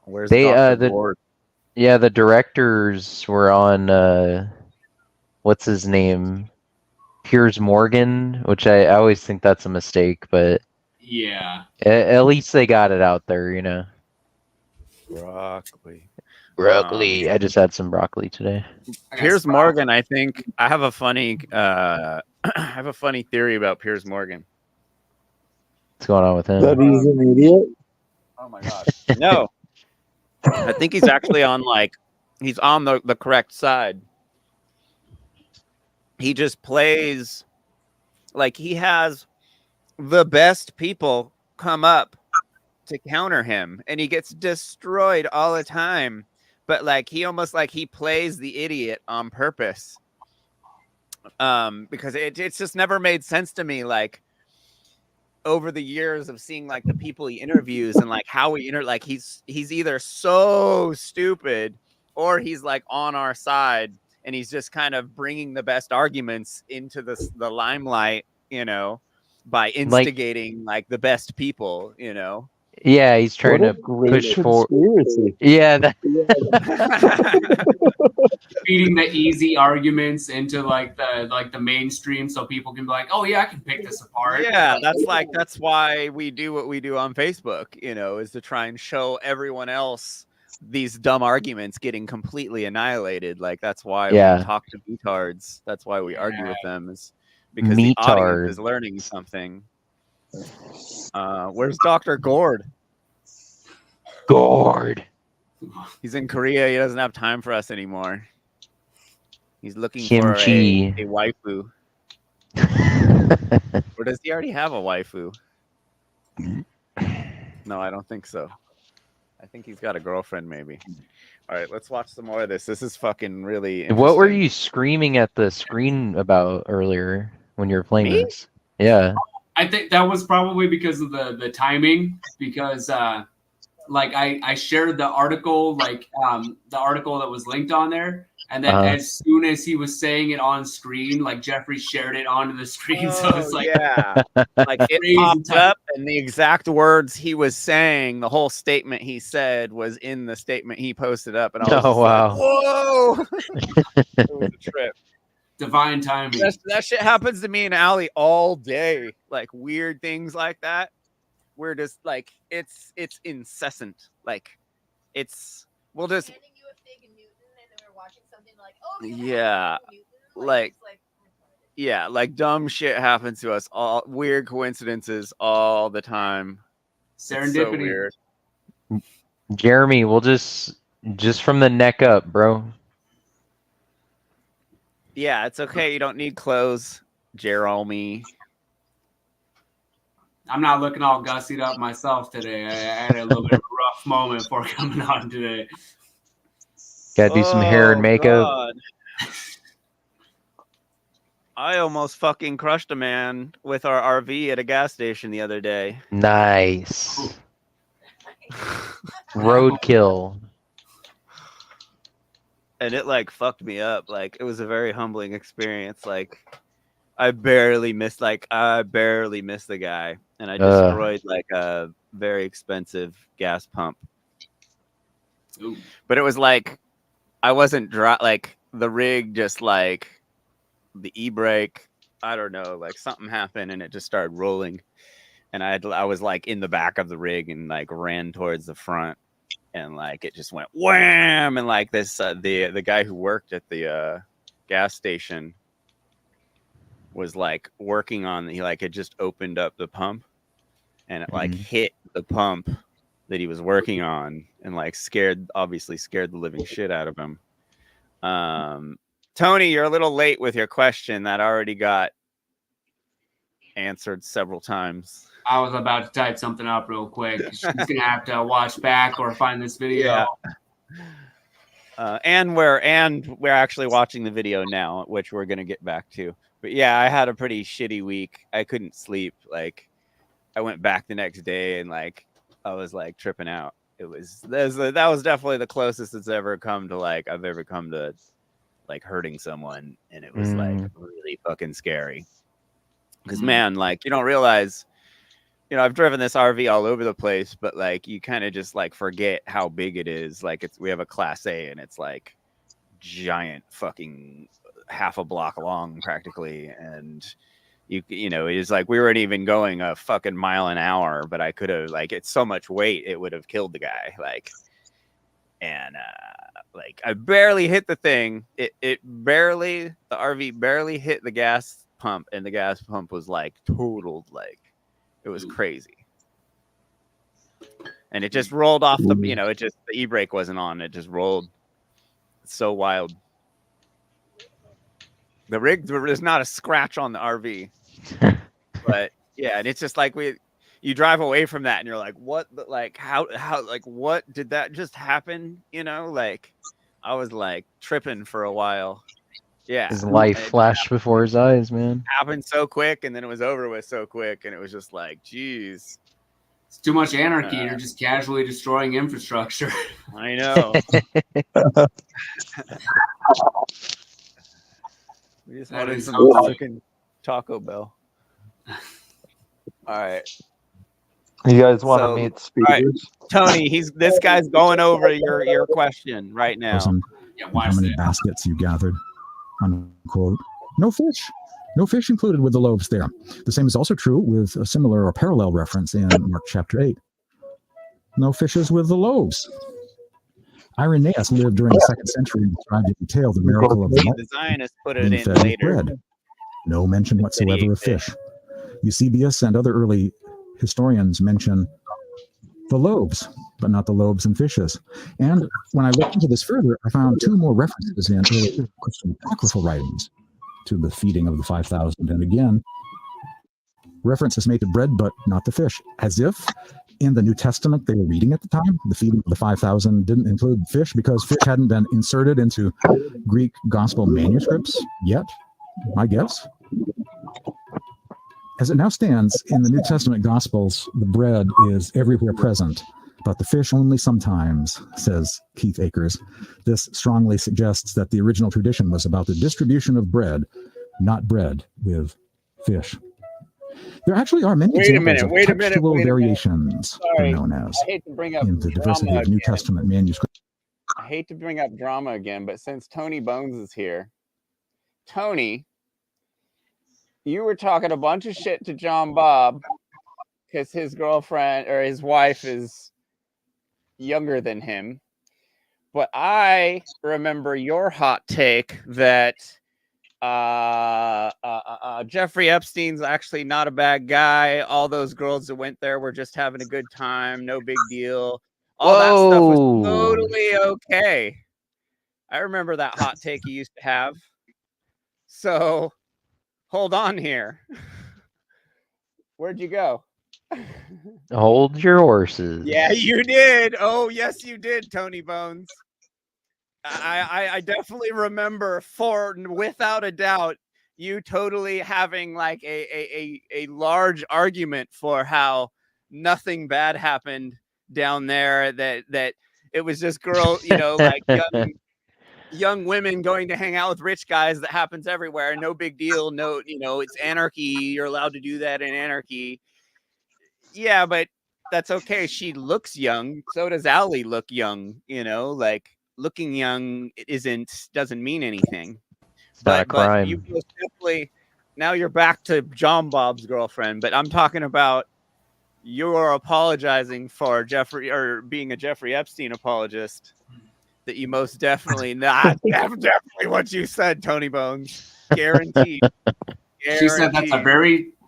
Where's the board? Yeah, the directors were on what's his name? Piers Morgan, which I always think that's a mistake, but Yeah. at least they got it out there, you know. Broccoli. Broccoli. I just had some broccoli today. Piers Morgan, I think I have a funny I have a funny theory about Piers Morgan. What's going on with him? That he's an idiot. Oh my god. No. I think he's actually on he's on the correct side. He just plays like he has the best people come up to counter him and he gets destroyed all the time. But like he almost like he plays the idiot on purpose. Because it's just never made sense to me, like over the years of seeing like the people he interviews and like how he like he's either so stupid or he's like on our side and he's just kind of bringing the best arguments into the limelight, you know, by instigating like the best people, you know. Yeah, he's trying to push for. Yeah, feeding the easy arguments into like the mainstream, so people can be like, "Oh yeah, I can pick this apart." Yeah, that's why we do what we do on Facebook, you know, is to try and show everyone else these dumb arguments getting completely annihilated. Like that's why we talk to retards. That's why we argue with them, is because the audience is learning something. Where's Dr. Gord? He's in Korea. He doesn't have time for us anymore. He's looking for a waifu. Or does he already have a waifu? No, I don't think so. I think he's got a girlfriend, maybe. All right, let's watch some more of this. This is fucking really interesting. What were you screaming at the screen about earlier when you were playing this? Yeah. I think that was probably because of the timing, because like I shared the article, like the article that was linked on there, and then as soon as he was saying it on screen, like Jeffrey shared it onto the screen. So it's like, yeah, like it popped up, and the exact words he was saying, the whole statement he said was in the statement he posted up, and I was just like, whoa, it was a trip. Divine timing. That shit happens to me and Allie all day. Like weird things like that. We're just like it's incessant. Like we'll just like dumb shit happens to us, all weird coincidences all the time. Serendipity. It's so weird. Jeremy, we'll just from the neck up, bro. Yeah, it's okay. You don't need clothes, Jeremy. I'm not looking all gussied up myself today. I had a little bit of a rough moment before coming on today. Gotta do some hair and makeup. God. I almost fucking crushed a man with our RV at a gas station the other day. Nice. Roadkill. And it like fucked me up. Like it was a very humbling experience. Like I barely missed the guy, and I destroyed like a very expensive gas pump. Ooh. But it was like I wasn't like the rig just like the e-brake, I don't know, like something happened and it just started rolling, and I was like in the back of the rig and like ran towards the front, and like it just went wham, and like this the guy who worked at the gas station was like working on, he like had just opened up the pump and it like hit the pump that he was working on, and like obviously scared the living shit out of him. Tony, you're a little late with your question. That already got answered several times. I was about to type something up real quick. She's gonna have to watch back or find this video. Yeah. And we're actually watching the video now, which we're gonna get back to. But yeah, I had a pretty shitty week. I couldn't sleep. Like I went back the next day and like I was like tripping out. That was definitely the closest it's ever come to like I've ever come to like hurting someone, and it was like really fucking scary. Because man, like you don't realize, you know, I've driven this RV all over the place, but like you kind of just like forget how big it is. Like we have a Class A, and it's like giant fucking half a block long practically, and you know, it's like we weren't even going a fucking mile an hour, but I could have, like, it's so much weight it would have killed the guy, like. And like I barely hit the thing. The RV barely hit the gas pump, and the gas pump was like totaled, like it was crazy. And it just rolled off the, you know, the e-brake wasn't on. It just rolled. It's so wild. The rig, there's not a scratch on the RV, but yeah, and it's just like you drive away from that and you're like, what, like, how, like, what did that just happen? You know, like, I was like tripping for a while. Yeah. His life flashed before his eyes, man. Happened so quick, and then it was over with so quick, and it was just like, geez. It's too much anarchy. You're just casually destroying infrastructure. I know. We just wanted some fucking Taco Bell. All right. You guys want to meet speakers? Right. Tony, this guy's going over your question right now. How many baskets you gathered? Unquote. No fish. No fish included with the loaves there. The same is also true with a similar or parallel reference in Mark chapter 8. No fishes with the loaves. Irenaeus lived during the 2nd century and described in detail the miracle of The Zionists put it in fed with later. bread. No mention whatsoever of fish. Eusebius and other early historians mention the loaves, but not the loaves and fishes. And when I looked into this further, I found 2 more references in early Christian apocryphal writings to the feeding of the 5,000. And again, reference is made to bread, but not the fish, as if in the New Testament they were reading at the time, the feeding of the 5,000 didn't include fish because fish hadn't been inserted into Greek gospel manuscripts yet, my guess. As it now stands, in the New Testament Gospels, the bread is everywhere present, but the fish only sometimes, says Keith Akers. This strongly suggests that the original tradition was about the distribution of bread, not bread with fish. There actually are many examples of textual variations, they're known as, I hate to bring up in the diversity of New Testament manuscripts. I hate to bring up drama again, but since Tony Bones is here, Tony, you were talking a bunch of shit to John Bob because his girlfriend or his wife is younger than him. But I remember your hot take that Jeffrey Epstein's actually not a bad guy. All those girls that went there were just having a good time. No big deal. All that stuff was totally okay. I remember that hot take you used to have. So hold on here. Where'd you go? Hold your horses. Yeah, you did. Oh, yes, you did, Tony Bones. I definitely remember, without a doubt, you totally having like a large argument for how nothing bad happened down there. That it was just girl, you know, like young women going to hang out with rich guys. That happens everywhere. No big deal. No, you know, it's anarchy. You're allowed to do that in anarchy. Yeah, but that's okay. She looks young. So does Allie look young, you know, like looking young doesn't mean anything. But you most definitely, now you're back to John Bob's girlfriend, but I'm talking about you're apologizing for Jeffrey or being a Jeffrey Epstein apologist. That you most definitely not definitely what you said, Tony Bones. Guaranteed.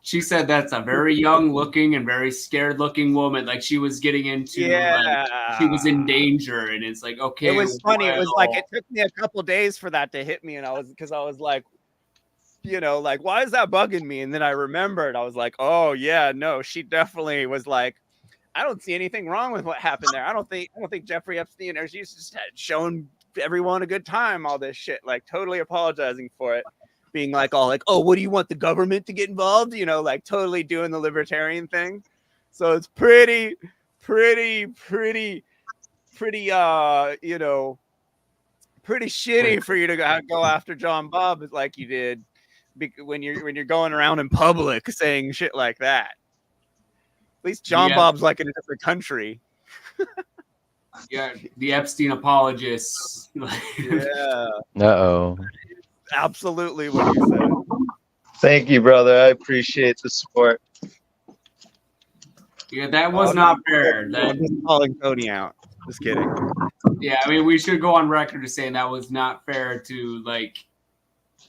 She said that's a very young looking and very scared looking woman. Like she was getting into, like, she was in danger. And it's like, okay. It was funny. It was like, it took me a couple days for that to hit me. And I was like, you know, like, why is that bugging me? And then I remembered, I was like, oh yeah, no, she definitely was like, I don't see anything wrong with what happened there. I don't think Jeffrey Epstein, or she's just shown everyone a good time, all this shit, like totally apologizing for it. Being like all like, oh, what do you want the government to get involved? You know, like totally doing the libertarian thing. So it's pretty, you know, pretty shitty for you to go after John Bob like you did when you're going around in public saying shit like that. At least John Bob's like in a different country. Yeah, the Epstein apologists. Yeah. Uh-oh. absolutely what he said. Thank you, brother. I appreciate the support. Yeah, that was not fair. That Just calling Tony out. Just kidding. yeah, I mean, we should go on record as saying that was not fair to, like,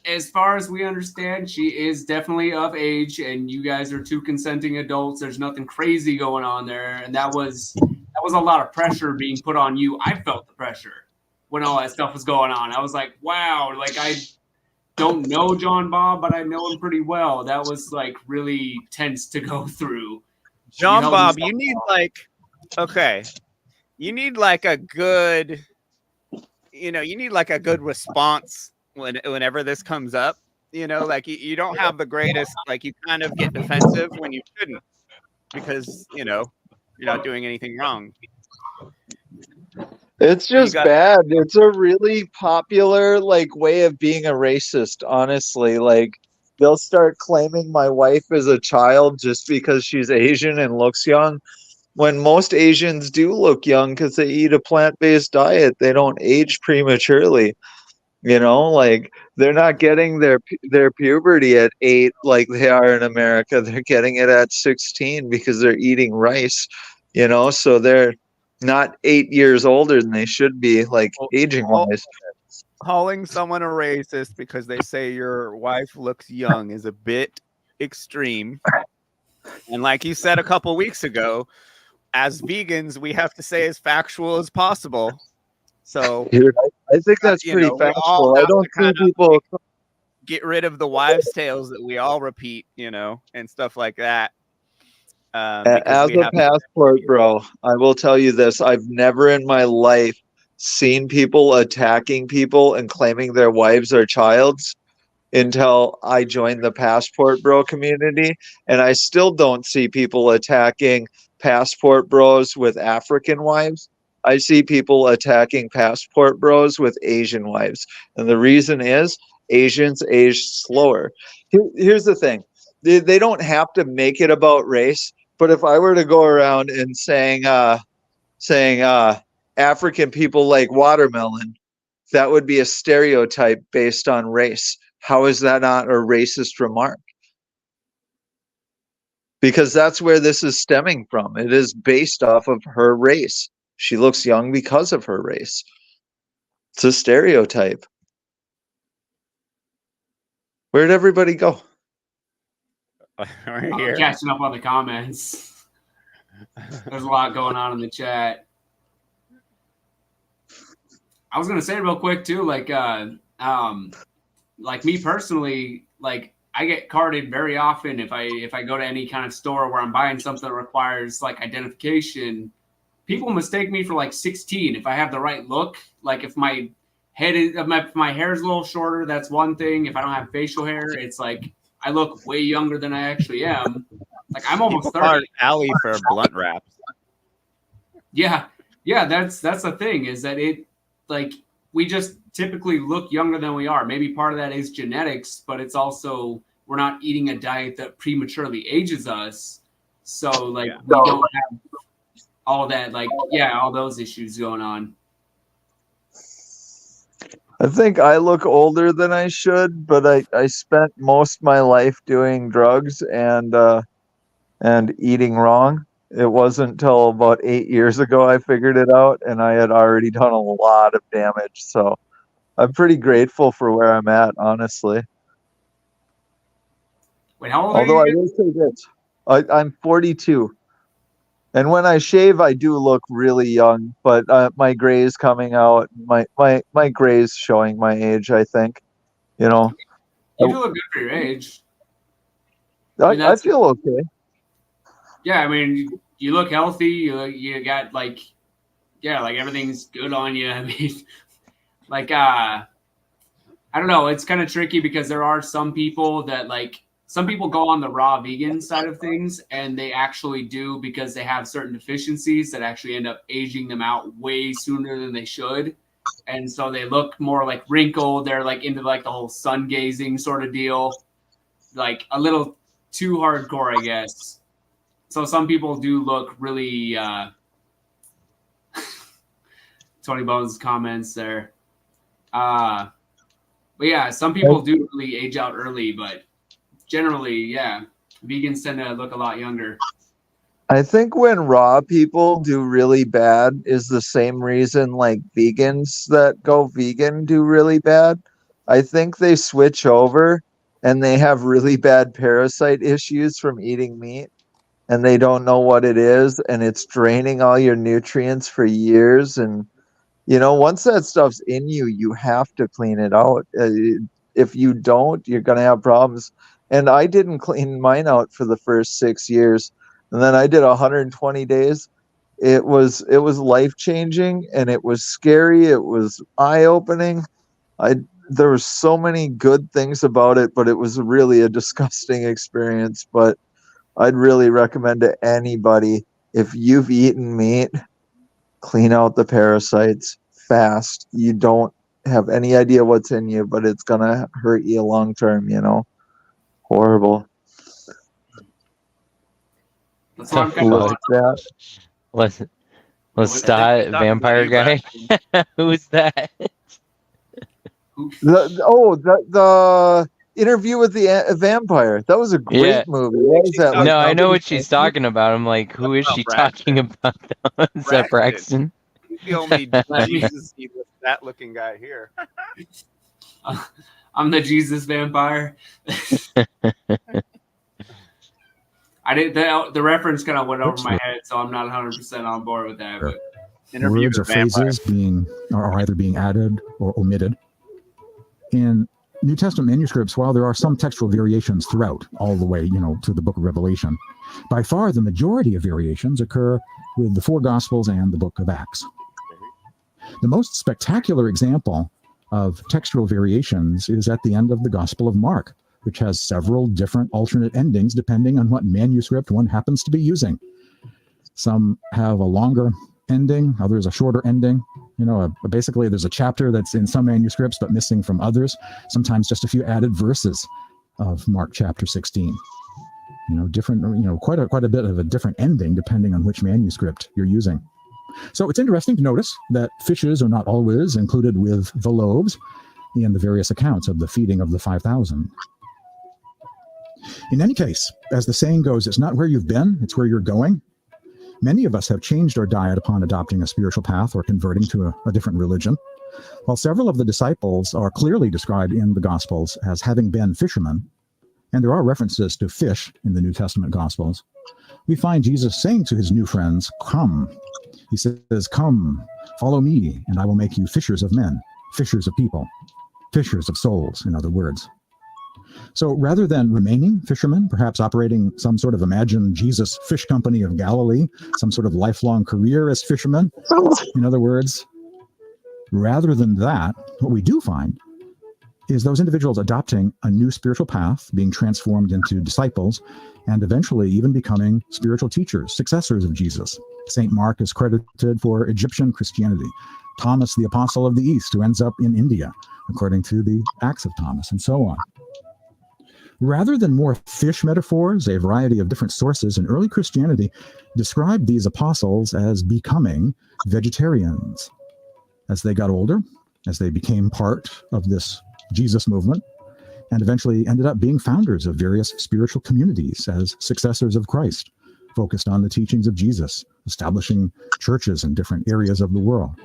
as far as we understand, she is definitely of age, and you guys are two consenting adults. There's nothing crazy going on there, and that was a lot of pressure being put on you. I felt the pressure when all that stuff was going on. I was like, wow, like I don't know John Bob, but I know him pretty well. That was like really tense to go through. John held Bob, yourself you need up. like, okay, you need like a good, you need like a good response whenever this comes up. Like you don't have the greatest, like you kind of get defensive when you shouldn't, because you're not doing anything wrong. It's just bad. It's a really popular way of being a racist, honestly. Like they'll start claiming my wife is a child just because she's Asian and looks young, when most Asians do look young because they eat a plant-based diet. They don't age prematurely. Like they're not getting their puberty at 8 like they are in America. They're getting it at 16 because they're eating rice, so they're not 8 years older than they should be, like aging wise. Calling someone a racist because they say your wife looks young is a bit extreme. And like you said a couple weeks ago, as vegans, we have to say as factual as possible. So Dude, I think that's pretty factual. I don't see people get rid of the wives' tales that we all repeat, and stuff like that. As a passport bro, I will tell you this. I've never in my life seen people attacking people and claiming their wives are childs until I joined the passport bro community. And I still don't see people attacking passport bros with African wives. I see people attacking passport bros with Asian wives. And the reason is Asians age slower. Here's the thing. They don't have to make it about race, but if I were to go around and saying African people like watermelon, that would be a stereotype based on race. How is that not a racist remark? Because that's where this is stemming from. It is based off of her race. She looks young because of her race. It's a stereotype. Where'd everybody go? Right I'm here. catching up on the comments. There's a lot going on in the chat. I was gonna say real quick too, like me personally, like I get carded very often if I go to any kind of store where I'm buying something that requires like identification. People mistake me for like 16 if I have the right look. Like if my head is, if my hair is a little shorter, that's one thing. If I don't have facial hair, it's like I look way younger than I actually am. Like I'm almost People 30. card Allie for blunt wraps. Yeah, that's the thing, is that it, like, we just typically look younger than we are. Maybe part of that is genetics, but it's also we're not eating a diet that prematurely ages us. So like we don't have all that, like, all those issues going on. I think I look older than I should, but I spent most of my life doing drugs and eating wrong. It wasn't until about 8 years ago I figured it out, and I had already done a lot of damage. So I'm pretty grateful for where I'm at, honestly. Wait, how old Although are I you? will say this, I'm 42. And when I shave, I do look really young, but my gray is coming out. My gray is showing my age, I think. You do look good for your age. I feel okay. Yeah, I mean, you look healthy. You got like everything's good on you. I mean, like I don't know. It's kind of tricky because there are some people that some people go on the raw vegan side of things, and they actually do because they have certain deficiencies that actually end up aging them out way sooner than they should. And so they look more like wrinkled. They're like into like the whole sun gazing sort of deal, like a little too hardcore, I guess. So some people do look really Tony Bones comments there. But yeah, some people do really age out early, but generally, yeah, vegans tend to look a lot younger. I think when raw people do really bad is the same reason like vegans that go vegan do really bad. I think they switch over and they have really bad parasite issues from eating meat and they don't know what it is and it's draining all your nutrients for years. And once that stuff's in you, you have to clean it out. If you don't, you're going to have problems. And I didn't clean mine out for the first 6 years. And then I did 120 days. It was life changing and it was scary. It was eye opening. There were so many good things about it, but it was really a disgusting experience. But I'd really recommend to anybody, if you've eaten meat, clean out the parasites fast. You don't have any idea what's in you, but it's gonna hurt you long term. Horrible. That's why I'm Who was that? Was that vampire guy? Who's that? The Interview with the Vampire. That was a great movie. What was that? No, I know what she's talking about. I'm like, who is she talking about? Is that Braxton? He's the only Jesus that looking guy here. I'm the Jesus vampire. I did the reference kind of went over my head, so I'm not 100% on board with that. But Words or phrases are either being added or omitted. In New Testament manuscripts, while there are some textual variations throughout, all the way, to the book of Revelation, by far the majority of variations occur with the 4 Gospels and the book of Acts. The most spectacular example of textual variations is at the end of the Gospel of Mark, which has several different alternate endings depending on what manuscript one happens to be using. Some have a longer ending, others a shorter ending. Basically there's a chapter that's in some manuscripts but missing from others. Sometimes just a few added verses of Mark chapter 16. Different, quite a bit of a different ending depending on which manuscript you're using. So it's interesting to notice that fishes are not always included with the loaves in the various accounts of the feeding of the 5,000. In any case, as the saying goes, it's not where you've been, it's where you're going. Many of us have changed our diet upon adopting a spiritual path or converting to a different religion. While several of the disciples are clearly described in the Gospels as having been fishermen, and there are references to fish in the New Testament Gospels, we find Jesus saying to his new friends, "Come." He says, "Come, follow me, and I will make you fishers of men, fishers of people, fishers of souls," in other words. So rather than remaining fishermen, perhaps operating some sort of imagined Jesus Fish Company of Galilee, some sort of lifelong career as fishermen, in other words, rather than that, what we do find is those individuals adopting a new spiritual path, being transformed into disciples, and eventually even becoming spiritual teachers, successors of Jesus. St. Mark is credited for Egyptian Christianity. Thomas, the Apostle of the East, who ends up in India, according to the Acts of Thomas, and so on. Rather than more fish metaphors, a variety of different sources in early Christianity described these apostles as becoming vegetarians. As they got older, as they became part of this Jesus movement, and eventually ended up being founders of various spiritual communities as successors of Christ, focused on the teachings of Jesus, establishing churches in different areas of the world.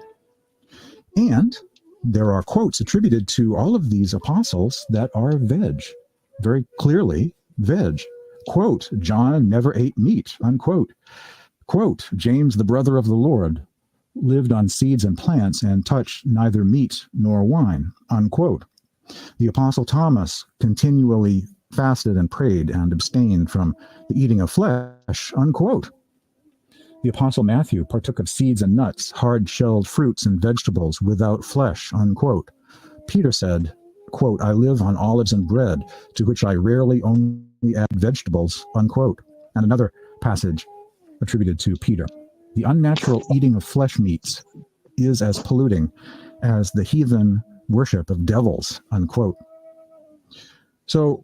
And there are quotes attributed to all of these apostles that are veg, very clearly veg. Quote, "John never ate meat," unquote. Quote, "James, the brother of the Lord, lived on seeds and plants and touched neither meat nor wine," unquote. The Apostle Thomas continually fasted and prayed and abstained from the eating of flesh, unquote. The Apostle Matthew partook of seeds and nuts, hard-shelled fruits and vegetables without flesh, unquote. Peter said, quote, "I live on olives and bread, to which I rarely only add vegetables," unquote. And another passage attributed to Peter, "The unnatural eating of flesh meats is as polluting as the heathen worship of devils," unquote. So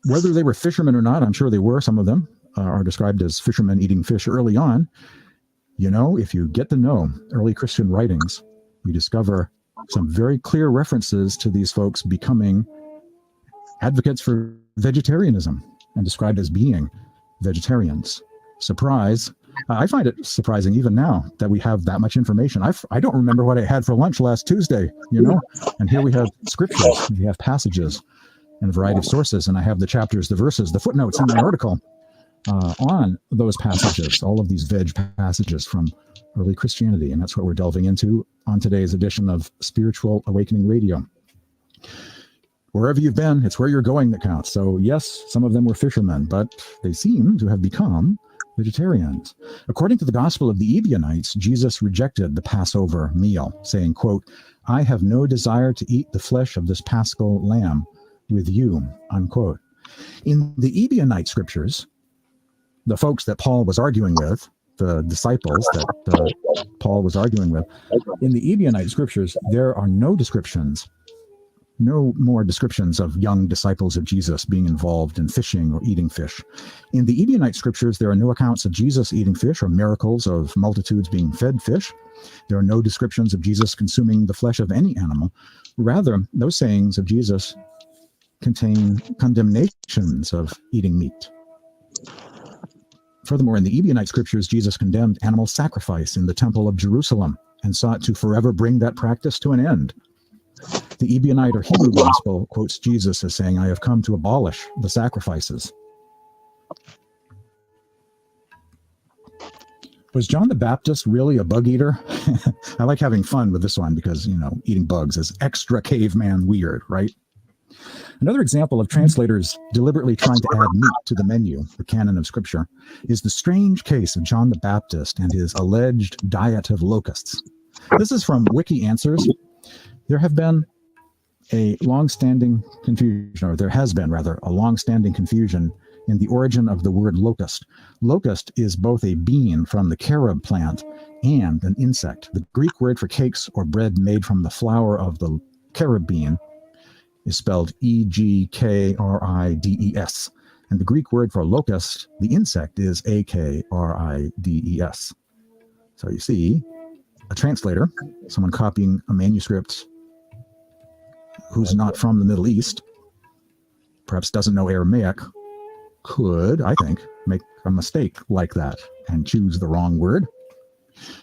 whether they were fishermen or not, I'm sure they were, some of them are described as fishermen eating fish early on. If you get to know early Christian writings, you discover some very clear references to these folks becoming advocates for vegetarianism and described as being vegetarians. Surprise. I find it surprising even now that we have that much information. I don't remember what I had for lunch last Tuesday, you know, and here we have scriptures, we have passages and a variety of sources, and I have the chapters, the verses, the footnotes in my article on those passages, all of these veg passages from early Christianity, and that's what we're delving into on today's edition of Spiritual Awakening Radio. Wherever you've been, it's where you're going that counts. So yes, some of them were fishermen, but they seem to have become vegetarians. According to the Gospel of the Ebionites, Jesus rejected the Passover meal, saying, quote, "I have no desire to eat the flesh of this paschal lamb with you," unquote. In the Ebionite scriptures, the folks that Paul was arguing with, the disciples that Paul was arguing with, in the Ebionite scriptures, there are no more descriptions of young disciples of Jesus being involved in fishing or eating fish. In the Ebionite scriptures, there are no accounts of Jesus eating fish or miracles of multitudes being fed fish. There are no descriptions of Jesus consuming the flesh of any animal. Rather, those sayings of Jesus contain condemnations of eating meat. Furthermore, in the Ebionite scriptures, Jesus condemned animal sacrifice in the temple of Jerusalem and sought to forever bring that practice to an end. The Ebionite or Hebrew gospel quotes Jesus as saying, "I have come to abolish the sacrifices." Was John the Baptist really a bug eater? I like having fun with this one because, you know, eating bugs is extra caveman weird, right? Another example of translators deliberately trying to add meat to the menu, the canon of scripture, is the strange case of John the Baptist and his alleged diet of locusts. This is from Wiki Answers. There have been a long-standing confusion, or there has been rather a long-standing confusion in the origin of the word locust. Locust is both a bean from the carob plant and an insect. The Greek word for cakes or bread made from the flour of the carob bean is spelled Egkrides, and the Greek word for locust, the insect, is Akrides. So you see, a translator, someone copying a manuscript who's not from the Middle East, perhaps doesn't know Aramaic, could, I think, make a mistake like that and choose the wrong word.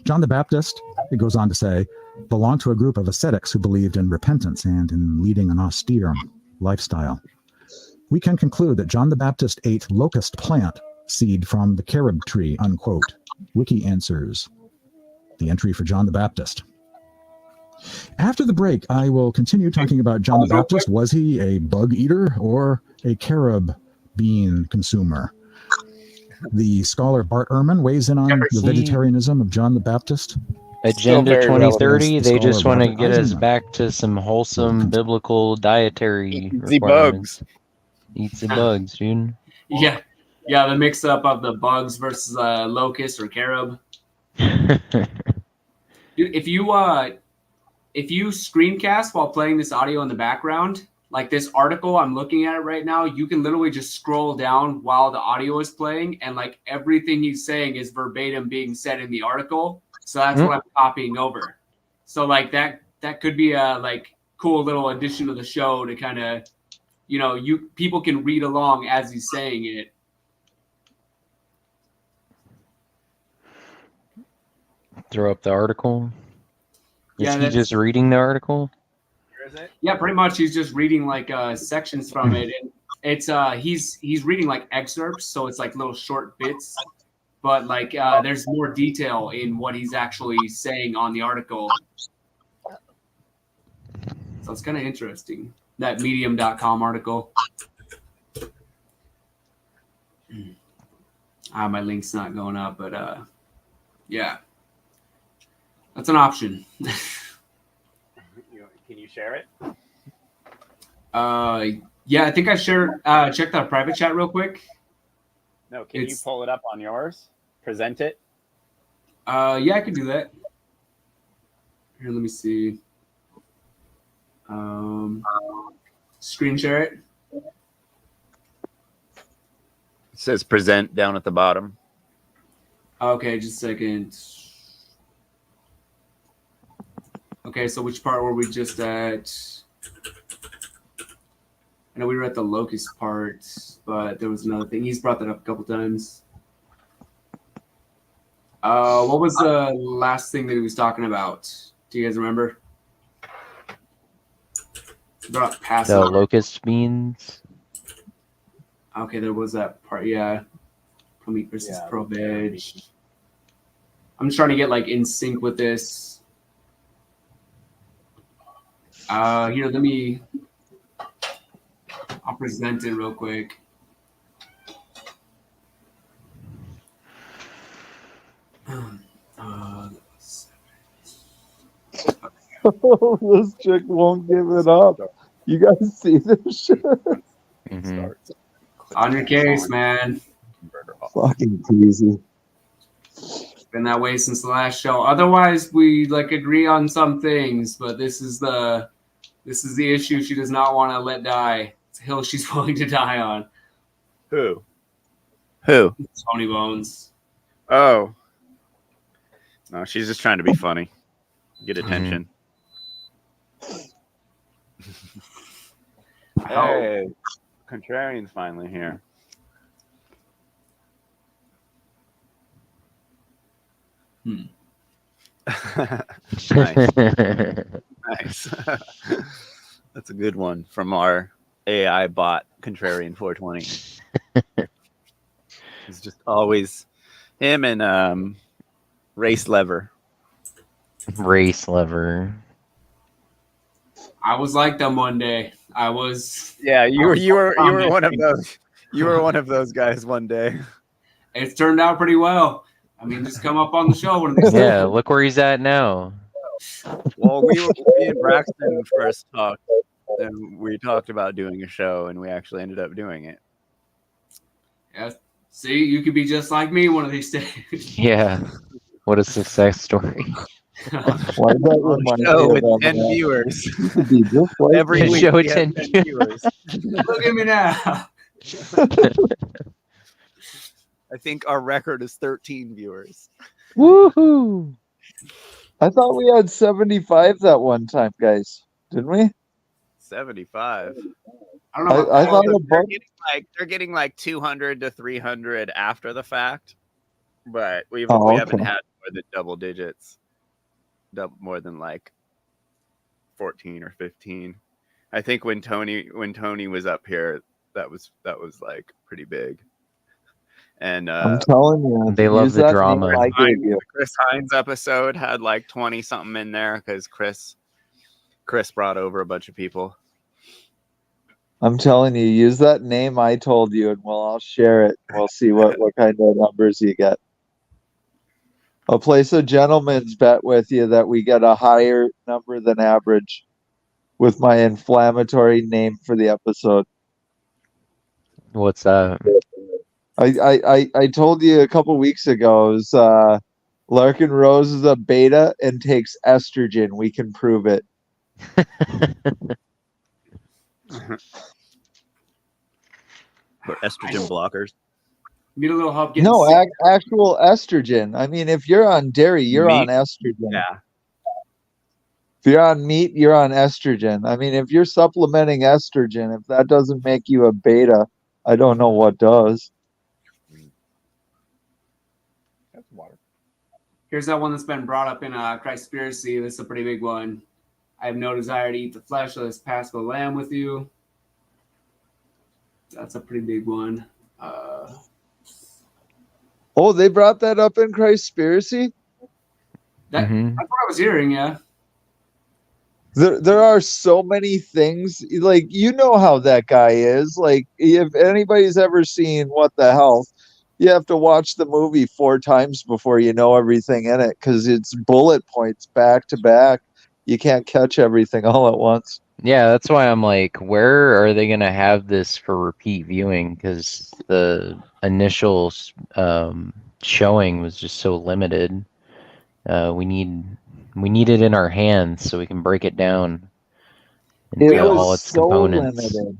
John the Baptist, it goes on to say, belonged to a group of ascetics who believed in repentance and in leading an austere lifestyle. We can conclude that John the Baptist ate locust plant seed from the carob tree, unquote. Wiki Answers, the entry for John the Baptist. After the break, I will continue talking about John the Baptist. Was he a bug eater or a carob bean consumer? The scholar Bart Ehrman weighs in on the vegetarianism of John the Baptist. Agenda 2030, they just want to get us Eisenman. back to some wholesome biblical dietary The requirements. Eat the bugs, dude. Yeah, the mix up of the bugs versus locust or carob. Dude, if you screencast while playing this audio in the background, like this article, I'm looking at it right now, you can literally just scroll down while the audio is playing, and like everything he's saying is verbatim being said in the article. So that's what I'm copying over. So like that could be a like cool little addition to the show to kind of, you know, people can read along as he's saying it. Throw up the article. Yeah, Is he just reading the article? Yeah, pretty much. He's just reading like sections from it, and it's he's reading like excerpts, so it's like little short bits, but like there's more detail in what he's actually saying on the article. So it's kind of interesting, that medium.com article. My link's not going up, but yeah, that's an option. Can you share it? Yeah, I think I shared. Check that private chat real quick. No, can you pull it up on yours? Present it. Yeah, I can do that. Here, let me see. Screen share it. It says present down at the bottom. Okay, just a second. Okay, so which part were we just at? I know we were at the locust part, but there was another thing. He's brought that up a couple times. What was the last thing that he was talking about? Do you guys remember? He brought up The Passover. locust beans. Okay, there was that part. Yeah, pro meat versus pro veg. I'm just trying to get like in sync with this. Here, let me. I'll present it real quick. This chick won't give it up. You guys see this shit? On your case, man. Fucking crazy. Been that way since the last show. Otherwise, we like agree on some things, but this is the issue she does not want to let die. It's a hill she's willing to die on. Who? Tony Bones. Oh. No, she's just trying to be funny. Get attention. Hey, Contrarian's finally here. Nice. Nice. That's a good one from our AI bot, Contrarian 420. It's just always him and Race Lever. Race Lever. I was like them one day. I was. Yeah, you were one of those. You were one of those guys one day. It's turned out pretty well. I mean, just come up on the show when they Yeah, look where he's at now. Well, me and Braxton first talked, and we talked about doing a show, and we actually ended up doing it. Yeah. See, you could be just like me one of these days. Yeah. What a success story. Why does that remind Show me with of 10 viewers. Every week show we with have 10 10 viewers. Look at me now. I think our record is 13 viewers. Woohoo! I thought we had 75 that one time, guys. Didn't we? 75. I don't know. I thought they're getting like 200 to 300 after the fact, but we Oh, haven't okay. had more than double digits, more than like 14 or 15. I think when Tony was up here, that was like pretty big. And I'm telling you, they love use the that drama. name I gave you. The Chris Hines episode had like 20 something in there because Chris brought over a bunch of people. I'm telling you, use that name I told you, and I'll share it. We'll see what kind of numbers you get. I'll place a gentleman's bet with you that we get a higher number than average with my inflammatory name for the episode. What's that? I told you a couple weeks ago, it was, Larkin Rose is a beta and takes estrogen. We can prove it. Or estrogen blockers. Need a little help getting No, sick. actual estrogen. I mean, if you're on dairy, you're Meat? on estrogen. Yeah. If you're on meat, you're on estrogen. I mean, if you're supplementing estrogen, if that doesn't make you a beta, I don't know what does. That's water. Here's that one that's been brought up in Christspiracy. This is a pretty big one. I have no desire to eat the flesh of this Paschal lamb with you. That's a pretty big one. Oh, they brought that up in Christspiracy? That's what I was hearing, yeah. There are so many things. Like, you know how that guy is. Like, if anybody's ever seen What the Hell, you have to watch the movie 4 times before you know everything in it, because it's bullet points back to back. You can't catch everything all at once. Yeah, that's why I'm like, where are they going to have this for repeat viewing? Because the initial showing was just so limited. We need it in our hands so we can break it down into all its components. limited.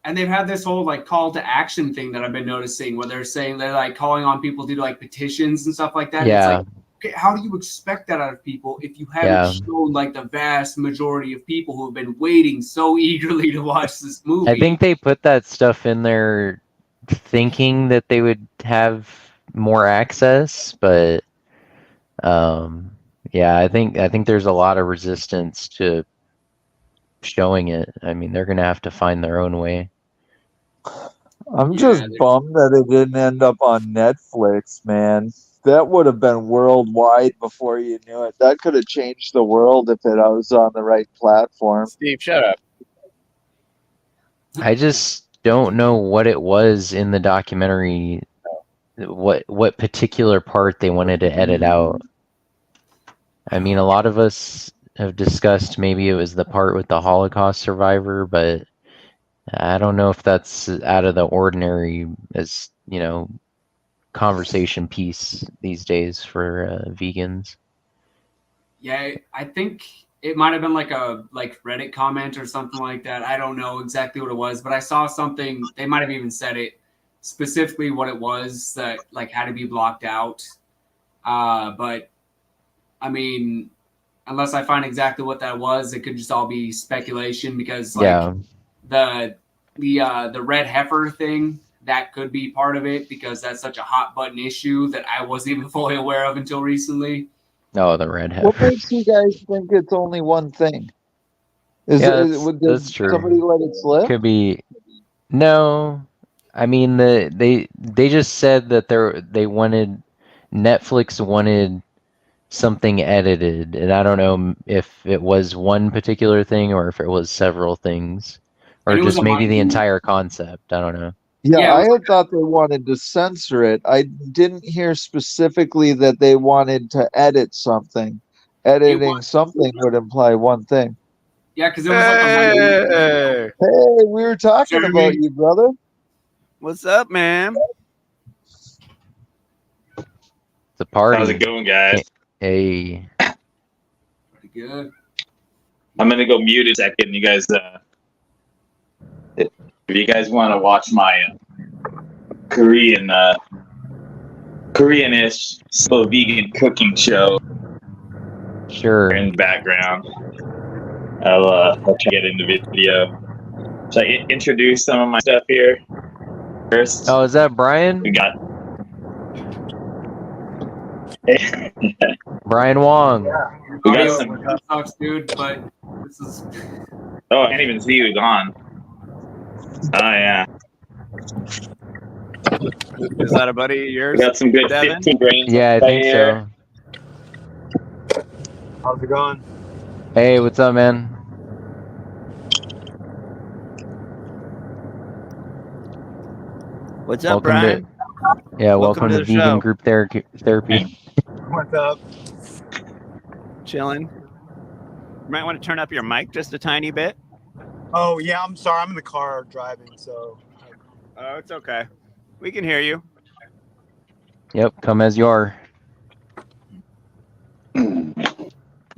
And they've had this whole like call to action thing that I've been noticing, where they're saying they're like calling on people to do like petitions and stuff like that. Yeah. It's like okay, how do you expect that out of people if you haven't Yeah. shown like the vast majority of people who have been waiting so eagerly to watch this movie? I think they put that stuff in there thinking that they would have more access, but yeah, I think there's a lot of resistance to showing it. I mean, they're gonna have to find their own way. I'm just bummed that it didn't end up on Netflix, man. That would have been worldwide before you knew it. That could have changed the world if it was on the right platform. Steve, shut up. I just don't know what it was in the documentary, what particular part they wanted to edit out. I mean, a lot of us have discussed maybe it was the part with the Holocaust survivor, but I don't know if that's out of the ordinary as, you know, conversation piece these days for vegans. Yeah, I think it might have been like a Reddit comment or something like that. I don't know exactly what it was, but I saw something. They might have even said it specifically what it was that like had to be blocked out. But I mean, unless I find exactly what that was, it could just all be speculation because like Yeah. the red heifer thing, that could be part of it because that's such a hot button issue that I wasn't even fully aware of until recently. Oh, the red What heifer. makes you guys think it's only one thing? Yeah, Did that's true. somebody let it slip? Could be. No, I mean they just said that they wanted Netflix wanted something edited, and I don't know if it was one particular thing or if it was several things, or And it was just a maybe the minority. entire concept. I don't know. Yeah, I had thought they wanted to censor it. I didn't hear specifically that they wanted to edit something. Editing something would imply one thing. Yeah, because it was like a minority. Hey, we were talking about you, brother. What's up, man? It's a party. How's it going, guys? Hey. Pretty good. I'm gonna go mute a second. You guys, if you guys want to watch my Koreanish slow vegan cooking show, sure, in the background, I'll try to get into video. Should I introduce some of my stuff here first? Oh, is that Brian? We got Brian Wong. We got Audio some. sucks, dude, but this is. Oh, I can't even see who's on. Oh yeah. Is that a buddy of yours? We got some good Devin? 15 brains. Yeah, I think here. so. How's it going? Hey, what's up, man? What's up, Welcome Brian? welcome to the Vegan show. Group Therapy. What's up? Chilling. You might want to turn up your mic just a tiny bit. Oh yeah, I'm sorry. I'm in the car driving, so. Oh, it's okay. We can hear you. Yep, come as you are. So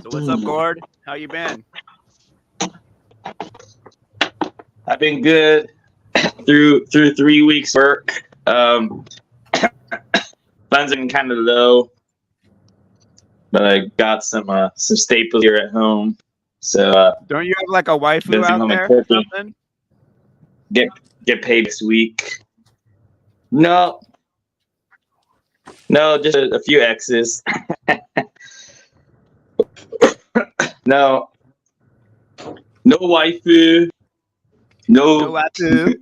what's up, Gord? How you been? I've been good through 3 weeks work. Funds are kind of low, but I got some staples here at home. So Don't you have like a waifu busy out on my there or cooking. something? Get paid this week. No, just a few X's. No waifu. No waifu.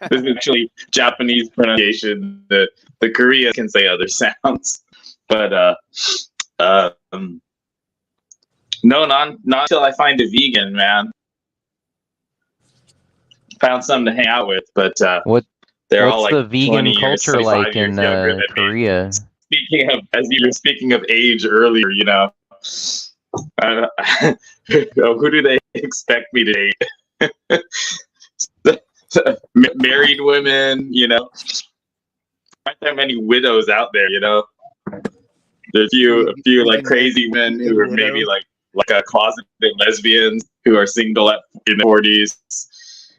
This is actually Japanese pronunciation. The Koreans can say other sounds, but no, not until I find a vegan, man. Found something to hang out with, but they're all What's like the vegan 20 years, culture 25 like years in younger than me. Korea? Speaking of, as you were speaking of age earlier, you know, who do they expect me to date? Married women, you know. Aren't there many widows out there, you know? There's a few like crazy men who are maybe like a closeted lesbians who are single in their 40s.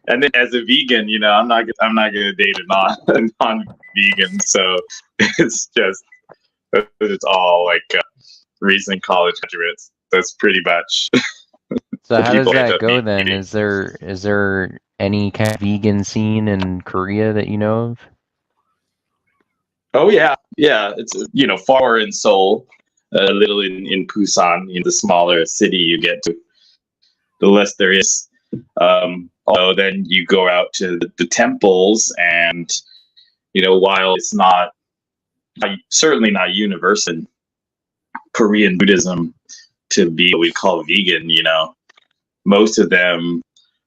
And then as a vegan, you know, I'm not gonna date a non-vegan. So it's just It's all like recent college graduates. That's pretty much. So the how does people I end that up go then? meeting. Is there any kind of vegan scene in Korea that you know of? Oh yeah, yeah. It's far in Seoul, a little in Busan. The smaller city you get to, the less there is. Although then you go out to the temples, and while it's not certainly not universal in Korean Buddhism to be what we call vegan, most of them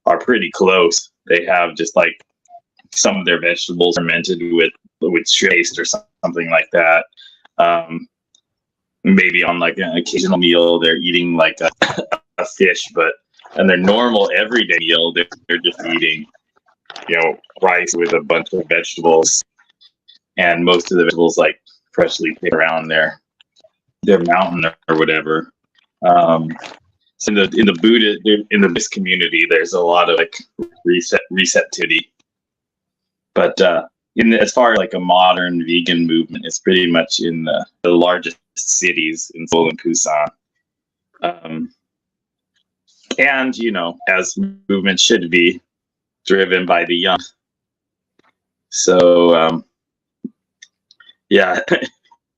are pretty close. They have just like some of their vegetables fermented with paste or something like that. Maybe on like an occasional meal, they're eating like a fish, but and their normal everyday meal, they're just eating, rice with a bunch of vegetables, and most of the vegetables like freshly picked around their mountain or whatever. So in the Buddhist community, there's a lot of like receptivity, but as far as like a modern vegan movement, it's pretty much in the largest cities in Seoul and Busan. And as movement should be, driven by the young. So yeah,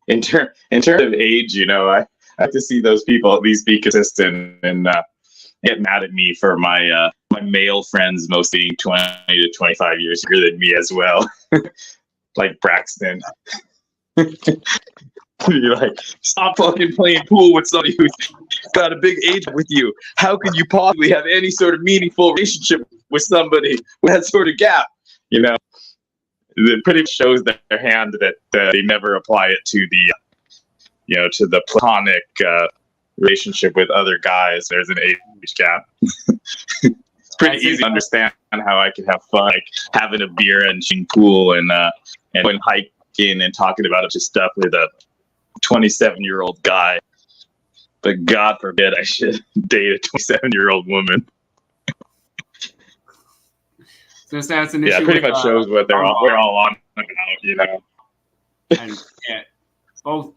in terms of age, I have to see those people at least be consistent and get mad at me for my my male friends mostly being 20 to 25 years younger than me as well. Like Braxton. You're like, stop fucking playing pool with somebody who's got a big age with you. How could you possibly have any sort of meaningful relationship with somebody with that sort of gap? It pretty much shows their hand that they never apply it to the to the platonic relationship with other guys. There's an age gap. It's pretty easy to understand how I could have fun, like having a beer and shooting pool and going hiking and talking about just stuff with a 27-year-old guy. But God forbid I should date a 27-year-old woman. So that's an issue. Yeah, pretty much shows what we're all on about, And yeah, both.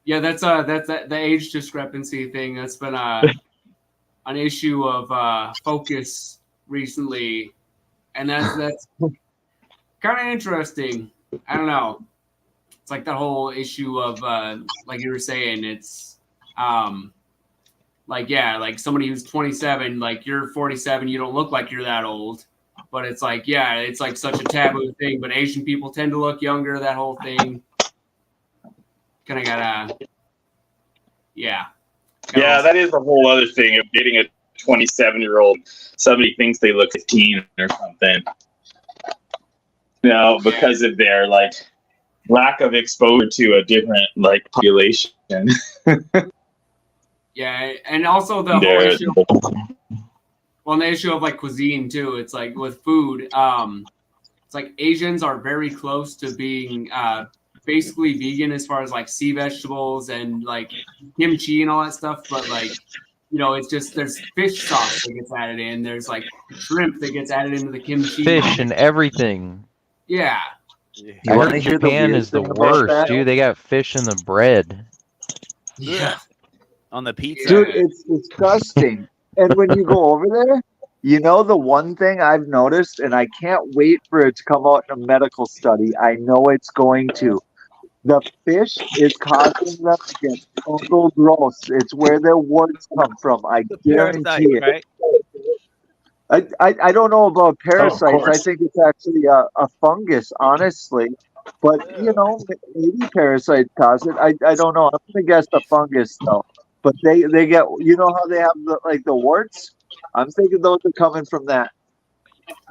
Yeah, that's the age discrepancy thing. That's been an issue of focus recently, and that's kind of interesting. I don't know. It's like that whole issue of like you were saying. It's like somebody who's 27, like you're 47, you don't look like you're that old. But it's like, yeah, it's like such a taboo thing. But Asian people tend to look younger. That whole thing. Kind of gotta, yeah. Yeah, that is a whole other thing of dating a 27-year-old. Somebody thinks they look 15 or something. Because of their like lack of exposure to a different like population. Yeah, and also the whole issue. Well, the issue of like cuisine too. It's like with food. It's like Asians are very close to being basically vegan as far as like sea vegetables and like kimchi and all that stuff. But like, it's just there's fish sauce that gets added in. There's like shrimp that gets added into the kimchi. Fish and everything. Yeah. I heard Japan is the worst, dude. They got fish in the bread. Yeah. On the pizza. Dude, it's disgusting. And when you go over there, the one thing I've noticed, and I can't wait for it to come out in a medical study. I know it's going to. The fish is causing them to get total gross. It's where their warts come from. I guarantee it. Right? I don't know about parasites. I course. think it's actually a fungus, honestly. But, maybe parasites cause it. I don't know. I'm going to guess the fungus, though. But they get, how they have the warts? I'm thinking those are coming from that.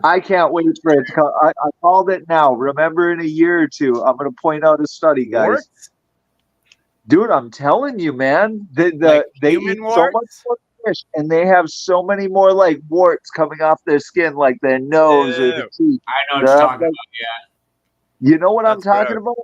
I can't wait for it to come. I called it now. Remember, in a year or two, I'm going to point out a study, guys. Warts? Dude, I'm telling you, man. They eat so much more fish, and they have so many more like warts coming off their skin, like their nose or the teeth. I know what you're talking about. Yeah. You know what I'm talking about?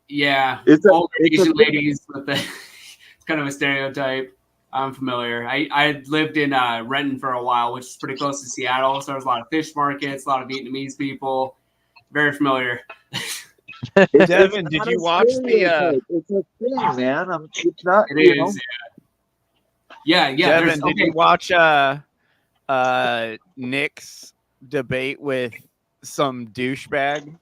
Yeah. It's older Asian ladies with the. It's kind of a stereotype. I'm familiar. I lived in Renton for a while, which is pretty close to Seattle. So there's a lot of fish markets, a lot of Vietnamese people. Very familiar. Devin, did you watch the? It's a thing, man. It's not. It You know, is. Yeah. Devin, did you watch Nick's debate with some douchebag?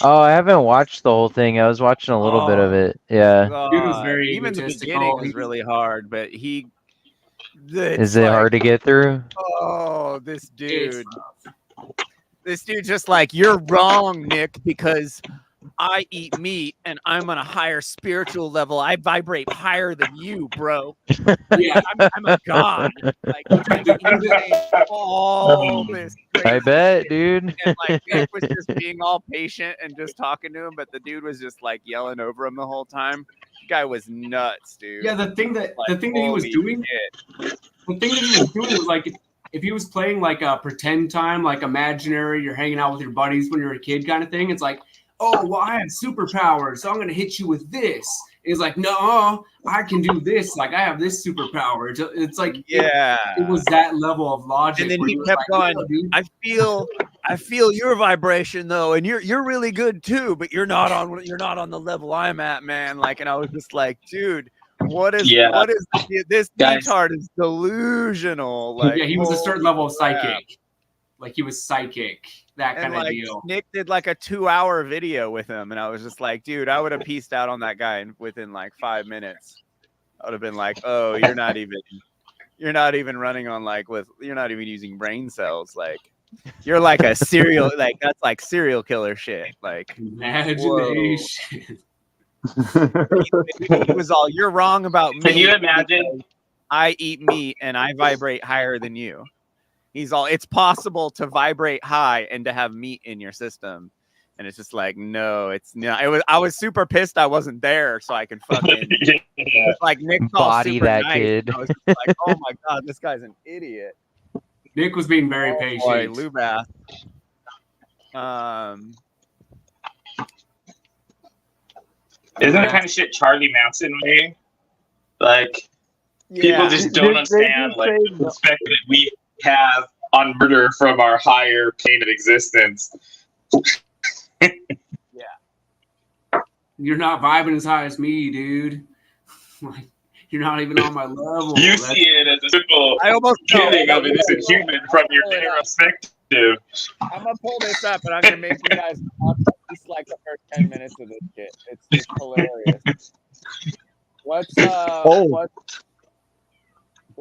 Oh, I haven't watched the whole thing. I was watching a little bit of it. Yeah. Dude was very Even the egotistical. beginning was really hard, but he. Is it hard to get through? Oh, this dude. This dude just like, you're wrong, Nick, because I eat meat and I'm on a higher spiritual level. I vibrate higher than you, bro. Yeah, I'm a god. Like, all this crazy I bet, shit. dude. And like Nick was just being all patient and just talking to him, but the dude was just like yelling over him the whole time. The guy was nuts, dude. Yeah, the thing that Like, he was holy doing, shit. the thing that he was doing was like if he was playing like a pretend time, like imaginary, you're hanging out with your buddies when you're a kid kind of thing. It's like, oh, well, I have superpowers, so I'm gonna hit you with this. And he's like, no, I can do this. Like I have this superpower. It's like it was that level of logic. And then where he was kept like, going, "No, dude." I feel your vibration though, and you're really good too, but you're not on the level I'm at, man. Like, and I was just like, dude, what is this Guys. retard is delusional. Like, Yeah, he was a certain level of crap. psychic. Like he was psychic, that And kind of like deal. Nick did like a 2-hour video with him, and I was just like, dude, I would have pieced out on that guy within like 5 minutes. I would have been like, oh, you're not even running on you're not even using brain cells. Like you're like a serial, like that's like serial killer shit. Like Imagination. He was all, you're wrong about me. Can you imagine? I eat meat and I vibrate higher than you. He's all, it's possible to vibrate high and to have meat in your system. And it's just like, no, it's not. I was super pissed I wasn't there so I can fucking like Nick Body that kid. I was just like, oh my god, this guy's an idiot. Nick was being very patient. Boy, Lubath. Isn't that kind of shit Charlie Manson way? Like people just don't understand like the perspective that we have on murder from our higher plane of existence. You're not vibing as high as me, dude. Like you're not even on my level. You see it as a simple killing of an innocent human from your perspective. I'm gonna pull this up and I'm gonna make you guys watch at least like the first 10 minutes of this shit. It's hilarious.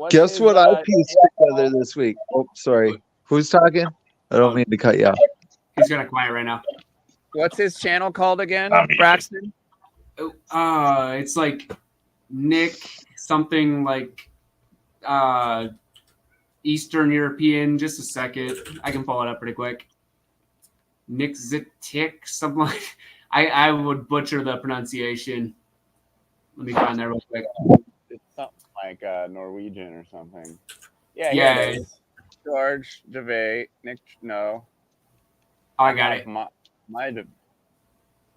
Guess what I pieced together this week? Oh, sorry. Who's talking? I don't mean to cut you off. He's gonna quiet right now. What's his channel called again, Braxton? It's like Nick something like Eastern European. Just a second, I can pull it up pretty quick. Nick Zitik, something like. I would butcher the pronunciation. Let me find that real quick. It's something like Norwegian or something. Yeah. George DeVay, Nick. No. Oh, I got it.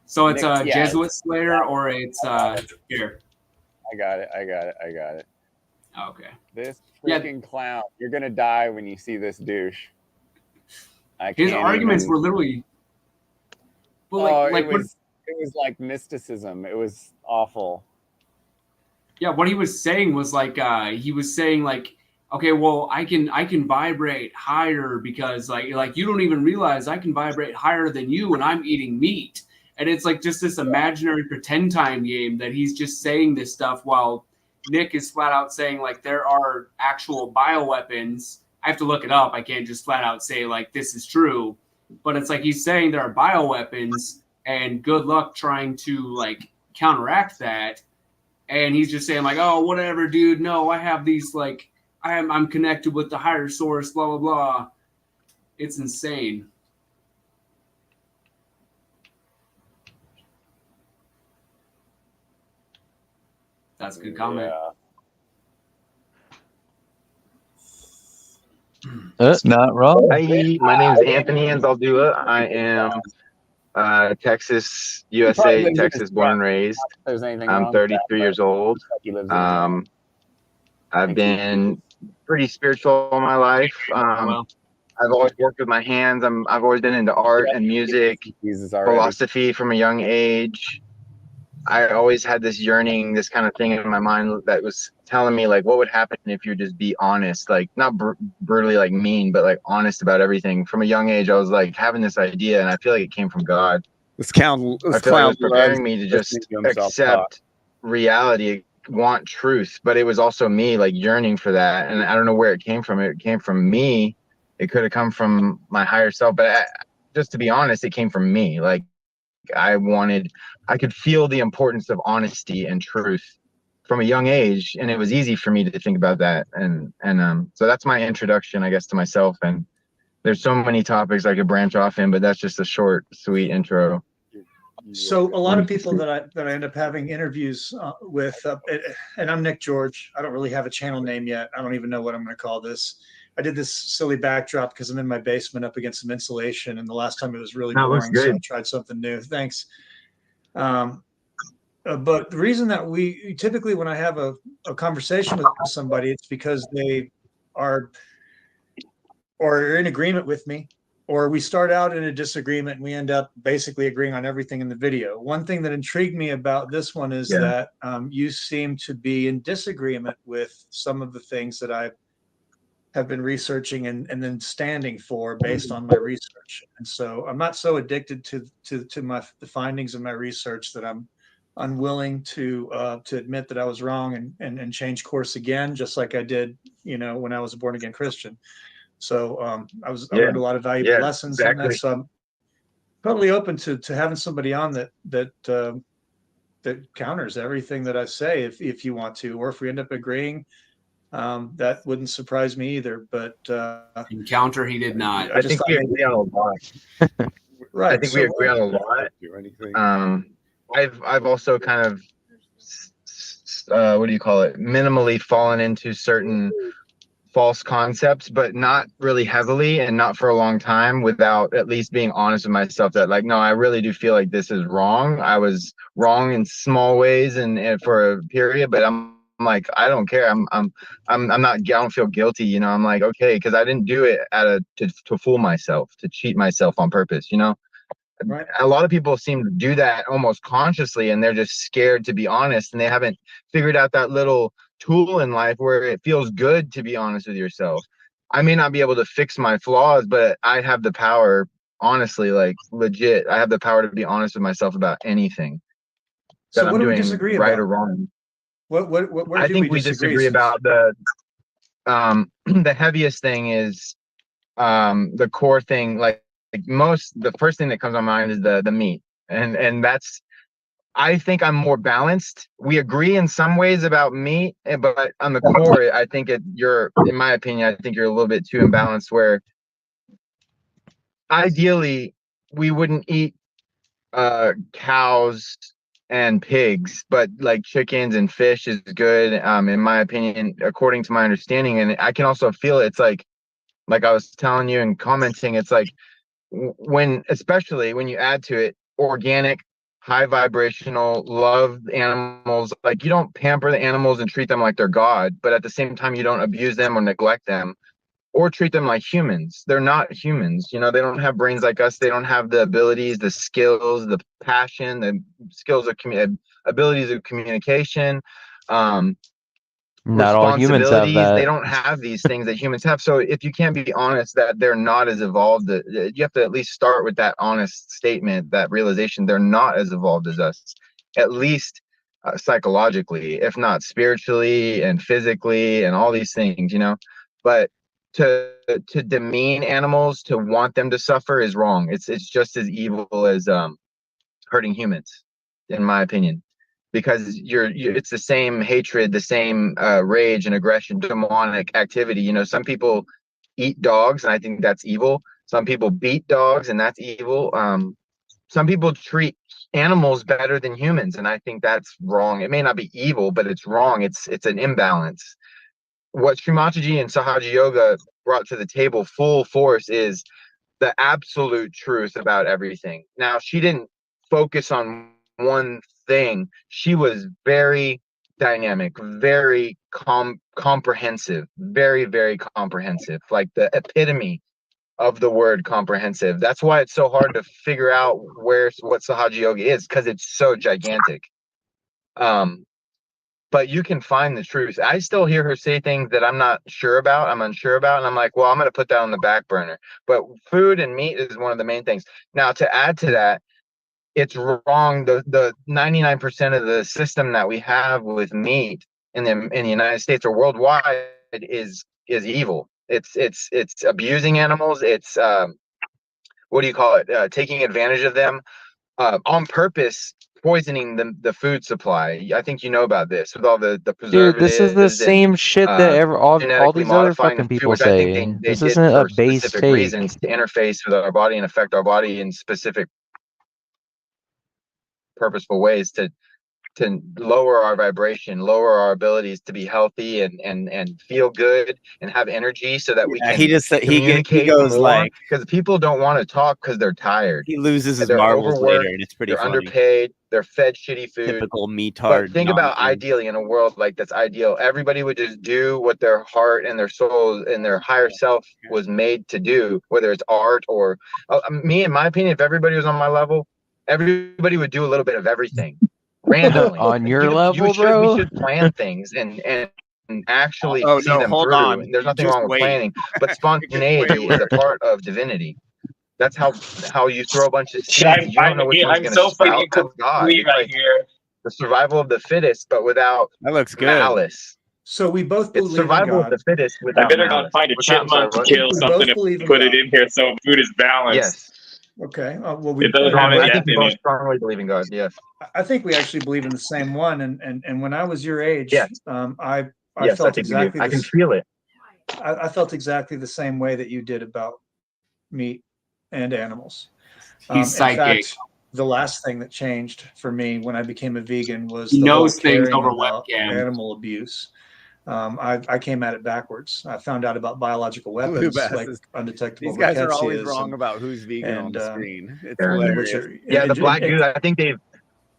So it's a Jesuit Slayer or it's here. I got it. Okay. This freaking clown. You're gonna die when you see this douche. His arguments were literally. Well, it was like mysticism. It was awful. Yeah, what he was saying was like he was saying like, okay, well, I can vibrate higher because like you don't even realize I can vibrate higher than you and I'm eating meat. And it's like just this imaginary pretend time game that he's just saying this stuff while Nick is flat out saying like there are actual bioweapons. I have to look it up. I can't just flat out say like this is true. But it's like he's saying there are bioweapons and good luck trying to like counteract that. And he's just saying like, oh, whatever, dude. No, I have these like I'm connected with the higher source, blah, blah, blah. It's insane. That's a good comment. It's not wrong. Hi, my name is Anthony Anzaldua. I am Texas, USA, Texas born and raised. I'm 33 years old. I've been pretty spiritual all my life. I've always worked with my hands. I've always been into art and music, philosophy from a young age. I always had this yearning, this kind of thing in my mind that was telling me like, what would happen if you just be honest, like not brutally like mean, but like honest about everything. From a young age, I was like having this idea, and I feel like it came from God. This clown It was preparing me to just accept reality, want truth, but it was also me like yearning for that, and I don't know where it came from. It came from me. It could have come from my higher self, but just to be honest, it came from me. Like I could feel the importance of honesty and truth from a young age, and it was easy for me to think about that. And so that's my introduction, I guess, to myself. And there's so many topics I could branch off in, but that's just a short, sweet intro. So a lot of people that I end up having interviews with, and I'm Nick George. I don't really have a channel name yet. I don't even know what I'm going to call this. I did this silly backdrop because I'm in my basement up against some insulation, and the last time it was really boring, so I tried something new. Thanks. But the reason that we typically, when I have a conversation with somebody, it's because they are or in agreement with me, or we start out in a disagreement and we end up basically agreeing on everything in the video. One thing that intrigued me about this one is that you seem to be in disagreement with some of the things that I have been researching and then standing for based on my research. And so I'm not so addicted to the findings of my research that I'm unwilling to admit that I was wrong and change course again, just like I did, when I was a born again Christian. So I learned a lot of valuable lessons in that. So I'm totally open to having somebody on that counters everything that I say if you want to, or if we end up agreeing. That wouldn't surprise me either, but encounter he did not. I think we agree on a lot. Right. I think we agree on a lot. I've also kind of what do you call it? Minimally fallen into certain false concepts, but not really heavily and not for a long time, without at least being honest with myself that like, no, I really do feel like this is wrong. I was wrong in small ways and for a period, but I'm like, I don't care. I'm not, I don't feel guilty. I'm like, okay, because I didn't do it to fool myself, to cheat myself on purpose. Right. A lot of people seem to do that almost consciously, and they're just scared to be honest, and they haven't figured out that little tool in life where it feels good to be honest with yourself. I may not be able to fix my flaws, but I have the power, honestly, like legit, I have the power to be honest with myself about anything that I'm doing right or wrong. Where I think we disagree about the heaviest thing is the core thing. Like the first thing that comes to mind is the meat, and that's, I think I'm more balanced. We agree in some ways about meat, but on the core, I think you're, in my opinion, I think you're a little bit too imbalanced, where ideally we wouldn't eat cows and pigs, but like chickens and fish is good, in my opinion, according to my understanding. And I can also feel it's like I was telling you and commenting, it's like especially when you add to it organic, high vibrational, love animals, like you don't pamper the animals and treat them like they're God, but at the same time you don't abuse them or neglect them or treat them like humans. They're not humans. They don't have brains like us. They don't have the abilities, the skills, the passion, the skills of abilities of communication, not all humans have that. They don't have these things that humans have. So if you can't be honest that they're not as evolved, you have to at least start with that honest statement, that realization they're not as evolved as us, at least psychologically, if not spiritually and physically and all these things. But to demean animals, to want them to suffer is wrong. It's just as evil as hurting humans, in my opinion, because it's the same hatred, the same rage and aggression, demonic activity. Some people eat dogs, and I think that's evil. Some people beat dogs, and that's evil. Some people treat animals better than humans, and I think that's wrong. It may not be evil, but it's wrong. It's an imbalance. What Srimataji and Sahaja Yoga brought to the table full force is the absolute truth about everything. Now, she didn't focus on one thing. She was very dynamic, very comprehensive, very, very comprehensive, like the epitome of the word comprehensive. That's why it's so hard to figure out what Sahaja Yoga is, because it's so gigantic. But you can find the truth. I still hear her say things that I'm unsure about, and I'm like, well, I'm going to put that on the back burner. But food and meat is one of the main things. Now, to add to that, it's wrong. The 99% of the system that we have with meat in the United States or worldwide is evil. It's abusing animals. It's what do you call it? Taking advantage of them on purpose, poisoning the food supply. I think you know about this with all the Dude, this is the preservatives and same shit that all genetically these other modifying fucking the food, people which I think say. they This did isn't a for base specific take. reasons to interface with our body and affect our body in specific purposeful ways to lower our vibration, lower our abilities to be healthy and feel good and have energy so that we Yeah, can he communicate goes more, like, because people don't want to talk because they're tired. he loses his They're marbles later, overworked, and it's pretty they're funny. underpaid, they're fed shitty food. Typical But metard think about nonsense. ideally in a world like that's ideal, everybody would just do what their heart and their soul and their higher self was made to do, whether it's art or me, in my opinion, if everybody was on my level, everybody would do a little bit of everything randomly. On your level, We bro? should plan things and actually Oh, see no, them hold through. on. And there's nothing Just wrong with wait. planning, but Just spontaneity wait. is a part of divinity. That's how you throw a bunch of seeds. I'm You don't know which one's I'm going to so fucking sprout. That's God. incomplete It's right like here. the survival of the fittest, but without That looks good. malice. So we both It's believe in survival of God. the fittest I without better go malice. find a What's that? I'm sorry, chipmunk to what? kill We something both and believe in put it God. in here so food is balanced. Yes. Okay. Well, It doesn't have I any think we in both it. strongly believe in God. Yes. I think we actually believe in the same one. And when I was your age, Yes. I Yes, I felt think we do. exactly I can this. feel it. I felt exactly the same way that you did about meat and animals. He's psychic. In fact, the last thing that changed for me when I became a vegan was He the whole knows things caring over about webcam. animal abuse. I came at it backwards. I found out about biological Blue weapons Bass like is- undetectable These guys are always rickettsias wrong about who's vegan on the screen. It's hilarious. which are Yeah, the black goo.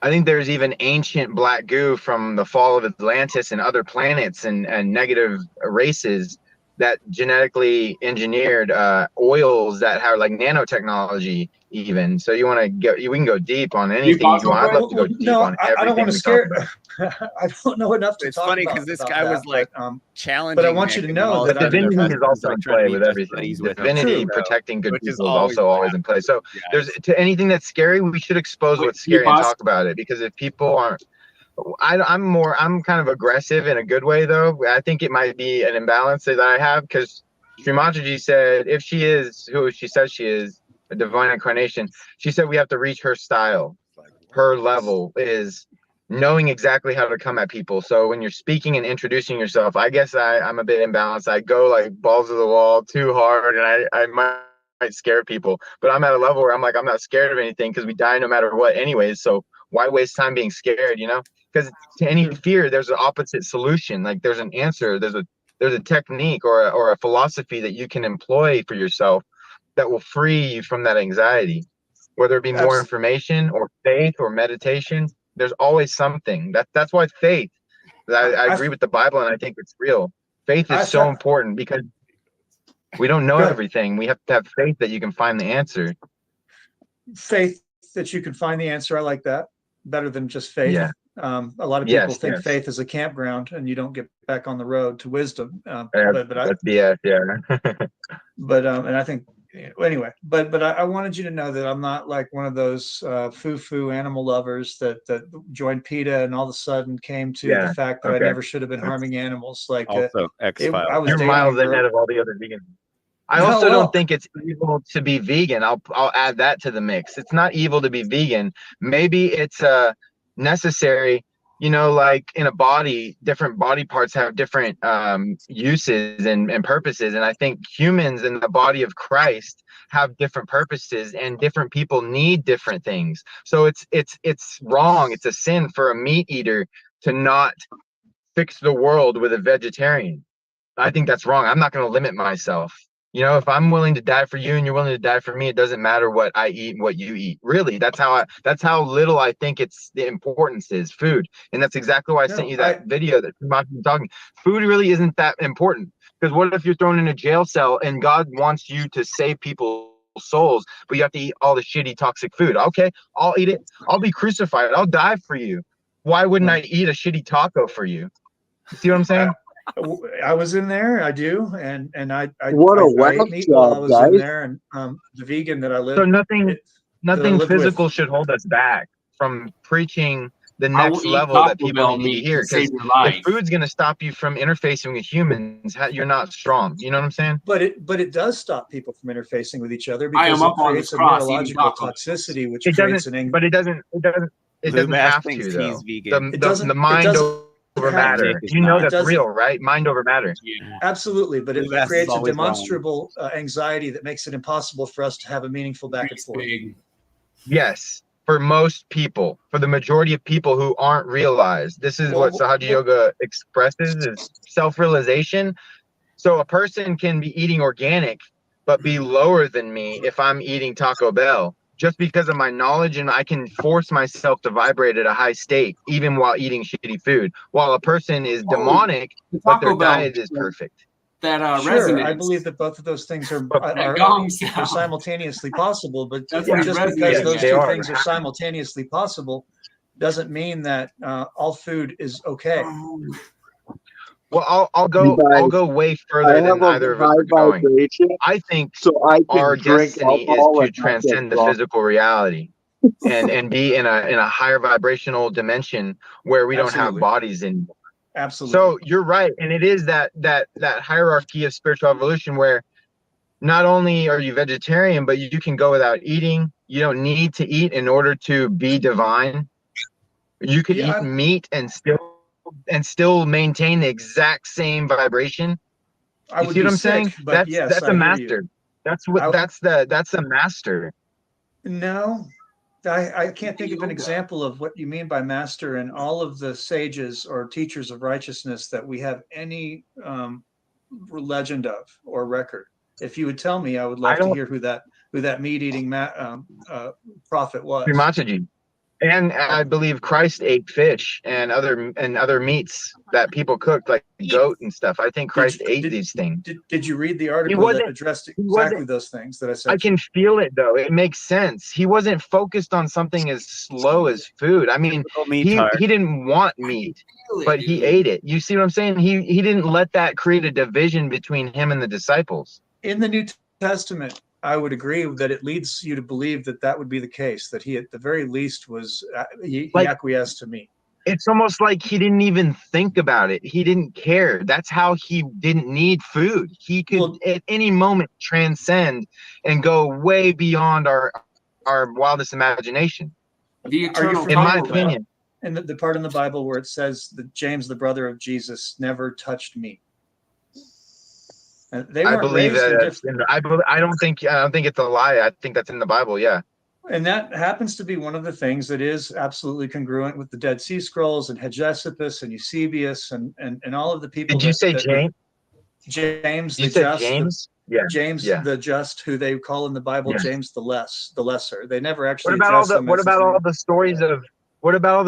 I think there's even ancient black goo from the fall of Atlantis and other planets and negative races that genetically engineered oils that have like nanotechnology even. So you want to get, we can go deep on anything you want. I'd love to go deep on everything. I don't want to we talk scare. about. I don't know enough to It's talk funny about. because this about guy that, was like but, challenging. but I want you Nick, to and then know all of that a I'm sudden their Divinity is husband's, also like, in trying to play be with best everything. buddies with him. Divinity So, protecting good which is people is also always in play. So there's to anything that's scary, we should expose Wait, what's can you scary and pause? talk about it, because if people aren't, I'm kind of aggressive in a good way though. I think it might be an imbalance that I have, because Srimataji said if she is who she says she is, a divine incarnation, she said we have to reach her style. Her level is knowing exactly how to come at people. So when you're speaking and introducing yourself, I guess I'm a bit imbalanced. I go like balls to the wall too hard, and I might scare people. But I'm at a level where I'm like, I'm not scared of anything because we die no matter what anyways. So why waste time being scared, you know? Because to any fear, there's an opposite solution. Like there's an answer. There's a technique or a philosophy that you can employ for yourself that will free you from that anxiety, whether it be more information or faith or meditation. There's always something. That's why faith. I agree with the Bible, and I think it's real. Faith is so important because we don't know everything. We have to have faith that you can find the answer. faith that you can find the answer. I like that better than just faith. Yeah. A lot of people think faith is a campground and you don't get back on the road to wisdom. That's BS, yeah. And I think anyway, but I wanted you to know that I'm not like one of those foo-foo animal lovers that joined PETA and all of a sudden came to the fact that I never should have been harming animals. Like also X-Files. I was You're dating miles a girl. ahead of all the other vegans. I also don't think it's evil to be vegan. I'll add that to the mix. It's not evil to be vegan. Maybe it's necessary. You know, like in a body, different body parts have different uses and purposes. And I think humans in the body of Christ have different purposes, and different people need different things. So it's wrong. It's a sin for a meat eater to not fix the world with a vegetarian. I think that's wrong. I'm not going to limit myself. You know, if I'm willing to die for you and you're willing to die for me, it doesn't matter what I eat and what you eat. Really, that's how little I think it's the importance is food. And that's exactly why I sent you that video that Mark's been talking. Food really isn't that important. Because what if you're thrown in a jail cell and God wants you to save people's souls, but you have to eat all the shitty toxic food? Okay, I'll eat it. I'll be crucified. I'll die for you. Why wouldn't I eat a shitty taco for you? You see what I'm saying? I was in there. I do, and What a I whack ate meat while I job, was in guys. there, and the vegan that I So lived nothing lived physical with. should hold us back from preaching the I will next eat level that Taco people Bell need to meat hear. to save Because your life. if food's going to stop you from interfacing with humans, you're not strong. You know what I'm saying? But it does stop people from interfacing with each other I am because it up on this creates a cross eating neurological Taco Bell. toxicity, which It creates doesn't, an but it doesn't Lou Bass have thinks to he's though. vegan. The mind doesn't over have to. matter. Nick is You know not. It that's doesn't. real, right? Mind over matter. Absolutely, but it Lou Bass is creates a always wrong. demonstrable anxiety that makes it impossible for us to have a meaningful back and forth. Yes, for most people, for the majority of people who aren't realized. This is what Sahaja Yoga expresses is self-realization. So a person can be eating organic, but be lower than me if I'm eating Taco Bell, just because of my knowledge, and I can force myself to vibrate at a high state, even while eating shitty food. While a person is demonic, but their Taco Bell, diet is perfect. that Sure, resonance. I believe that both of those things are gong sound. simultaneously possible, but That's what he's just because resonating those at. They two are. things are simultaneously possible doesn't mean that all food is okay. Well, I'll You go guys, way I further have than a either of us high are going. vibration, I think so I can our drink destiny is alcohol to and not get transcend the drunk. physical reality and be in a higher vibrational dimension where we don't have Absolutely. bodies anymore. Absolutely. So you're right, and it is that hierarchy of spiritual evolution where not only are you vegetarian, but you can go without eating. You don't need to eat in order to be divine. You could eat meat and still maintain the exact same vibration. I You would see what be I'm sick, saying? but yes, That's I a hear master. you. That's what that's a master. No, I can't think of an example of what you mean by master in all of the sages or teachers of righteousness that we have any legend of or record. If you would tell me, I would love to hear who that meat-eating prophet was. Mataji. And I believe Christ ate fish and other meats that people cooked, like goat and stuff. I think Christ ate these things. Did you read the He article that wasn't. addressed He exactly wasn't. those things that I I sent can you? feel it though. It makes sense. He wasn't focused on something as slow as food. I mean, he didn't want meat, but he ate it. You see what I'm saying? He didn't let that create a division between him and the disciples. In the New Testament, I would agree that it leads you to believe that that would be the case, that he at the very least was he acquiesced to me. It's almost like he didn't even think about it. He didn't care. That's how he didn't need food. He could at any moment transcend and go way beyond our wildest imagination. The Are you eternal familiar in my with opinion. and the part in the Bible where it says that James, the brother of Jesus, never touched meat? They I weren't believe raised in that. I don't think it's a lie. I think that's in the Bible. Yeah. And that happens to be one of the things that is absolutely congruent with the Dead Sea Scrolls and Hegesippus and Eusebius and all of the people. Did you say James? James You the said Just. James? James the Just, who they call in the Bible James the Lesser. They never actually address him. What about all the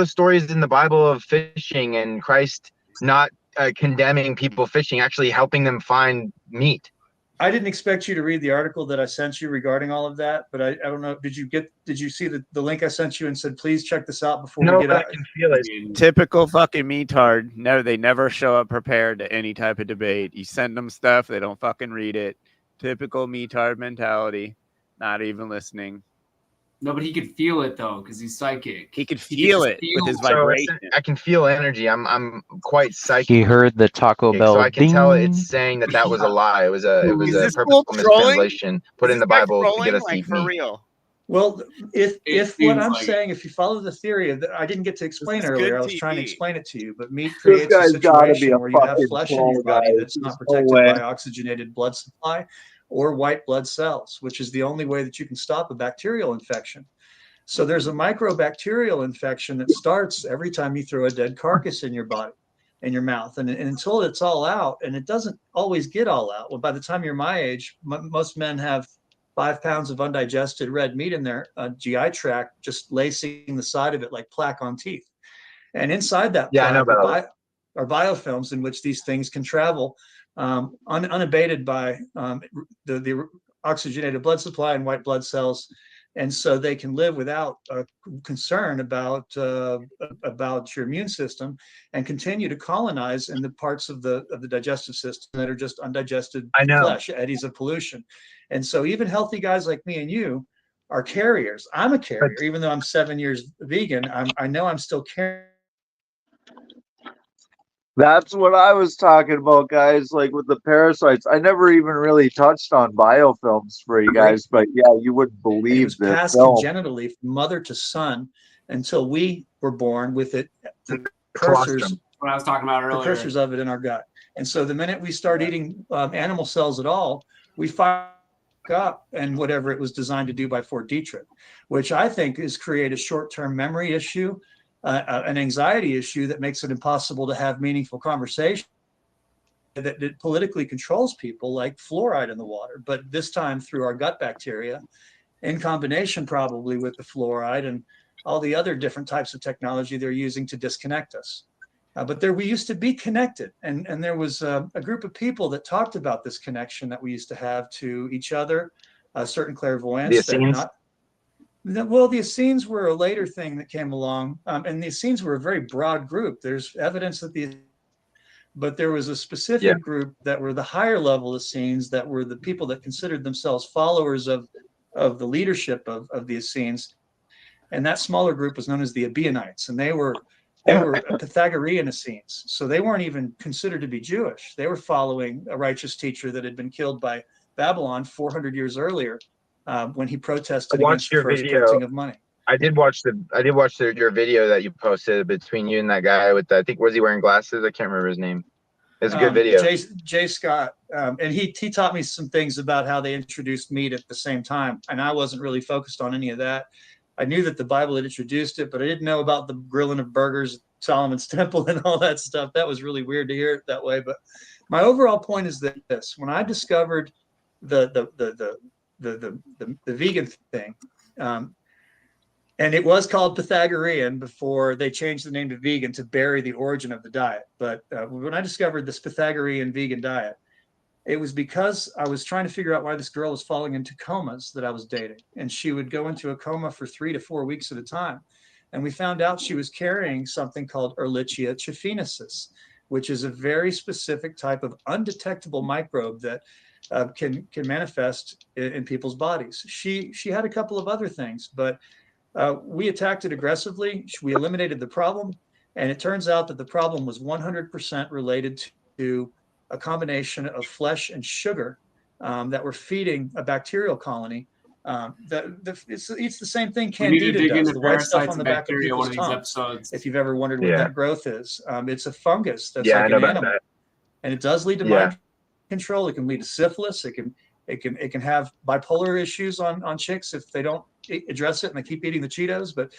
stories in the Bible of fishing and Christ not condemning people fishing, actually helping them find meat? I didn't expect you to read the article that I sent you regarding all of that, but I don't know. Did you see the link I sent you and said, please check this out before we get out? I can feel it. Typical fucking metard. No, they never show up prepared to any type of debate. You send them stuff, they don't fucking read it. Typical metard mentality. Not even listening. No, but he could feel it though, because he's psychic. He could feel it with his vibration. I can feel energy. I'm quite psychic. He heard the Taco Bell So I can ding. tell it's saying that was a lie. It was a purposeful mistranslation put in the Bible to get us to eat meat. Real. Well, if what I'm saying, if you follow the theory that I didn't get to explain earlier, I was trying to explain it to you, but meat creates a situation where you have flesh in your body that's not protected by oxygenated blood supply or white blood cells, which is the only way that you can stop a bacterial infection. So there's a microbacterial infection that starts every time you throw a dead carcass in your body, in your mouth. And until it's all out, and it doesn't always get all out. Well, by the time you're my age, most men have 5 pounds of undigested red meat in their GI tract, just lacing the side of it like plaque on teeth. And inside that plaque are biofilms in which these things can travel. unabated by the oxygenated blood supply and white blood cells. And so they can live without concern about your immune system and continue to colonize in the parts of the digestive system that are just undigested flesh, eddies of pollution. And so even healthy guys like me and you are carriers. I'm a carrier, even though I'm 7 years vegan. I know I'm still carrying. That's what I was talking about, guys. Like with the parasites, I never even really touched on biofilms for you guys, but yeah, you wouldn't believe It was this. passed congenitally from mother to son until we were born with it, precursors, What I was talking about earlier. precursors of it in our gut. And so the minute we start eating animal cells at all, we fire up and whatever it was designed to do by Fort Detrick, which I think is create a short-term memory issue, an anxiety issue that makes it impossible to have meaningful conversation that politically controls people, like fluoride in the water, but this time through our gut bacteria, in combination probably with the fluoride and all the other different types of technology they're using to disconnect us. But we used to be connected, and there was a group of people that talked about this connection that we used to have to each other, certain clairvoyants. The Essenes? Well, the Essenes were a later thing that came along, and the Essenes were a very broad group. There's evidence that but there was a specific group that were the higher level Essenes, that were the people that considered themselves followers of the leadership of the Essenes, and that smaller group was known as the Ebionites, and they were Pythagorean Essenes, so they weren't even considered to be Jewish. They were following a righteous teacher that had been killed by Babylon 400 years earlier, when he protested against the first printing of money. I did watch your video that you posted between you and that guy with I think, was he wearing glasses? I can't remember his name. It's a good video. Jay Scott, and he taught me some things about how they introduced meat at the same time, and I wasn't really focused on any of that. I knew that the Bible had introduced it, but I didn't know about the grilling of burgers at Solomon's temple and all that stuff. That was really weird to hear it that way. But my overall point is this: when I discovered the vegan thing, and it was called Pythagorean before they changed the name to vegan to bury the origin of the diet. But when I discovered this Pythagorean vegan diet, it was because I was trying to figure out why this girl was falling into comas that I was dating. And she would go into a coma for 3 to 4 weeks at a time. And we found out she was carrying something called Ehrlichia chiffensis, which is a very specific type of undetectable microbe that can manifest in people's bodies. She had a couple of other things, but we attacked it aggressively. We eliminated the problem. And it turns out that the problem was 100% related to a combination of flesh and sugar that were feeding a bacterial colony. It's the same thing Candida does, the white stuff on the back of people's tongues. If you've ever wondered what that growth is, it's a fungus that's like an animal. And it does lead to mind control. It can lead to syphilis. It can have bipolar issues on chicks if they don't address it and they keep eating the Cheetos. But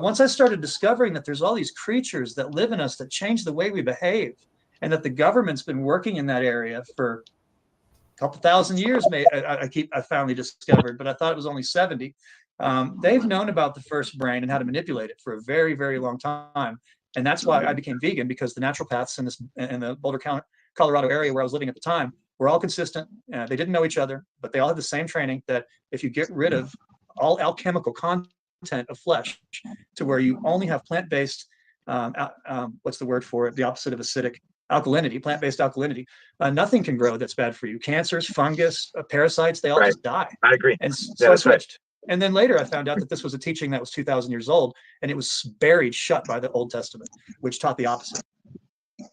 once I started discovering that there's all these creatures that live in us that change the way we behave, and that the government's been working in that area for a couple thousand years, I finally discovered, but I thought it was only 70. They've known about the first brain and how to manipulate it for a very, very long time. And that's why I became vegan, because the naturopaths in the Boulder, Colorado area where I was living at the time were all consistent. They didn't know each other, but they all had the same training that if you get rid of all alchemical content of flesh to where you only have plant-based, what's the word for it? The opposite of acidic, alkalinity, plant-based alkalinity, nothing can grow that's bad for you. Cancers, fungus, parasites, they all just die. I agree. And so I switched. And then later I found out that this was a teaching that was 2,000 years old, and it was buried shut by the Old Testament, which taught the opposite.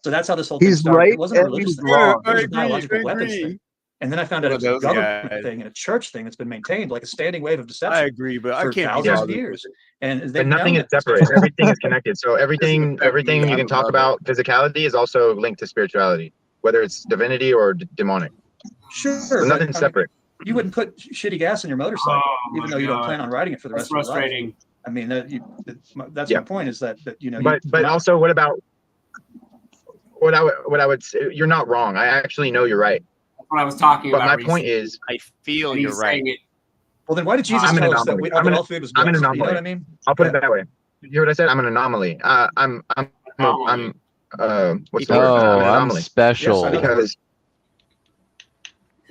So that's how this whole thing started. Right, it wasn't a religious thing. wrong. It was a biological weapons thing. And then I found out it was a government thing and a church thing that's been maintained like a standing wave of deception. I agree, but I can't thousands of years. And nothing is separate. Everything is connected. So everything you can talk about physicality is also linked to spirituality, whether it's divinity or demonic. Sure. So nothing's separate. You wouldn't put shitty gas in your motorcycle, even though you don't plan on riding it for the rest of your life. Frustrating. I mean, that's my point, is that you know. But also, what about what I would say? You're not wrong. I actually know you're right. What I was talking about. But my point is, I feel you're right. Well, then why did Jesus tell us that all food was blessed? I'm an anomaly. You know what I mean? I'll put it that way. You hear what I said? I'm an anomaly. What's the word? I'm an anomaly. I'm special. Because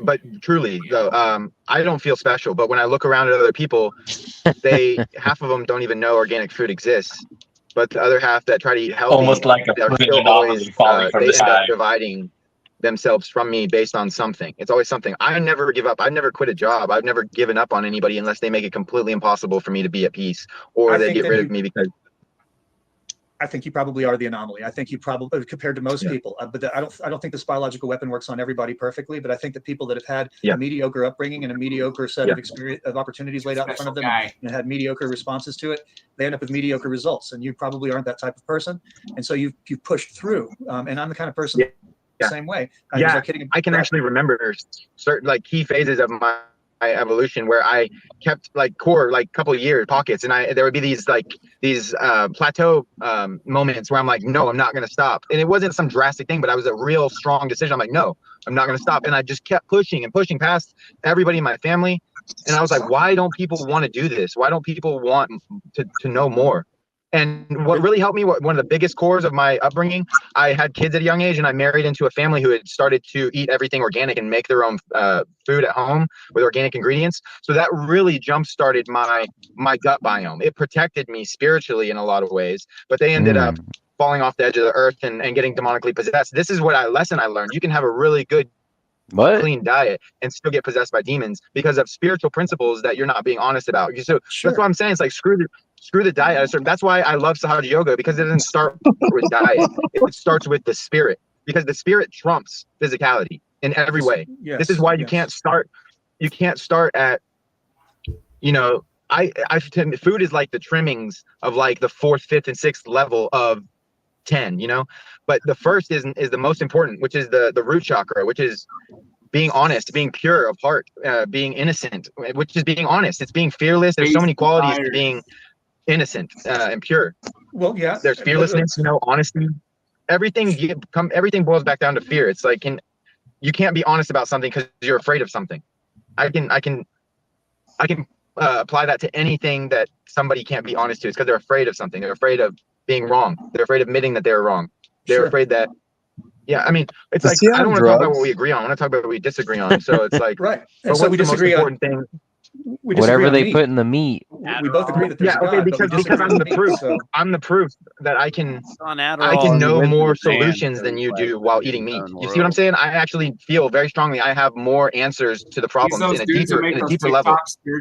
but truly though, I don't feel special. But when I look around at other people, half of them don't even know organic food exists. But the other half that try to eat healthy, Almost like a they're fluid still always anomaly falling from they the end up sky. dividing themselves from me based on something. It's always something. I never give up. I've never quit a job. I've never given up on anybody unless they make it completely impossible for me to be at peace, or I they think get that rid you of me because I think you probably are the anomaly. I think you probably, compared to most people, I don't think this biological weapon works on everybody perfectly. But I think that people that have had a mediocre upbringing and a mediocre set of experience of opportunities laid out in front of them and had mediocre responses to it, they end up with mediocre results. And you probably aren't that type of person. And so you've pushed through. And I'm the kind of person the same way. I can actually remember certain like key phases of my evolution where I kept like core like couple of years pockets, and there would be these plateau moments where I'm like, no, I'm not gonna stop. And it wasn't some drastic thing, but I was a real strong decision. I'm like, no, I'm not gonna stop. And I just kept pushing and pushing past everybody in my family. And I was like, why don't people want to do this? Why don't people want to know more? And what really helped me, one of the biggest cores of my upbringing, I had kids at a young age, and I married into a family who had started to eat everything organic and make their own food at home with organic ingredients. So that really jump-started my gut biome. It protected me spiritually in a lot of ways, but they ended up falling off the edge of the earth and getting demonically possessed. This is what lesson I learned. You can have a really good clean diet and still get possessed by demons because of spiritual principles that you're not being honest about. So that's what I'm saying. It's like screw the diet. That's why I love Sahaja Yoga, because it doesn't start with diet. It starts with the spirit, because the spirit trumps physicality in every way. This is why you can't start at, food is like the trimmings of like the 4th, 5th, and 6th level of 10, but the first is the most important, which is the root chakra, which is being honest, being pure of heart, being innocent, which is being honest. It's being fearless. There's so many qualities to being innocent and pure. Well, yeah, there's fearlessness, honesty. Everything boils back down to fear. It's like you can't be honest about something because you're afraid of something. I can apply that to anything that somebody can't be honest to. It's because they're afraid of something. They're afraid of being wrong. They're afraid of admitting that they're wrong. They're afraid that, it's like, I don't want to talk about what we agree on. I want to talk about what we disagree on. So it's like, right. And so what's we the most disagree important thing? Whatever they put in the meat. We both agree that there's a God, because I'm the proof. I'm the proof that I can know more solutions than you do while eating meat. You see what I'm saying? I actually feel very strongly I have more answers to the problems in a deeper level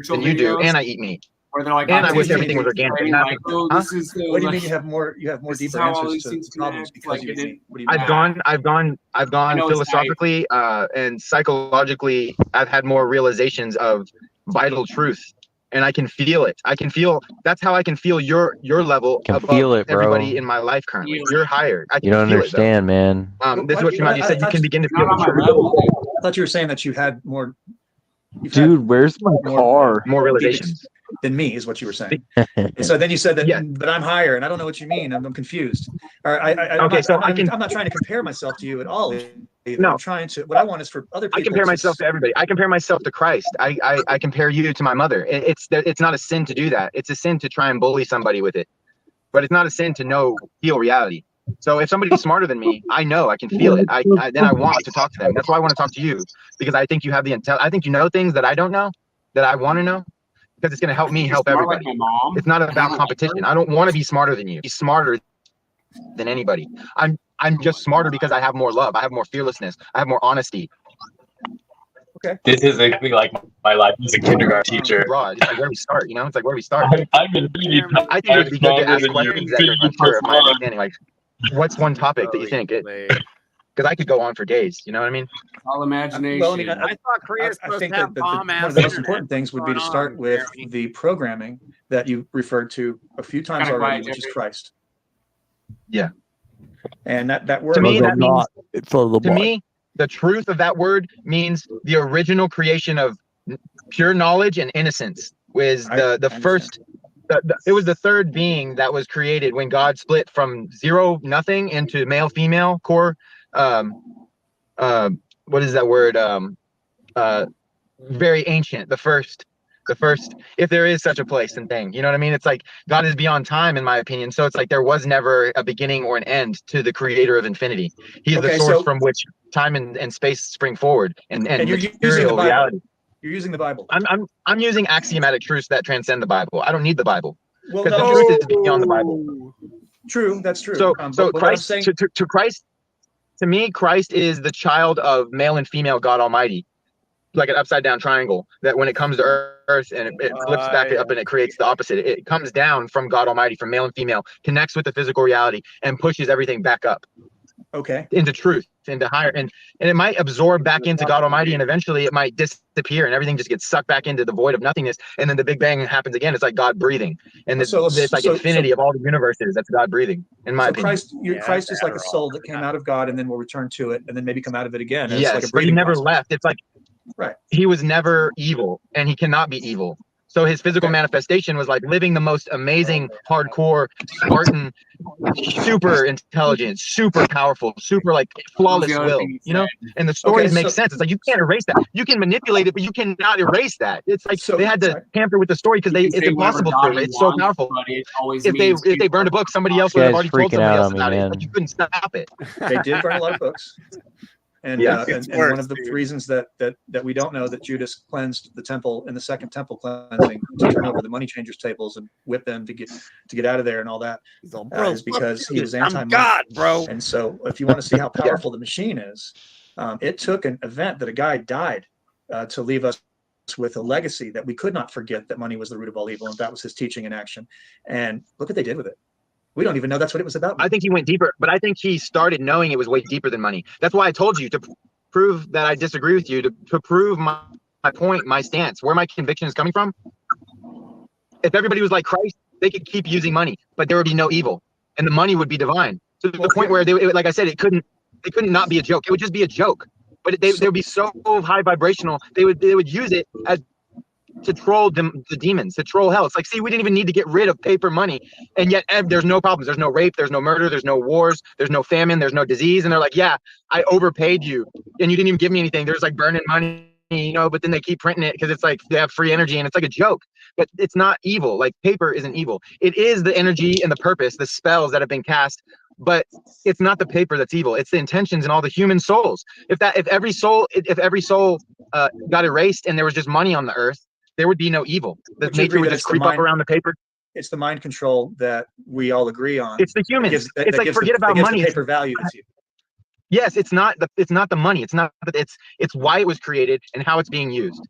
than you do, and I eat meat. Where they're like, and I wish everything was organic. Like, oh, this is what do you mean you have more deeper answers to problems because you eat meat? What do you mean? I've gone philosophically and psychologically. I've had more realizations of vital truth, and I can feel it. That's how I can feel your level above everybody in my life currently. You're higher. I can You don't feel understand, man. This is what you said. You can begin to feel the truth. I thought you were saying that you had more. Dude, where's my car? More realizations than me is what you were saying. And so then you said that, but I'm higher, and I don't know what you mean. I'm confused. All right, I'm not trying to compare myself to you at all. No, I'm trying to. What I want is for other people. I compare myself to everybody. I compare myself to Christ. I compare you to my mother. It's not a sin to do that. It's a sin to try and bully somebody with it, but it's not a sin to feel reality. So if somebody's smarter than me, I know, I can feel it. Then I want to talk to them. That's why I want to talk to you, because I think you have the intel. I think you know things that I don't know, that I want to know, because it's going to help me help everybody. Like my mom. It's not about competition. I don't want to be smarter than you. Be smarter than anybody. I'm just smarter because I have more love. I have more fearlessness. I have more honesty. Okay. This is exactly like my life as a kindergarten teacher. Broad. It's like where we start, It's like where we start. I'm in I think it'd be good to ask questions that you're unsure of my understanding. Like, what's one topic that you think? Because I could go on for days. You know what I mean? All imagination. Well, I mean, I thought Korea's I supposed think to have that bomb one of the most important things would be to start with the programming that you referred to a few times already, which is Christ. Yeah. And that word to me, that means to me, the truth of that word means the original creation of pure knowledge and innocence. Was the first. It was the third being that was created when God split from nothing into male female core. What is that word? Very ancient. The first the first, if there is such a place and thing. You know what I mean? It's like God is beyond time, in my opinion. So it's like there was never a beginning or an end to the creator of infinity. He's the source from which time and space spring forward, and you're using the material Bible. reality. You're using the Bible. I'm using axiomatic truths that transcend the Bible. I don't need the Bible, Well, because no, the truth is beyond the Bible. True, that's true. So but what I'm Christ, saying, to Christ, to me, Christ is the child of male and female God Almighty, like an upside down triangle. That when it comes to Earth and it flips back up and it creates the opposite. It comes down from God Almighty, from male and female, connects with the physical reality, and pushes everything back up. Okay. Into truth, into higher, and it might absorb back into God Almighty, and eventually it might disappear, and everything just gets sucked back into the void of nothingness, and then the Big Bang happens again. It's like God breathing, and it's like infinity of all the universes. That's God breathing, in my opinion. Christ is like a soul that came out of God and then will return to it, and then maybe come out of it again. As Yes, like a but he breathing never process. left. It's like he was never evil, and he cannot be evil. So his physical manifestation was like living the most amazing, hardcore, Spartan, super intelligent, super powerful, super like flawless will, you know? And the stories make sense. It's like you can't erase that. You can manipulate it, but you cannot erase that. It's like they had to tamper with the story because it's impossible to erase. It's so powerful. If they burned a book, somebody else would have already told somebody else about it. Like you couldn't stop it. They did burn a lot of books. And, and one of the reasons that we don't know that Judas cleansed the temple in the second temple cleansing to turn over the money changers' tables and whip them to get out of there and all that is because he was anti-money. God, bro. And so, if you want to see how powerful the machine is, it took an event that a guy died to leave us with a legacy that we could not forget, that money was the root of all evil, and that was his teaching in action. And look what they did with it. We don't even know that's what it was about. I think he went deeper, but I think he started knowing it was way deeper than money. That's why I told you to prove that I disagree with you, to prove my point, my stance, where my conviction is coming from. If everybody was like Christ, they could keep using money, but there would be no evil, and the money would be divine. To the point where, like I said, it couldn't not be a joke. It would just be a joke, but they would be so high vibrational. They would use it as to troll the demons, to troll hell. It's like, see, we didn't even need to get rid of paper money, and yet there's no problems. There's no rape, there's no murder, there's no wars, there's no famine, there's no disease. And they're like, yeah, I overpaid you and you didn't even give me anything. There's like burning money, you know, but then they keep printing it because it's like they have free energy, and it's like a joke. But it's not evil. Like paper isn't evil. It is the energy and the purpose, the spells that have been cast, but it's not the paper that's evil. It's the intentions and all the human souls. If every soul got erased and there was just money on the earth, there would be no evil. The nature would just creep up around the paper. It's the mind control that we all agree on. It's the humans. It's like, forget about money. Paper value to you. Yes, it's not the money. It's not. It's why it was created and how it's being used.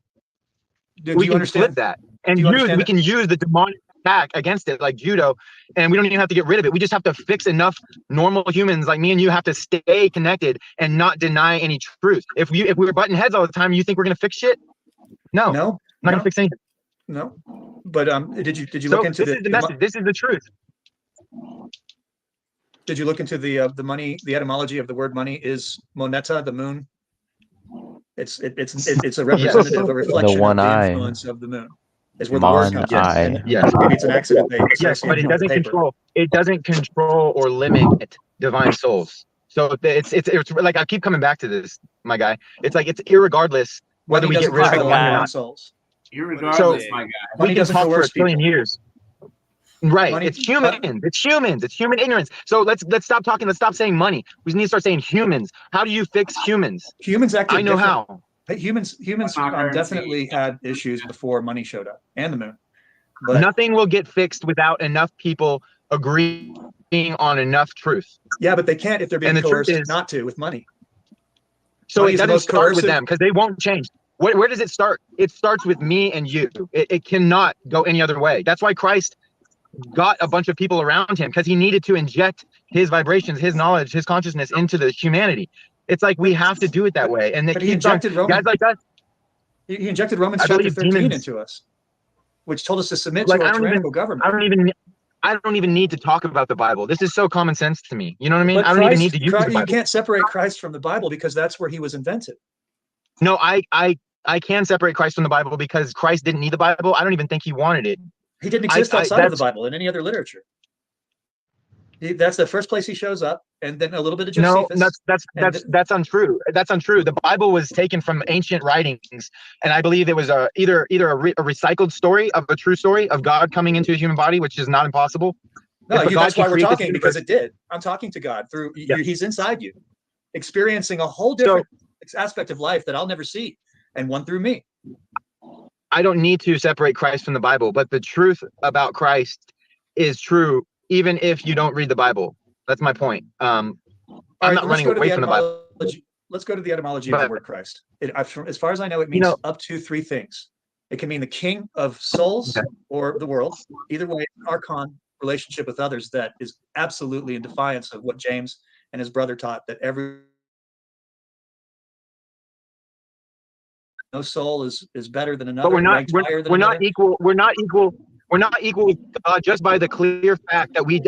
Do you understand flip that? And we can use the demonic attack against it, like judo, and we don't even have to get rid of it. We just have to fix enough normal humans like me and you have to stay connected and not deny any truth. If we were butting heads all the time, you think we're gonna fix shit? No. I'm not gonna fix anything. No, but did you look into this is the message. This is the truth. Did you look into the money? The etymology of the word money is moneta, the moon. It's a representative, a reflection of the influence of the moon. Is where the word comes from. Yes. Maybe it's an accident. Yes, but it doesn't control. It doesn't control or limit divine souls. So it's like I keep coming back to this, my guy. It's like it's irregardless whether we get rid of the money or not. Souls. Irregardless, my guy. We can talk for a trillion years. Right. It's humans. It's humans. It's human ignorance. So let's stop talking. Let's stop saying money. We need to start saying humans. How do you fix humans? Humans acted I know different. how. Humans definitely had issues before money showed up and the moon. But nothing will get fixed without enough people agreeing on enough truth. Yeah, but they can't if they're being coerced not to with money. So it doesn't start with them because they won't change. Where does it start? It starts with me and you. It cannot go any other way. That's why Christ got a bunch of people around him, because he needed to inject his vibrations, his knowledge, his consciousness into the humanity. It's like we have to do it that way. And he injected guys like us. He injected Romans chapter 13 into us, which told us to submit to a tyrannical government. I don't even need to talk about the Bible. This is so common sense to me. You know what I mean? I don't even need to use the Bible. You can't separate Christ from the Bible because that's where he was invented. No, I can separate Christ from the Bible because Christ didn't need the Bible. I don't even think he wanted it. He didn't exist outside of the Bible in any other literature. That's the first place he shows up, and then a little bit of No, Josephus. that's untrue. That's untrue. The Bible was taken from ancient writings, and I believe it was either a recycled story of a true story of God coming into a human body, which is not impossible. No, God that's can why we're create this talking, because universe- it did. I'm talking to God through Yeah. he's inside you, experiencing a whole different aspect of life that I'll never see, and one through me. I don't need to separate Christ from the Bible, but the truth about Christ is true, even if you don't read the Bible. That's my point. I'm not running away from the Bible. Let's go to the etymology of the word Christ. As far as I know, it means up to three things. It can mean the king of souls or the world. Either way, archon, relationship with others, that is absolutely in defiance of what James and his brother taught, that no soul is better than another. But we're not equal. We're not equal with God just by the clear fact that we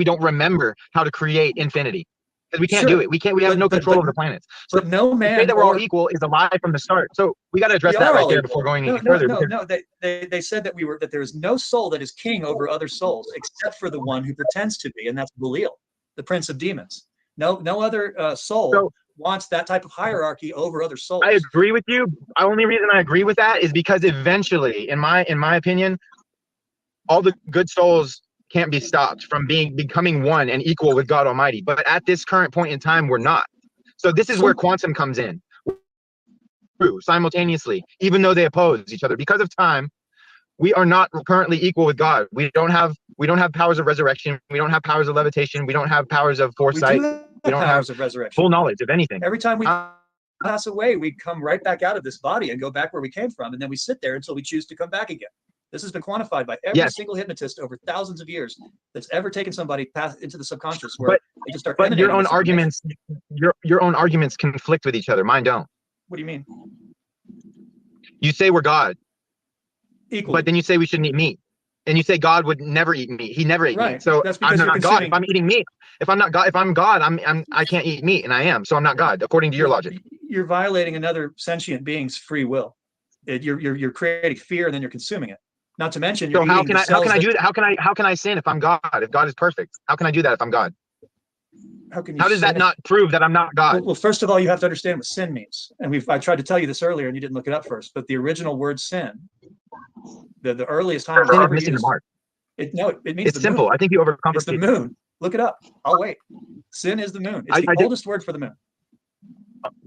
don't remember how to create infinity. Because we can't do it. We have no control over the planets. So but no man to say that we're all equal is a lie from the start. So we got to address that right there before going any further. No. They said that that there is no soul that is king over other souls except for the one who pretends to be, and that's Belial, the prince of demons. No other soul wants that type of hierarchy over other souls. I agree with you. The only reason I agree with that is because eventually, in my opinion, all the good souls can't be stopped from becoming one and equal with God Almighty. But at this current point in time, we're not. So this is where quantum comes in. Simultaneously, even though they oppose each other, because of time, we are not currently equal with God. We don't have powers of resurrection. We don't have powers of levitation. We don't have powers of foresight. We don't have of resurrection. full knowledge of anything. Every time we pass away, we come right back out of this body and go back where we came from, and then we sit there until we choose to come back again. This has been quantified by every single hypnotist over thousands of years that's ever taken somebody past into the subconscious, where they just start. But your own arguments conflict with each other. Mine don't. What do you mean? You say we're God, equal, but then you say we shouldn't eat meat, and you say God would never eat meat. He never ate meat. So that's because I'm not God. If I'm eating meat, if I'm God, I can't eat meat, and I am. So I'm not God, according to your logic. You're violating another sentient being's free will. You're creating fear, and then you're consuming it. Not to mention, you're how can I do that? How can I sin if I'm God? If God is perfect, how can I do that if I'm God? How does that not prove that I'm not God? Well, first of all, you have to understand what sin means, and I tried to tell you this earlier, and you didn't look it up first. But the original word sin, the earliest time sin is missing the mark. It means it's simple. Moon. I think you overcomplicate. It's the moon. Look it up. I'll wait. Sin is the moon. It's the oldest word for the moon.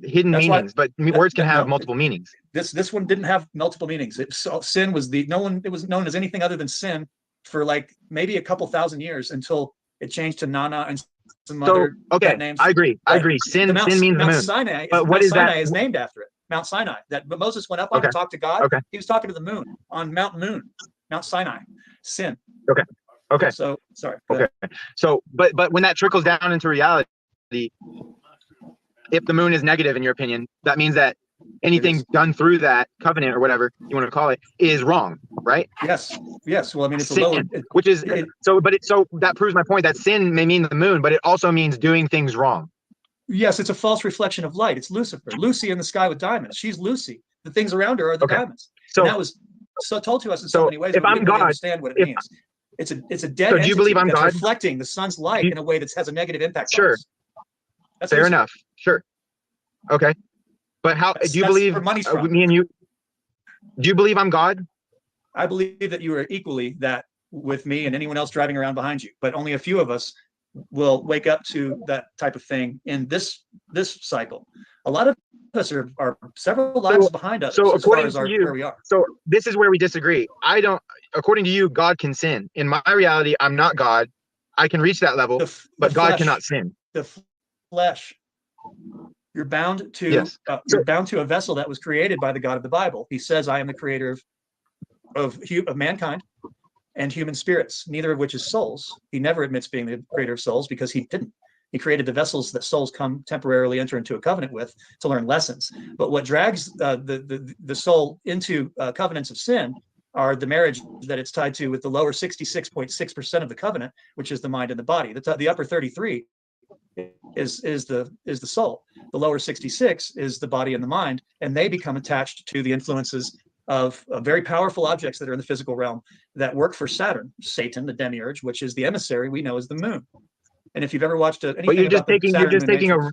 Hidden meanings, but words can have multiple meanings. This one didn't have multiple meanings. Sin was it was known as anything other than sin for like maybe a couple thousand years until it changed to Nana and some other names. I agree. Sin means the moon. Sinai, but Mount Sinai is named after it. Mount Sinai. But Moses went up on to talk to God. He was talking to the moon on Mount Sinai. Sin. Okay. So sorry. So, but when that trickles down into reality, if the moon is negative in your opinion, that means that anything done through that covenant or whatever you want to call it is wrong, right? Yes. Well, I mean, it's sin, a lower, which is so that proves my point that sin may mean the moon, but it also means doing things wrong. Yes, it's a false reflection of light. It's Lucifer, Lucy in the sky with diamonds. She's Lucy. The things around her are the diamonds. So and that was told to us in so many ways. If I'm God, understand what it means. It's a dead so do you believe I'm that's God? Reflecting the sun's light in a way that has a negative impact. Sure. On us. That's fair enough. Sure. Okay. But how do you believe me and you? Do you believe I'm God? I believe that you are equally that with me and anyone else driving around behind you, but only a few of us will wake up to that type of thing in this cycle. A lot of us are several lives behind us. So according to you, where we are. So this is where we disagree. According to you, God can sin. In my reality, I'm not God. I can reach that level, but God cannot sin. The flesh. You're bound to you're bound to a vessel that was created by the God of the Bible. He says, "I am the creator of mankind and human spirits, neither of which is souls." He never admits being the creator of souls because he didn't. He created the vessels that souls come temporarily enter into a covenant with to learn lessons. But what drags the soul into covenants of sin are the marriage that it's tied to with the lower 66.6% of the covenant, which is the mind and the body. The upper 33 is the soul. The lower 66 is the body and the mind, and they become attached to the influences of very powerful objects that are in the physical realm that work for Saturn, Satan, the demiurge, which is the emissary we know as the moon. And if you've ever watched anything But you're just about the taking Saturn moon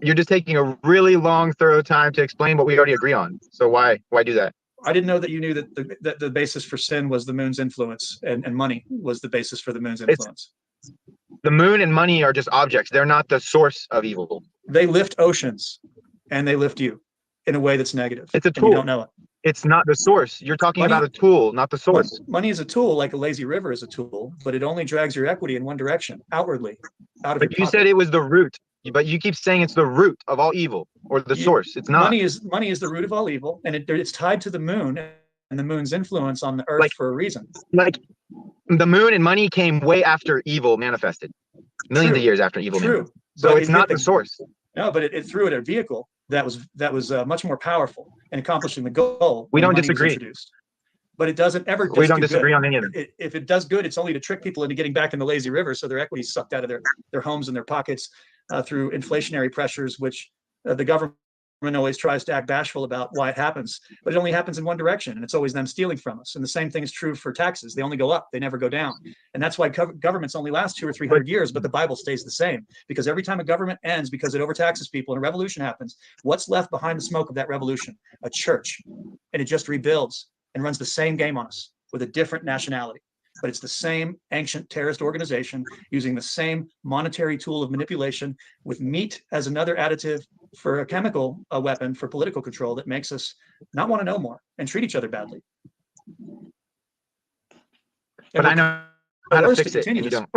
you're just taking a really long, thorough time to explain what we already agree on. So why do that? I didn't know that you knew that the basis for sin was the moon's influence, and money was the basis for the moon's influence. The moon and money are just objects. They're not the source of evil. They lift oceans, and they lift you in a way that's negative. It's a and tool. you don't know it. It's not the source. You're talking about a tool, not the source. Money is a tool, like a lazy river is a tool, but it only drags your equity in one direction, outwardly, out of But your you pocket. said it was the root. But you keep saying it's the root of all evil, or the source. It's not. Money is the root of all evil, and it's tied to the moon and the moon's influence on the earth for a reason. Like the moon and money came way after evil manifested, millions of years after evil. True. So But it's it not hit the source. No, but it threw it a vehicle that was much more powerful in accomplishing the goal. We when don't money was disagree. introduced. But it doesn't ever. We just don't do disagree good. on any of them. If it does good, it's only to trick people into getting back in the lazy river, so their equity is sucked out of their homes and their pockets through inflationary pressures, which the government always tries to act bashful about why it happens. But it only happens in one direction, and it's always them stealing from us. And the same thing is true for taxes; they only go up, they never go down. And that's why governments only last 200 or 300 years, but the Bible stays the same. Because every time a government ends, because it overtaxes people and a revolution happens, what's left behind the smoke of that revolution? A church, and it just rebuilds and runs the same game on us with a different nationality. But it's the same ancient terrorist organization using the same monetary tool of manipulation with meat as another additive for a chemical weapon for political control that makes us not want to know more and treat each other badly. But I know how to fix it, and you don't.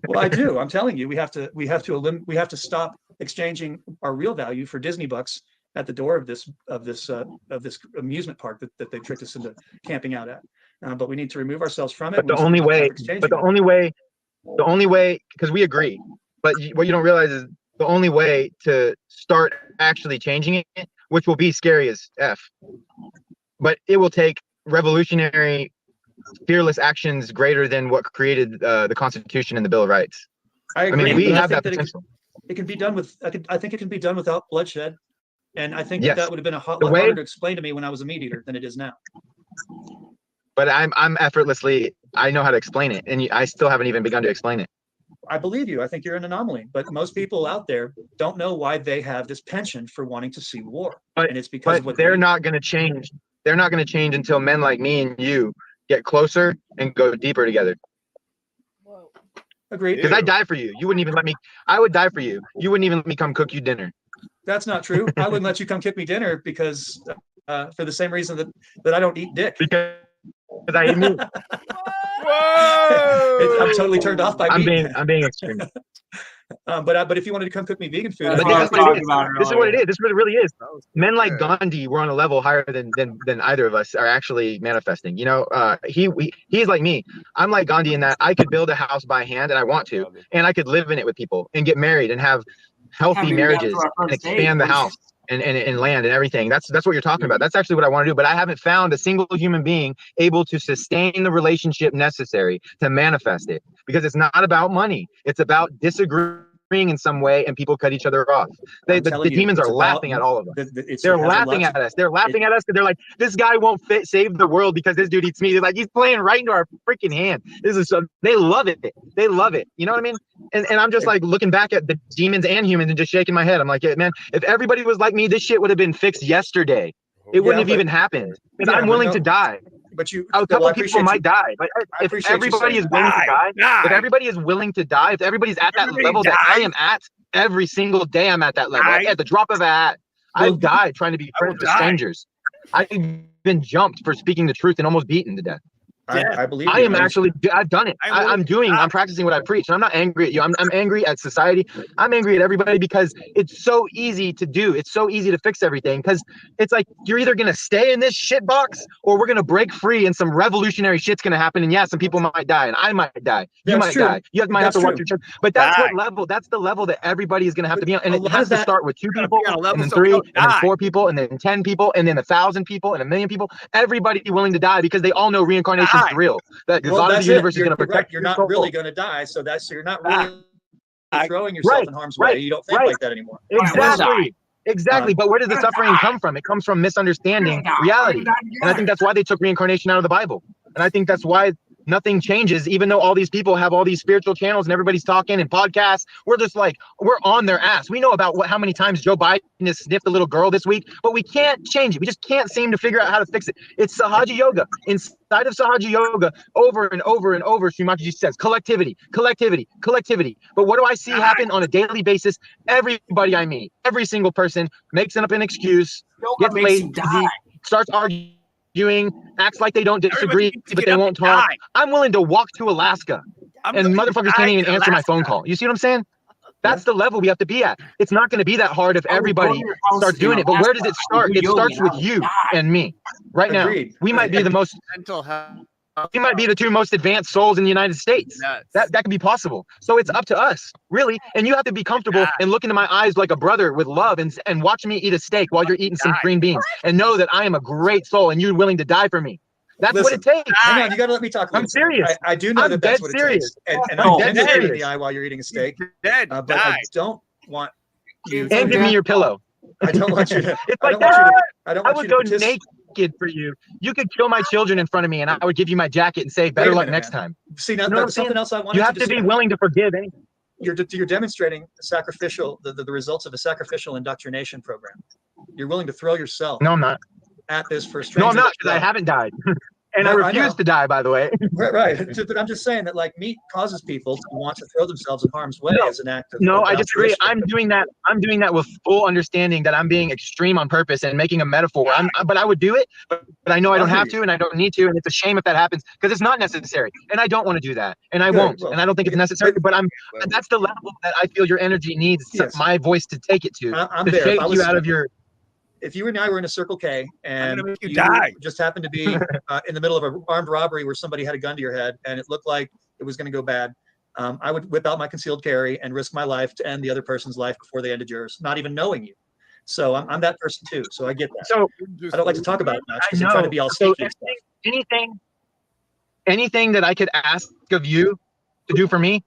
Well, I do. I'm telling you, we have to stop exchanging our real value for Disney bucks at the door of this amusement park that they tricked us into camping out at. But we need to remove ourselves from it. But the only way, because we agree. But what you don't realize is the only way to start actually changing it, which will be scary as F, but it will take revolutionary, fearless actions greater than what created the Constitution and the Bill of Rights. I agree. mean, we but have I that think potential. It can be done with. I think it can be done without bloodshed, and I think Yes. that would have been a lot The way- harder to explain to me when I was a meat eater than it is now. But I'm effortlessly, I know how to explain it, and I still haven't even begun to explain it. I believe you. I think you're an anomaly, but most people out there don't know why they have this penchant for wanting to see war, and it's because of But what they're not going to change. They're not going to change until men like me and you get closer and go deeper together. Agreed. Because I'd die for you. You wouldn't even let me. I would die for you. You wouldn't even let me come cook you dinner. That's not true. I wouldn't let you come cook me dinner because for the same reason that I don't eat dick. Because I eat meat. I'm totally turned off by meat. I'm being extreme. But if you wanted to come cook me vegan food, But this is what it is. This is what it is. This is what it really is. Men like Gandhi were on a level higher than either of us are actually manifesting. You know, he's like me. I'm like Gandhi in that I could build a house by hand, and I want to, and I could live in it with people and get married and have healthy marriages and expand the house and land and everything. That's what you're talking about. That's actually what I want to do. But I haven't found a single human being able to sustain the relationship necessary to manifest it, because it's not about money. It's about disagreeing in some way, and people cut each other off. The demons are laughing at all of us. They're laughing at us. They're laughing at us because they're like, this guy won't save the world because this dude eats meat. They're like, he's playing right into our freaking hand. This is so, they love it. They love it. You know what I mean? And I'm just like looking back at the demons and humans and just shaking my head. I'm like, yeah, man, if everybody was like me, this shit would have been fixed yesterday. It wouldn't have even happened. Because I'm willing to die. But a couple of people might die, but if everybody is willing to die, if everybody is willing to die, if everybody's at that level that I am at every single day, I'm at that level. At the drop of a hat, I've died trying to be friends with strangers. I've been jumped for speaking the truth and almost beaten to death. I believe I am actually. I've done it. I'm practicing what I preach, and I'm not angry at you. I'm angry at society. I'm angry at everybody because it's so easy to do. It's so easy to fix everything because it's like you're either gonna stay in this shit box or we're gonna break free and some revolutionary shit's gonna happen. And yeah, some people might die, and I might die. You might die. You might have to watch your church. But that's what level. That's the level that everybody is gonna have to be on, and it has to start with 2 people, and then 3, and then 4 people, and then 10 people, and then 1,000 people, and 1,000,000 people. Everybody willing to die because they all know reincarnation is real. That God of the universe is going to protect. You're not really going to die, so you're not really throwing yourself in harm's way. You don't think like that anymore. Exactly. But where does the suffering come from? It comes from misunderstanding reality, and I think that's why they took reincarnation out of the Bible, and I think that's why nothing changes, even though all these people have all these spiritual channels and everybody's talking and podcasts. We're just like, we're on their ass. We know about how many times Joe Biden has sniffed a little girl this week, but we can't change it. We just can't seem to figure out how to fix it. It's Sahaja Yoga. Inside of Sahaja Yoga, over and over and over, Sri Mataji says, collectivity, collectivity, collectivity. But what do I see happen on a daily basis? Everybody I meet, every single person makes up an excuse, gets lazy, starts arguing, acts like they don't disagree, but they won't talk. I'm willing to walk to Alaska, and motherfuckers can't even answer my phone call. You see what I'm saying? That's the level we have to be at. It's not going to be that hard if everybody starts doing it. But where does it start? It starts with you and me. Right now, we might be the most mental health. We might be the two most advanced souls in the United States. That could be possible. So it's up to us, really. And you have to be comfortable and look into my eyes like a brother with love and watch me eat a steak while you're eating some green beans and know that I am a great soul and you're willing to die for me. That's what it takes. Hang on, you got to let me talk. I'm serious. I do know I'm that that's dead what serious. it takes. And I'm I'm dead dead serious. in the eye while you're eating a steak. But Die. I don't want you. And give me your pillow. I don't want you to. It's I like don't want you to. I don't I want would you to go participate. naked for you. You could kill my children in front of me, and I would give you my jacket and say, "Better Wait a luck minute, next man. time." See, now You know what I'm that's something saying? else I wanted You have to to be willing to forgive anything. You're demonstrating the results of a sacrificial indoctrination program. You're willing to throw yourself. No, I'm not. At this for No, strangers. I'm not, because I haven't died. And I No, I refuse know. to die, by the way. Right. But I'm just saying that like meat causes people to want to throw themselves in harm's way as an act of No, I disagree. altruistic. I'm doing that with full understanding that I'm being extreme on purpose and making a metaphor. But I would do it, but I know I don't have to and I don't need to, and it's a shame if that happens because it's not necessary. And I don't want to do that. And I won't. And I don't think it's necessary, but that's the level that I feel your energy needs my voice to take it to. I'm to there. shake you out of your If you and I were in a Circle K and make you you die. just happened to be in the middle of an armed robbery where somebody had a gun to your head and it looked like it was going to go bad, I would whip out my concealed carry and risk my life to end the other person's life before they ended yours, not even knowing you. So I'm that person too. So I get that. So I don't like to talk about it much because I I'm trying know. to be all So sneaky and stuff. anything that I could ask of you to do for me,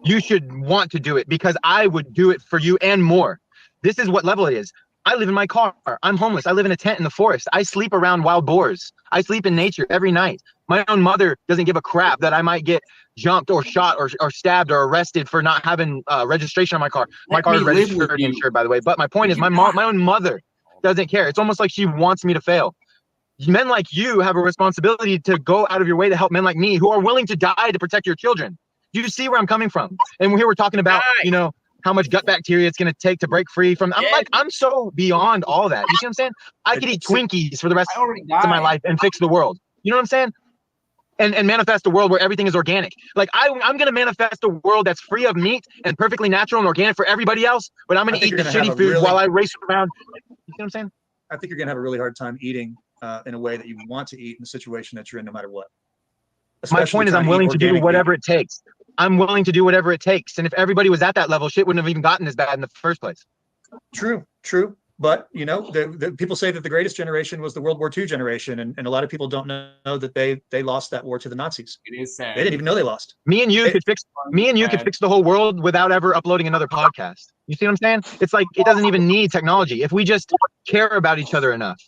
you should want to do it because I would do it for you and more. This is what level it is. I live in my car. I'm homeless. I live in a tent in the forest. I sleep around wild boars. I sleep in nature every night. My own mother doesn't give a crap that I might get jumped or shot or stabbed or arrested for not having registration on my car. My car is registered and insured, by the way. But my point is my own mother doesn't care. It's almost like she wants me to fail. Men like you have a responsibility to go out of your way to help men like me who are willing to die to protect your children. Do you see where I'm coming from? And here we're talking about, how much gut bacteria it's going to take to break free from. I'm so beyond all that. You see what I'm saying? I could eat Twinkies for the rest of my life and fix the world. You know what I'm saying? And manifest a world where everything is organic. Like I'm going to manifest a world that's free of meat and perfectly natural and organic for everybody else. But I'm going to eat the shitty food while I race around. You see what I'm saying? I think you're going to have a really hard time eating in a way that you want to eat in the situation that you're in, no matter what. My point is I'm willing to do whatever it takes. I'm willing to do whatever it takes. And if everybody was at that level, shit wouldn't have even gotten this bad in the first place. True. But, the people say that the greatest generation was the World War II generation. And a lot of people don't know that they lost that war to the Nazis. It is sad. They didn't even know they lost. Me and you could fix the whole world without ever uploading another podcast. You see what I'm saying? It's like it doesn't even need technology if we just care about each other enough.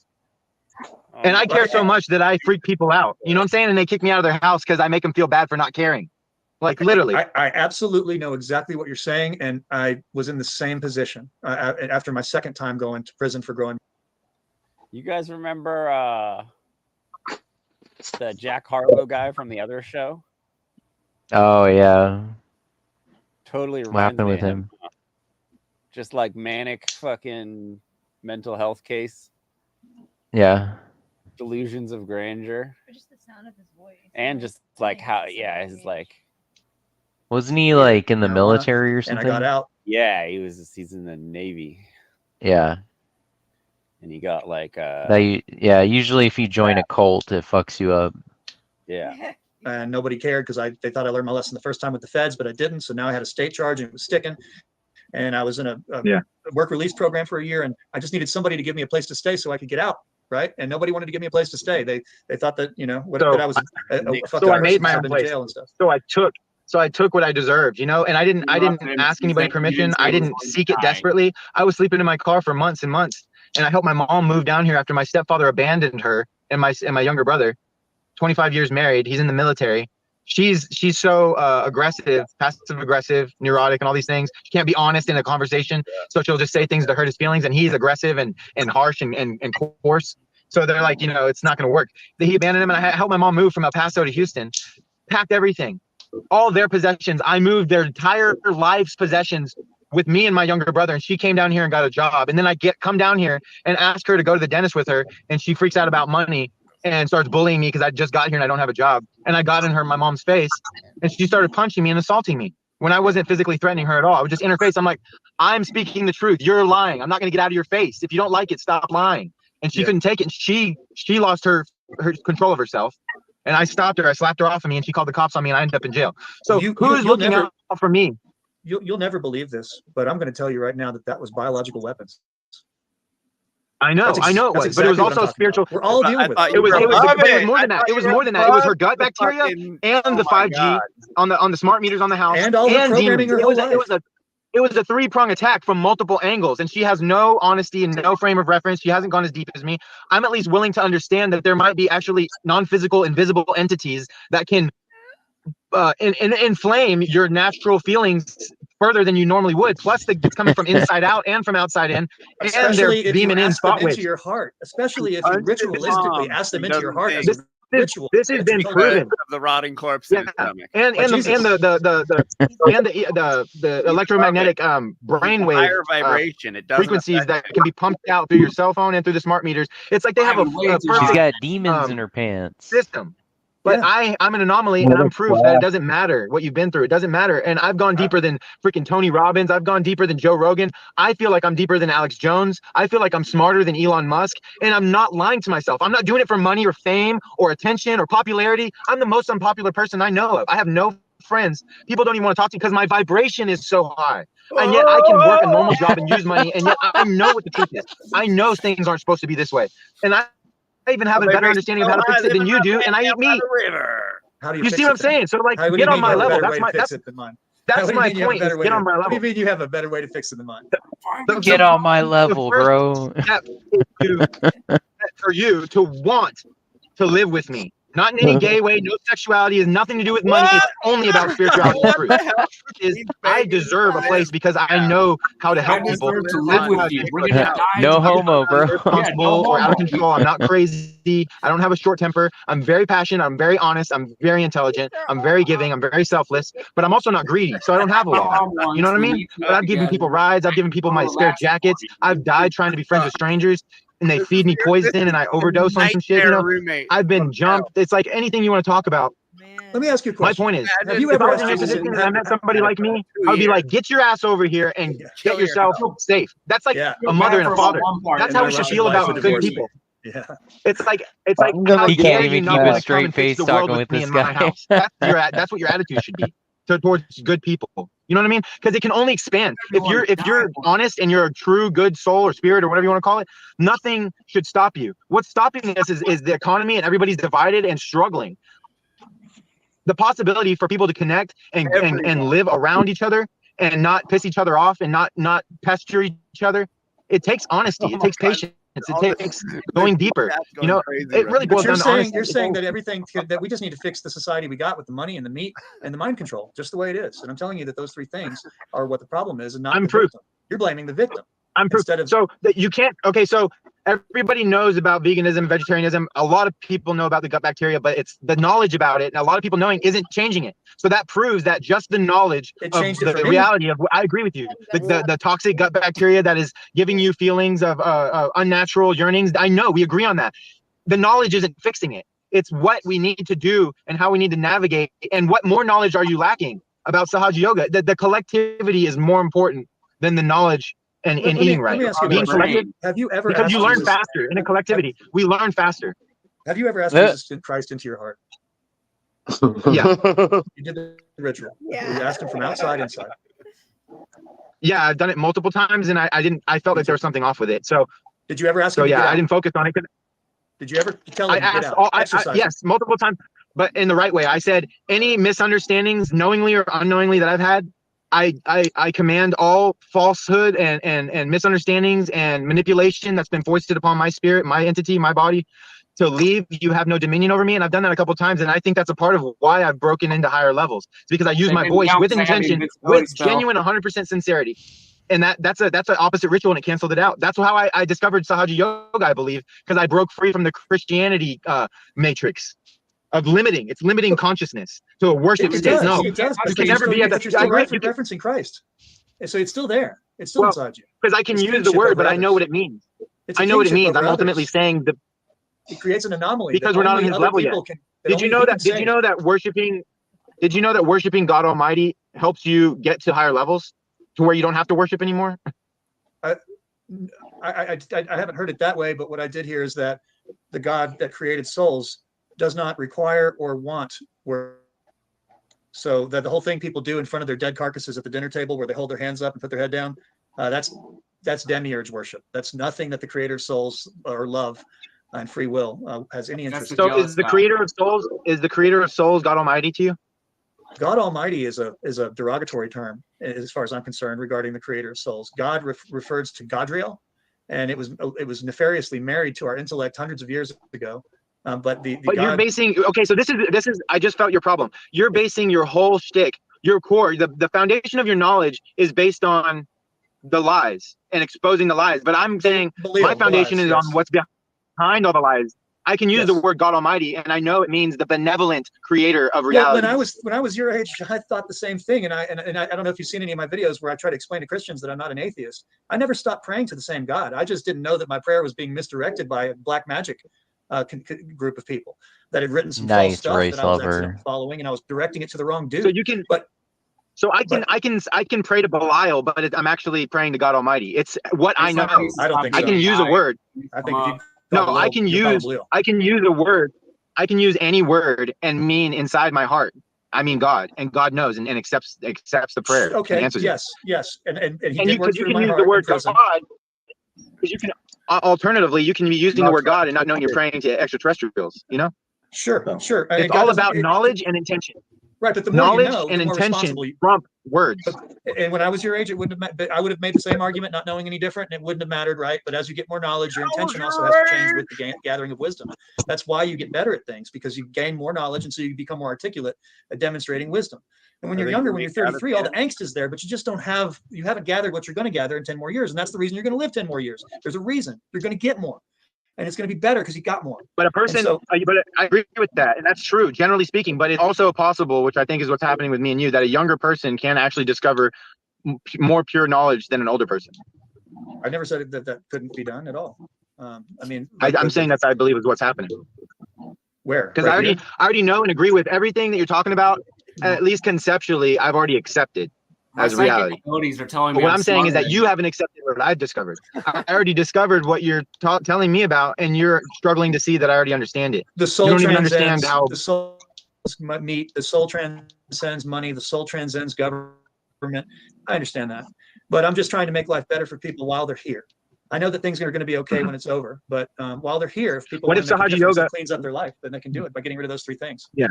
And I care so much that I freak people out. You know what I'm saying? And they kick me out of their house because I make them feel bad for not caring. Like literally. I absolutely know exactly what you're saying. And I was in the same position after my second time going to prison for growing. You guys remember the Jack Harlow guy from the other show? Oh yeah. Totally. What happened with him? Just like manic fucking mental health case. Yeah. Delusions of grandeur. Or just the sound of his voice. And just like how, his like. Wasn't he like in the military or something? And I got out. Yeah, he's in the Navy. Yeah. And he got like usually if you join a cult, it fucks you up. Yeah. And nobody cared because they thought I learned my lesson the first time with the feds, but I didn't. So now I had a state charge and it was sticking. And I was in a work release program for a year, and I just needed somebody to give me a place to stay so I could get out. Right. And nobody wanted to give me a place to stay. They thought that, that I was a so I made my own place. Jail and stuff. So I took what I deserved, and I didn't ask anybody permission. I didn't seek it desperately. I was sleeping in my car for months and months. And I helped my mom move down here after my stepfather abandoned her and my younger brother, 25 years married. He's in the military. she's so aggressive, passive aggressive, neurotic, and all these things. She can't be honest in a conversation, so she'll just say things to hurt his feelings. And he's aggressive and harsh and coarse. So they're like, it's not going to work. He abandoned him, and I helped my mom move from El Paso to Houston. Packed everything, all their possessions. I moved their entire life's possessions with me and my younger brother, and she came down here and got a job. And then I come down here and ask her to go to the dentist with her, and she freaks out about money and starts bullying me because I just got here and I don't have a job. And I got in my mom's face, and she started punching me and assaulting me when I wasn't physically threatening her at all. I was just in her face. I'm like, I'm speaking the truth. You're lying. I'm not going to get out of your face. If you don't like it, stop lying. And she couldn't take it. And she lost her control of herself. And I stopped her. I slapped her off of me, and she called the cops on me, and I ended up in jail. So who's looking out for me? You'll never believe this, but I'm going to tell you right now that was biological weapons. I know it was, but it was also spiritual. We're all dealing with it. It was more than that. It was more than that. It was her gut bacteria and the 5G on the smart meters on the house and all the programming her whole life. It was a three-prong attack from multiple angles, and she has no honesty and no frame of reference. She hasn't gone as deep as me. I'm at least willing to understand that there might be actually non-physical, invisible entities that can inflame your natural feelings further than you normally would. Plus, it's coming from inside out and from outside in, and they're beaming in thought waves into your heart. Especially if you ritualistically ask them into your heart. This has been proven. The rotting corpse in his stomach. And the electromagnetic brainwave higher vibration. It frequencies that can be pumped out through your cell phone and through the smart meters. It's like they have a She's perfect got demons in her pants. system. But I'm an anomaly, and I'm proof that it doesn't matter what you've been through. It doesn't matter. And I've gone deeper than freaking Tony Robbins. I've gone deeper than Joe Rogan. I feel like I'm deeper than Alex Jones. I feel like I'm smarter than Elon Musk. And I'm not lying to myself. I'm not doing it for money or fame or attention or popularity. I'm the most unpopular person I know of. I have no friends. People don't even want to talk to me because my vibration is so high. And yet I can work a normal job and use money. And yet I know what the truth is. I know things aren't supposed to be this way. And I even have a better understanding of how to fix it than you do, and I eat meat. How do you see what I'm saying? So like, get on my level. That's my point. Is get on my level. What do you mean you have a better way to fix it than mine? Get on my level, bro. For you to want to live with me. Not in any gay way, no sexuality, has nothing to do with money. It's only about spirituality and truth. The truth is, I deserve a place because I know how to help people. To live with you. We're gonna die No homo, bro. Responsible or out of control. I'm not crazy. I don't have a short temper. I'm very passionate. I'm very honest. I'm very intelligent. I'm very giving. I'm very selfless. But I'm also not greedy, so I don't have a lot. You know what I mean? But I've given people rides. I've given people my spare jackets. I've died trying to be friends with strangers. And they feed me poison and I overdose on some shit. I've been jumped. It's like anything you want to talk about. Let me ask you a question. My point is, have you ever I met somebody like me, I would be like, get your ass over here and get yourself safe. That's like a mother and a father. That's how we should feel about good people. Yeah. It's like he can't even keep a straight face talking with this guy. That's what your attitude should be towards good people. You know what I mean? Because it can only expand. If you're honest and you're a true good soul or spirit or whatever you want to call it, nothing should stop you. What's stopping us is the economy, and everybody's divided and struggling. The possibility for people to connect and live around each other and not piss each other off and not pester each other, it takes honesty. It takes patience. It takes going deeper. You know, it really boils down to honesty. You're saying that that we just need to fix the society we got with the money and the meat and the mind control, just the way it is. And I'm telling you that those three things are what the problem is, and not the victim. You're blaming the victim. I'm proof. So that you can't. Okay, so everybody knows about veganism, vegetarianism. A lot of people know about the gut bacteria, but it's the knowledge about it, and a lot of people knowing isn't changing it. So that proves that just the knowledge of the reality of. I agree with you. The toxic gut bacteria that is giving you feelings of unnatural yearnings. I know we agree on that. The knowledge isn't fixing it. It's what we need to do and how we need to navigate. And what more knowledge are you lacking about Sahaja Yoga? The collectivity is more important than the knowledge. And eating right, being collective. Have you ever? Because you learn faster in a collectivity. We learn faster. Have you ever asked Jesus Christ into your heart? Yeah. You did the ritual. Yeah. You asked him from outside inside. Yeah, I've done it multiple times, and I didn't. I felt like there was something off with it. So. Did you ever ask him? So yeah, I didn't focus on it. Did you ever tell him? I asked. Yes, multiple times, but in the right way. I said any misunderstandings, knowingly or unknowingly, that I've had. I command all falsehood and misunderstandings and manipulation that's been foisted upon my spirit, my entity, my body, to leave, you have no dominion over me. And I've done that a couple of times, and I think that's a part of why I've broken into higher levels. It's because I use They my didn't voice count with 'cause I have the intention, invincibility with spell. genuine 100% sincerity. And that's an opposite ritual, and it canceled it out. That's how I discovered Sahaja Yoga, I believe, because I broke free from the Christianity matrix of limiting. It's limiting consciousness to a worship It state. does. No, It does. you can never be at But you're the. I still agree. You can, referencing Christ. And so it's still there. It's still well, inside you. because I can It's use the kingship word, over but I know others. what it means. It's a I know what it kingship means. I'm over ultimately others. saying the It creates an anomaly because that we're not on only his other level yet. people can. Did you know that? Did you know that worshiping? Did you know that worshiping God Almighty helps you get to higher levels, to where you don't have to worship anymore? I haven't heard it that way, but what I did hear is that the God that created souls does not require or want worship. So that the whole thing people do in front of their dead carcasses at the dinner table, where they hold their hands up and put their head down, that's demiurge worship. That's nothing that the creator of souls or love and free will has any interest in. So is the creator of souls, God Almighty to you? God Almighty is a derogatory term as far as I'm concerned regarding the creator of souls. God refers to Godriel, and it was nefariously married to our intellect hundreds of years ago. But you're basing, okay, so this is I just felt your problem. You're basing your whole shtick, your core, the foundation of your knowledge is based on the lies and exposing the lies. But I'm saying my foundation is on what's behind all the lies. I can use the word God Almighty, and I know it means the benevolent creator of reality. Well, when I was your age, I thought the same thing, and I don't know if you've seen any of my videos where I try to explain to Christians that I'm not an atheist. I never stopped praying to the same God. I just didn't know that my prayer was being misdirected by a black magic group of people that had written some false stuff that I was accidentally following, and I was directing it to the wrong dude. So you can, so I can pray to Belial, but I'm actually praying to God Almighty. It's what I know. I don't think I so. can use a word. I think if you No, I can use a word. I can use any word and mean inside my heart. I mean God, and God knows and accepts the prayer. Okay. And answers it. Yes, and he And did work you through can my use heart the word in prison. God, because you can. Alternatively, you can be using the word God and not knowing you're praying to extraterrestrials. You know. Sure. It's all about knowledge and intention. Right, but the more knowledge you know, and the more intention responsible you. trump words. And when I was your age, it wouldn't have. I would have made the same argument, not knowing any different, and it wouldn't have mattered, right? But as you get more knowledge, your intention also has to change with the gathering of wisdom. That's why you get better at things, because you gain more knowledge, and so you become more articulate at demonstrating wisdom. And when you're younger, when you're 33, all the angst is there, but you just haven't gathered what you're going to gather in 10 more years, and that's the reason you're going to live 10 more years. There's a reason you're going to get more. And it's going to be better because you got more. But a person, but I agree with that, and that's true, generally speaking. But it's also possible, which I think is what's happening with me and you, that a younger person can actually discover more pure knowledge than an older person. I never said that couldn't be done at all. I mean, I'm saying that I believe is what's happening. Where? Because I already know and agree with everything that you're talking about. At least conceptually, I've already accepted My as reality. psychic abilities are telling But me what I'm I'm saying is smarter that than you haven't accepted what I've discovered. I already discovered what you're telling me about, and you're struggling to see that I already understand it. The soul you don't even transcends understand how the soul meet. The soul transcends money. The soul transcends government. I understand that, but I'm just trying to make life better for people while they're here. I know that things are going to be okay when it's over, but while they're here, if people What want if to make a Sahaja difference Yoga that cleans up their life, then they can do it by getting rid of those three things. Yeah.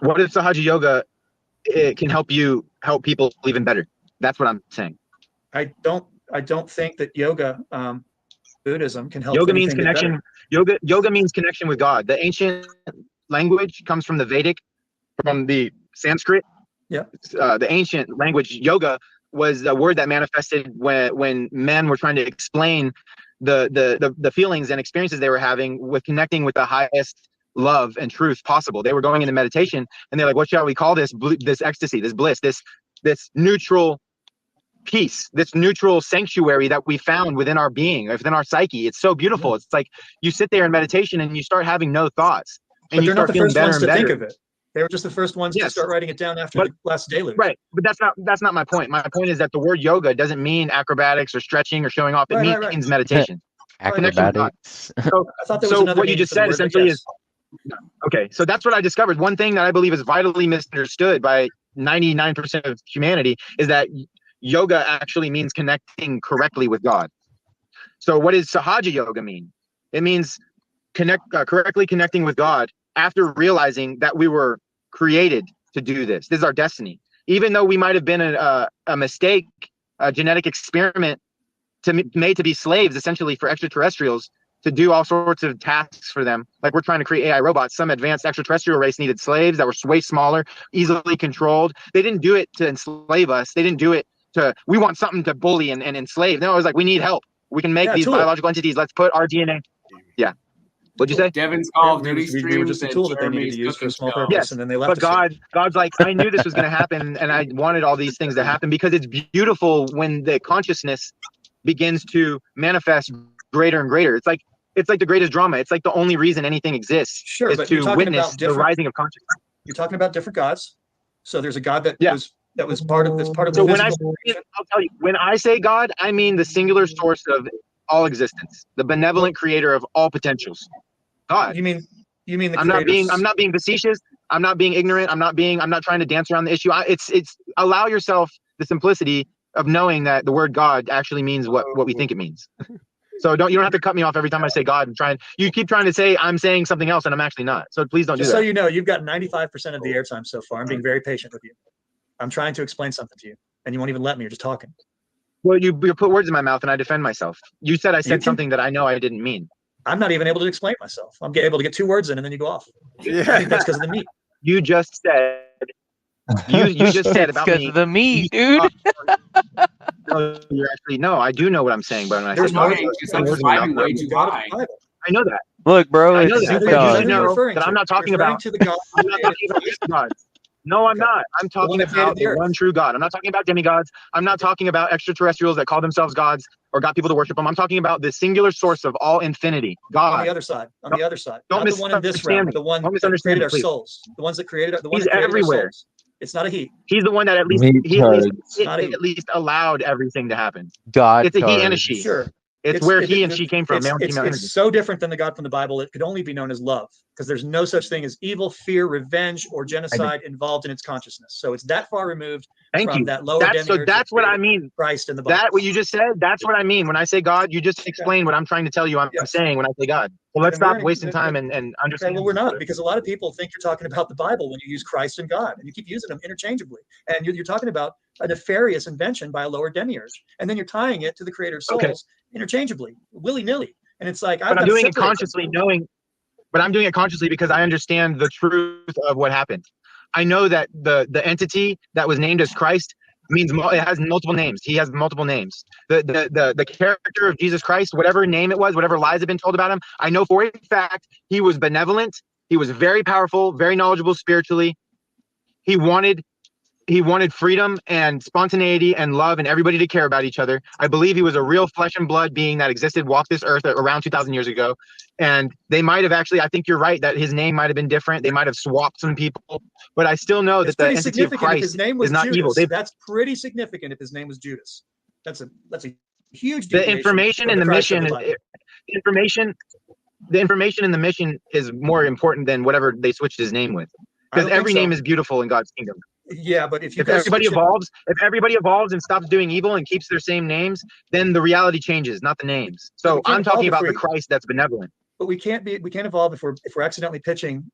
What if Sahaja Yoga it can help people even better? That's what I'm saying. I don't think that yoga, Buddhism can help. Yoga means connection. Yoga means connection with God. The ancient language comes from the Vedic, from the Sanskrit. Yeah. The ancient language, yoga, was a word that manifested when men were trying to explain the feelings and experiences they were having with connecting with the highest love and truth possible. They were going into meditation, and they're like, what shall we call this ecstasy, this bliss, this neutral peace, this neutral sanctuary that we found within our being, within our psyche? It's so beautiful. It's like you sit there in meditation and you start having no thoughts, and But you they're not start the feeling first better ones and to think better. of it. They were just the first ones to start writing it down after the last deluge. Right, but that's not my point. My point is that the word yoga doesn't mean acrobatics or stretching or showing off. It means meditation. Acrobatics. So, I thought there was another what you meaning just for the said word, but essentially yes. is okay. So that's what I discovered. One thing that I believe is vitally misunderstood by 99% of humanity is that yoga actually means connecting correctly with God. So what does Sahaja Yoga mean? It means correctly connecting with God after realizing that we were created to do this. This is our destiny. Even though we might have been a mistake, a genetic experiment made to be slaves essentially for extraterrestrials, to do all sorts of tasks for them. Like we're trying to create AI robots. Some advanced extraterrestrial race needed slaves that were way smaller, easily controlled. They didn't do it to enslave us. They didn't do it to, we want something to bully and enslave. No, it was like, we need help. We can make these biological entities. Let's put our DNA. Yeah. What'd you say? Devin's Call of Duty we were just a streams tool and that they needed Jeremy's to use for a cooking small show. purpose, and then they left But us here. God's like, I knew this was going to happen, and I wanted all these things to happen because it's beautiful when the consciousness begins to manifest greater and greater. It's like the greatest drama. It's like the only reason anything exists Sure, is but you're to talking witness about the different. rising of consciousness. You're talking about different gods. So there's a God that was part of the So when I physical. I'll tell you, when I say God, I mean the singular source of all existence, the benevolent creator of all potentials. God. You mean the I'm not being facetious. I'm not being ignorant. I'm not trying to dance around the issue. It's allow yourself the simplicity of knowing that the word God actually means what we think it means. So you don't have to cut me off every time I say God and you keep trying to say I'm saying something else and I'm actually not. So please don't do that. So you know, you've got 95% of the airtime so far. I'm being very patient with you. I'm trying to explain something to you, and you won't even let me. You're just talking. Well, you put words in my mouth and I defend myself. You said I said something that I know I didn't mean. I'm not even able to explain myself. I'm able to get 2 words in and then you go off. I think that's because of the meat. You just said. You just said about me. Because of the meat, dude. No, you're actually no. I do know what I'm saying, but when I There's say no God, I know that. Look, bro, I know it's that. God. But you should know that I'm not talking about. to the God. I'm not talking about these gods. No, I'm not. I'm talking about the one true God. I'm not talking about demigods. I'm not talking about extraterrestrials that call themselves gods or got people to worship them. I'm talking about the singular source of all infinity, God. On the other side. On the other side. Don't Not the one in this realm. The one that created our souls. The ones that created the one He's that created everywhere. our souls. It's not a he. He's the one that at least allowed everything to happen. God. It's a he and a she. Sure. It's where he and she came from, male and female energy. It's so different than the God from the Bible. It could only be known as love, because there's no such thing as evil, fear, revenge, or genocide involved in its consciousness. So it's that far removed from that lower demiurge. So that's what I mean. Christ in the Bible. That what you just said, that's what I mean. When I say God, you just explain what I'm trying to tell you I'm saying when I say God. Well, let's stop wasting time and understand. Well, we're not, because a lot of people think you're talking about the Bible when you use Christ and God, and you keep using them interchangeably. And you're talking about a nefarious invention by a lower demiurge, and then you're tying it to the creator of souls interchangeably, willy-nilly. And it's like, but I'm doing it consciously, but I'm doing it consciously because I understand the truth of what happened. I know that the entity that was named as Christ means it has multiple names. He has multiple names. The character of Jesus Christ, whatever name it was, whatever lies have been told about him, I know for a fact he was benevolent. He was very powerful, very knowledgeable spiritually. He wanted freedom and spontaneity and love and everybody to care about each other. I believe he was a real flesh and blood being that existed, walked this earth around 2,000 years ago. And they might have actually, I think you're right, that his name might have been different. They might have swapped some people, but I still know that the entity of Christ his name was is not Judas. evil. That's pretty significant if his name was Judas. That's a huge The information and the mission, the information and the mission is more important than whatever they switched his name with. Because every name is beautiful in God's kingdom. Yeah, but if everybody evolves and stops doing evil and keeps their same names, then the reality changes, not the names. So I'm talking about the Christ that's benevolent. But we can't evolve if we're accidentally pitching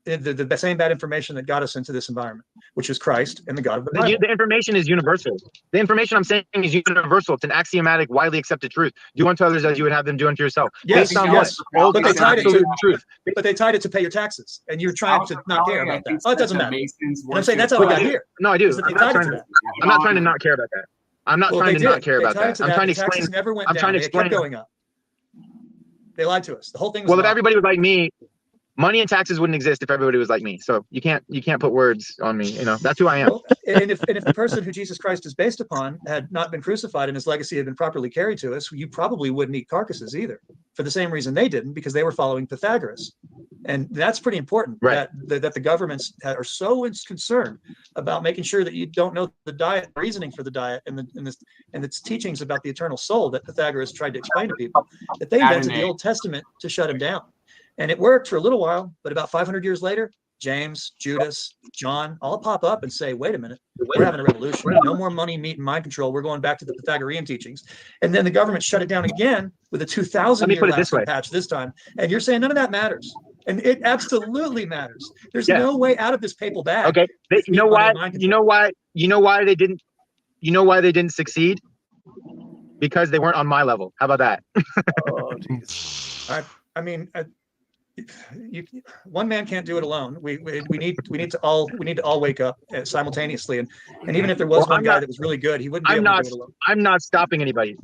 the same bad information that got us into this environment, which is Christ and the God of the Bible. The information is universal. The information I'm saying is universal. It's an axiomatic, widely accepted truth. Do unto others as you would have them do unto yourself. Yes, based on yes. what? But they tied it to truth. But they tied it to pay your taxes, and you're trying to not care about that. Oh, it doesn't matter. And I'm saying that's how we got here. No, I do. I'm not trying to not care about that. I'm not trying to not care about that. I'm trying to explain. I'm trying to explain. It kept going up. They lied to us. The whole thing was well, if everybody was like me, money and taxes wouldn't exist if everybody was like me. So you can't put words on me. You know, that's who I am. Well, and if the person who Jesus Christ is based upon had not been crucified and his legacy had been properly carried to us, you probably wouldn't eat carcasses either, for the same reason they didn't, because they were following Pythagoras. And that's pretty important, right? That the governments are so concerned about making sure that you don't know the diet, reasoning for the diet, and its teachings about the eternal soul that Pythagoras tried to explain to people, that they invented the Old Testament to shut him down. And it worked for a little while, but about 500 years later, James, Judas, John all pop up and say, wait a minute, we're having a revolution. No more money, meat, and mind control. We're going back to the Pythagorean teachings. And then the government shut it down again with a 2,000-year lasting patch this time. And you're saying none of that matters. And it absolutely matters. There's no way out of this papal bag. Okay. You know why they didn't succeed? because they weren't on my level. How about that? Oh, geez. I mean, one man can't do it alone. We need to all wake up simultaneously. And even if there was Well, one guy that was really good, he wouldn't be able to do it alone. I'm not stopping anybody.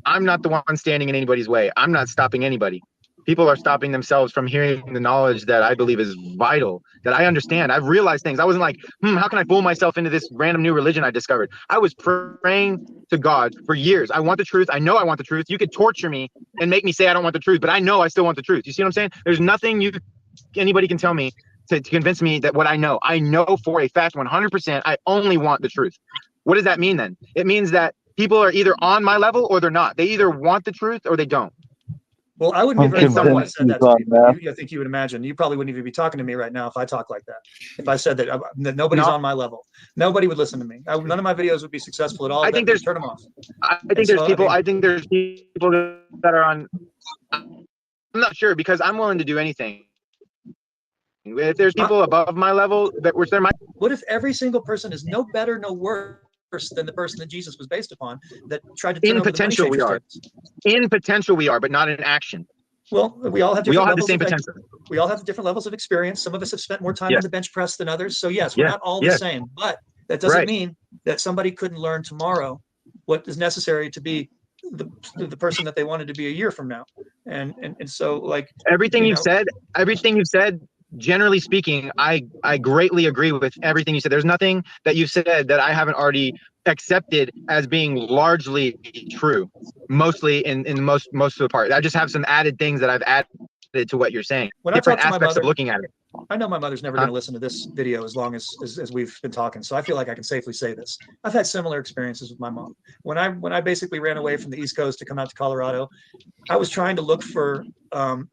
I'm not the one standing in anybody's way. I'm not stopping anybody. People are stopping themselves from hearing the knowledge that I believe is vital, that I understand. I've realized things. I wasn't like, how can I fool myself into this random new religion I discovered? I was praying to God for years. I want the truth. I know I want the truth. You could torture me and make me say I don't want the truth, but I know I still want the truth. You see what I'm saying? There's nothing anybody can tell me to convince me that what I know for a fact 100%, I only want the truth. What does that mean then? It means that people are either on my level or they're not. They either want the truth or they don't. Well, I wouldn't be very proud if I said that to you. I think you would imagine. You probably wouldn't even be talking to me right now if I talked like that. If I said that nobody's on my level, nobody would listen to me. None of my videos would be successful at all. I think there's turn them off. I think there's people that are on. I'm not sure because I'm willing to do anything. If there's people above my level which there might. What if every single person is no better, no worse than the person that Jesus was based upon that tried to turn over the money changers? In potential we are, but not in action. Well, we all have different levels the same potential. We all have different levels of experience. Some of us have spent more time on the bench press than others. So yes, we're not all the same, but that doesn't mean that somebody couldn't learn tomorrow what is necessary to be the person that they wanted to be a year from now. And so like everything you've said, generally speaking, I greatly agree with everything you said. There's nothing that you've said that I haven't already accepted as being largely true, mostly in most of the part. I just have some added things that I've added to what you're saying. When different I talk to aspects my mother, of looking at it. I know my mother's never going to listen to this video as long as we've been talking. So I feel like I can safely say this. I've had similar experiences with my mom. When I basically ran away from the East Coast to come out to Colorado, I was trying to look for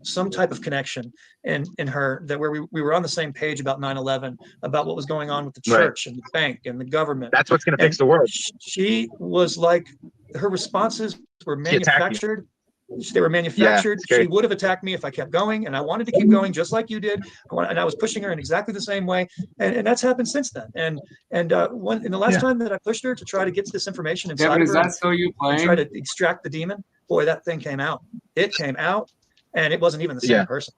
some type of connection in her that where we were on the same page about 9/11, about what was going on with the church and the bank and the government. That's what's going to fix the world. She was like, her responses were manufactured. They were manufactured. She would have attacked me if I kept going, and I wanted to keep going just like you did. And I was pushing her in exactly the same way, and that's happened since then. And the last time that I pushed her to try to get this information inside Devin, of is her that still you and playing? try to extract the demon, boy, that thing came out. It came out, and it wasn't even the same person.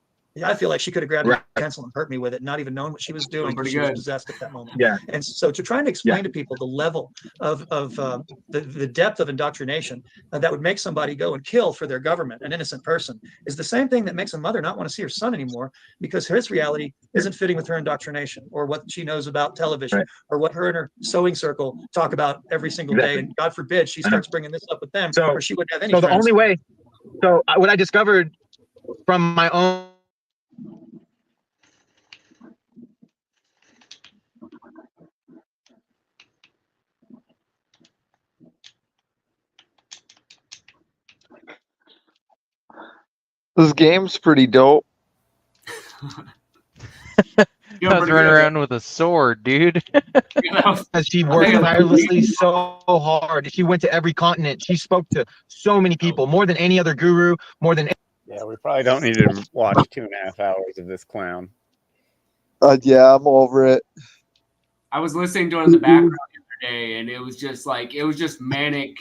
I feel like she could have grabbed a pencil and hurt me with it, not even knowing what she was doing because she was possessed at that moment. And so to try and explain to people the level of the depth of indoctrination that would make somebody go and kill for their government, an innocent person, is the same thing that makes a mother not want to see her son anymore because his reality isn't fitting with her indoctrination or what she knows about television or what her and her sewing circle talk about every single day. And God forbid she starts bringing this up with them or she wouldn't have any friends. The only way, what I discovered from my own This game's pretty dope. I was running around with a sword, dude. She worked tirelessly so hard. She went to every continent. She spoke to so many people, more than any other guru, more than. Yeah, we probably don't need to watch 2.5 hours of this clown. Yeah, I'm over it. I was listening to it in the background the other day, and it was just manic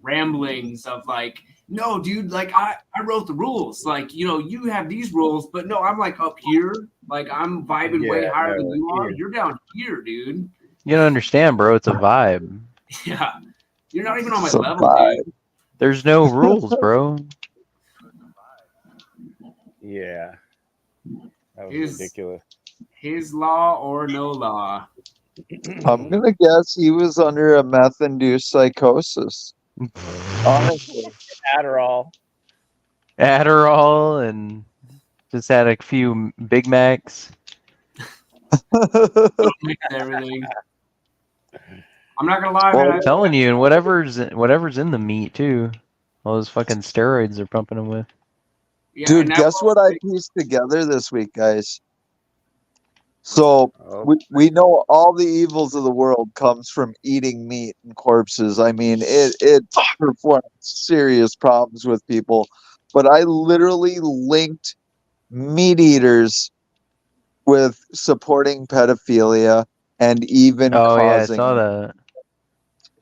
ramblings of like, no, dude, like I wrote the rules. Like, you have these rules, but no, I'm like up here. Like I'm vibing way higher than you are. You're down here, dude. You don't understand, bro. It's a vibe. Yeah. You're not even on my It's a level, vibe. dude. There's no rules, bro. Yeah. That was ridiculous. His law or no law. I'm gonna guess he was under a meth-induced psychosis. Honestly. Adderall. Adderall and just had a few Big Macs. Mix everything. I'm not gonna lie, Well, man. I'm telling you, and whatever's in the meat too. All those fucking steroids they're pumping them with. Yeah, Dude, guess what I pieced together this week, guys? So we know all the evils of the world comes from eating meat and corpses. I mean, it performs serious problems with people. But I literally linked meat eaters with supporting pedophilia and even causing. Yeah, I saw that.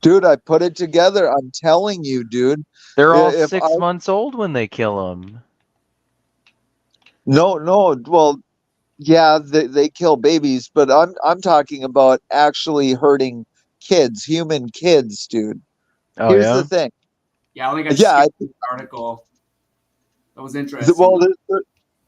Dude, I put it together. I'm telling you, dude. They're all If 6 months old when they kill them. No, well, yeah, they kill babies, but I'm talking about actually hurting kids, human kids, dude. Oh Here's the yeah. thing. Yeah, I think I Yeah, skipped the article. That was interesting. well,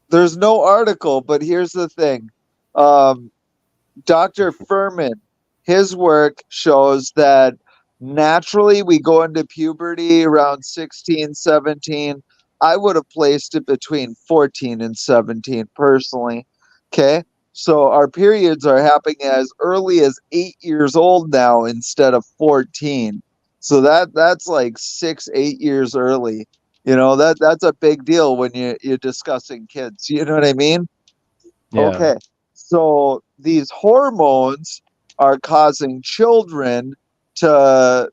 there's no article, but here's the thing. Dr. Furman, his work shows that naturally we go into puberty around 16, 17. I would have placed it between 14 and 17 personally. Okay. So our periods are happening as early as 8 years old now instead of 14. So that's like 6, 8 years early. You know, that's a big deal when you're discussing kids. You know what I mean? Yeah. Okay. So these hormones are causing children to,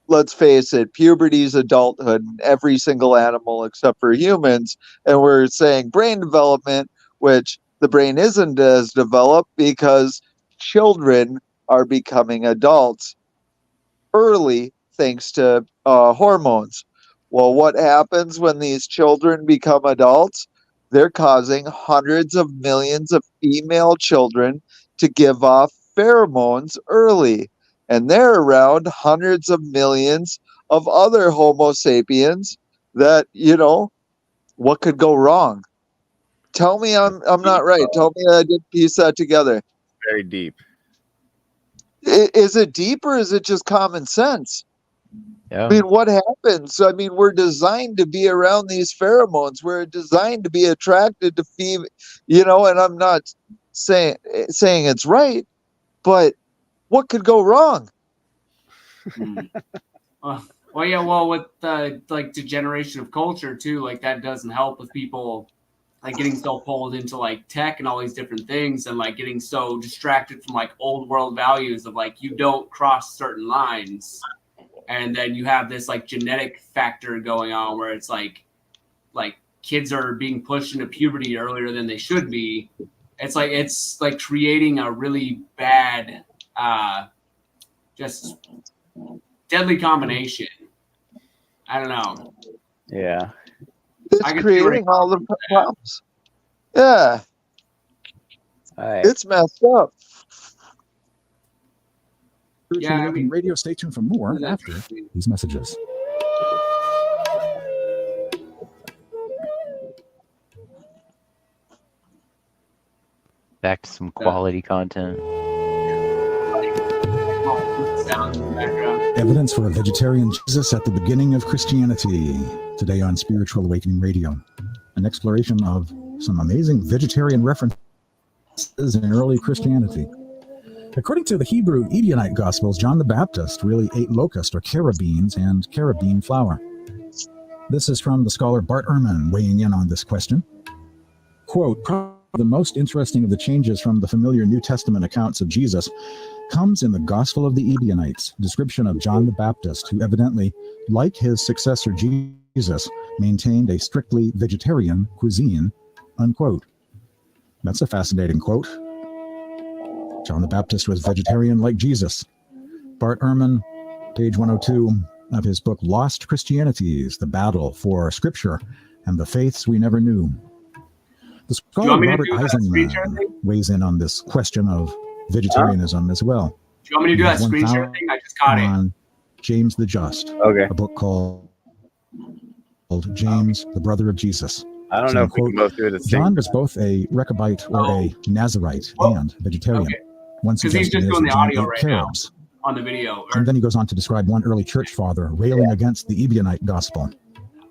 let's face it, puberty's adulthood in every single animal except for humans. And we're saying brain development, which the brain isn't as developed because children are becoming adults early thanks to hormones. Well, what happens when these children become adults? They're causing hundreds of millions of female children to give off pheromones early. And they're around hundreds of millions of other Homo sapiens that, what could go wrong? Tell me I'm not right. Tell me I didn't piece that together. Very deep. Is it deep or is it just common sense? Yeah. I mean, what happens? I mean, we're designed to be around these pheromones. We're designed to be attracted to and I'm not saying it's right, but what could go wrong? Well, yeah, well, with the degeneration of culture too, like that doesn't help with people like getting so pulled into like tech and all these different things, and like getting so distracted from like old world values of like you don't cross certain lines, and then you have this like genetic factor going on where it's like kids are being pushed into puberty earlier than they should be. It's like creating a really bad, just deadly combination. I don't know. Yeah. It's creating all the problems. Yeah. It's messed up. Spiritual Awakening Radio, stay tuned for more after these messages. Back to some quality content. Evidence for a vegetarian Jesus at the beginning of Christianity. Today on Spiritual Awakening Radio. An exploration of some amazing vegetarian references in early Christianity. According to the Hebrew Ebionite Gospels, John the Baptist really ate locust or carob beans and carob bean flour. This is from the scholar Bart Ehrman weighing in on this question. Quote, probably the most interesting of the changes from the familiar New Testament accounts of Jesus comes in the Gospel of the Ebionites, description of John the Baptist, who evidently, like his successor Jesus, maintained a strictly vegetarian cuisine, unquote. That's a fascinating quote. John the Baptist was vegetarian like Jesus. Bart Ehrman, page 102 of his book Lost Christianities, The Battle for Scripture and the Faiths We Never Knew. The scholar Robert Eisenman weighs in on this question of vegetarianism as well. Do you want me to do that screen share thing? I just caught it. James the Just, a book called James, the Brother of Jesus. I don't know if we can both do it at the same John was both a Rechabite or a Nazarite and vegetarian. One Because he's suggestion just is doing that the John audio ate right carobs. now on the video. And then he goes on to describe one early church father railing against the Ebionite gospel,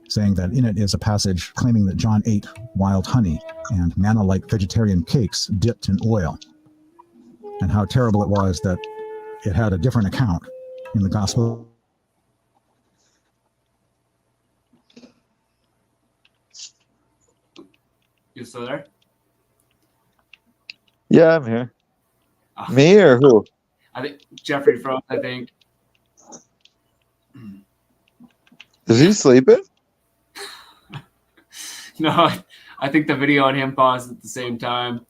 saying that in it is a passage claiming that John ate wild honey and manna-like vegetarian cakes dipped in oil, and how terrible it was that it had a different account in the gospel. You still there? Yeah, I'm here. Me or who? I think Jeffrey froze, I think. Is he sleeping? No, I think the video and him paused at the same time.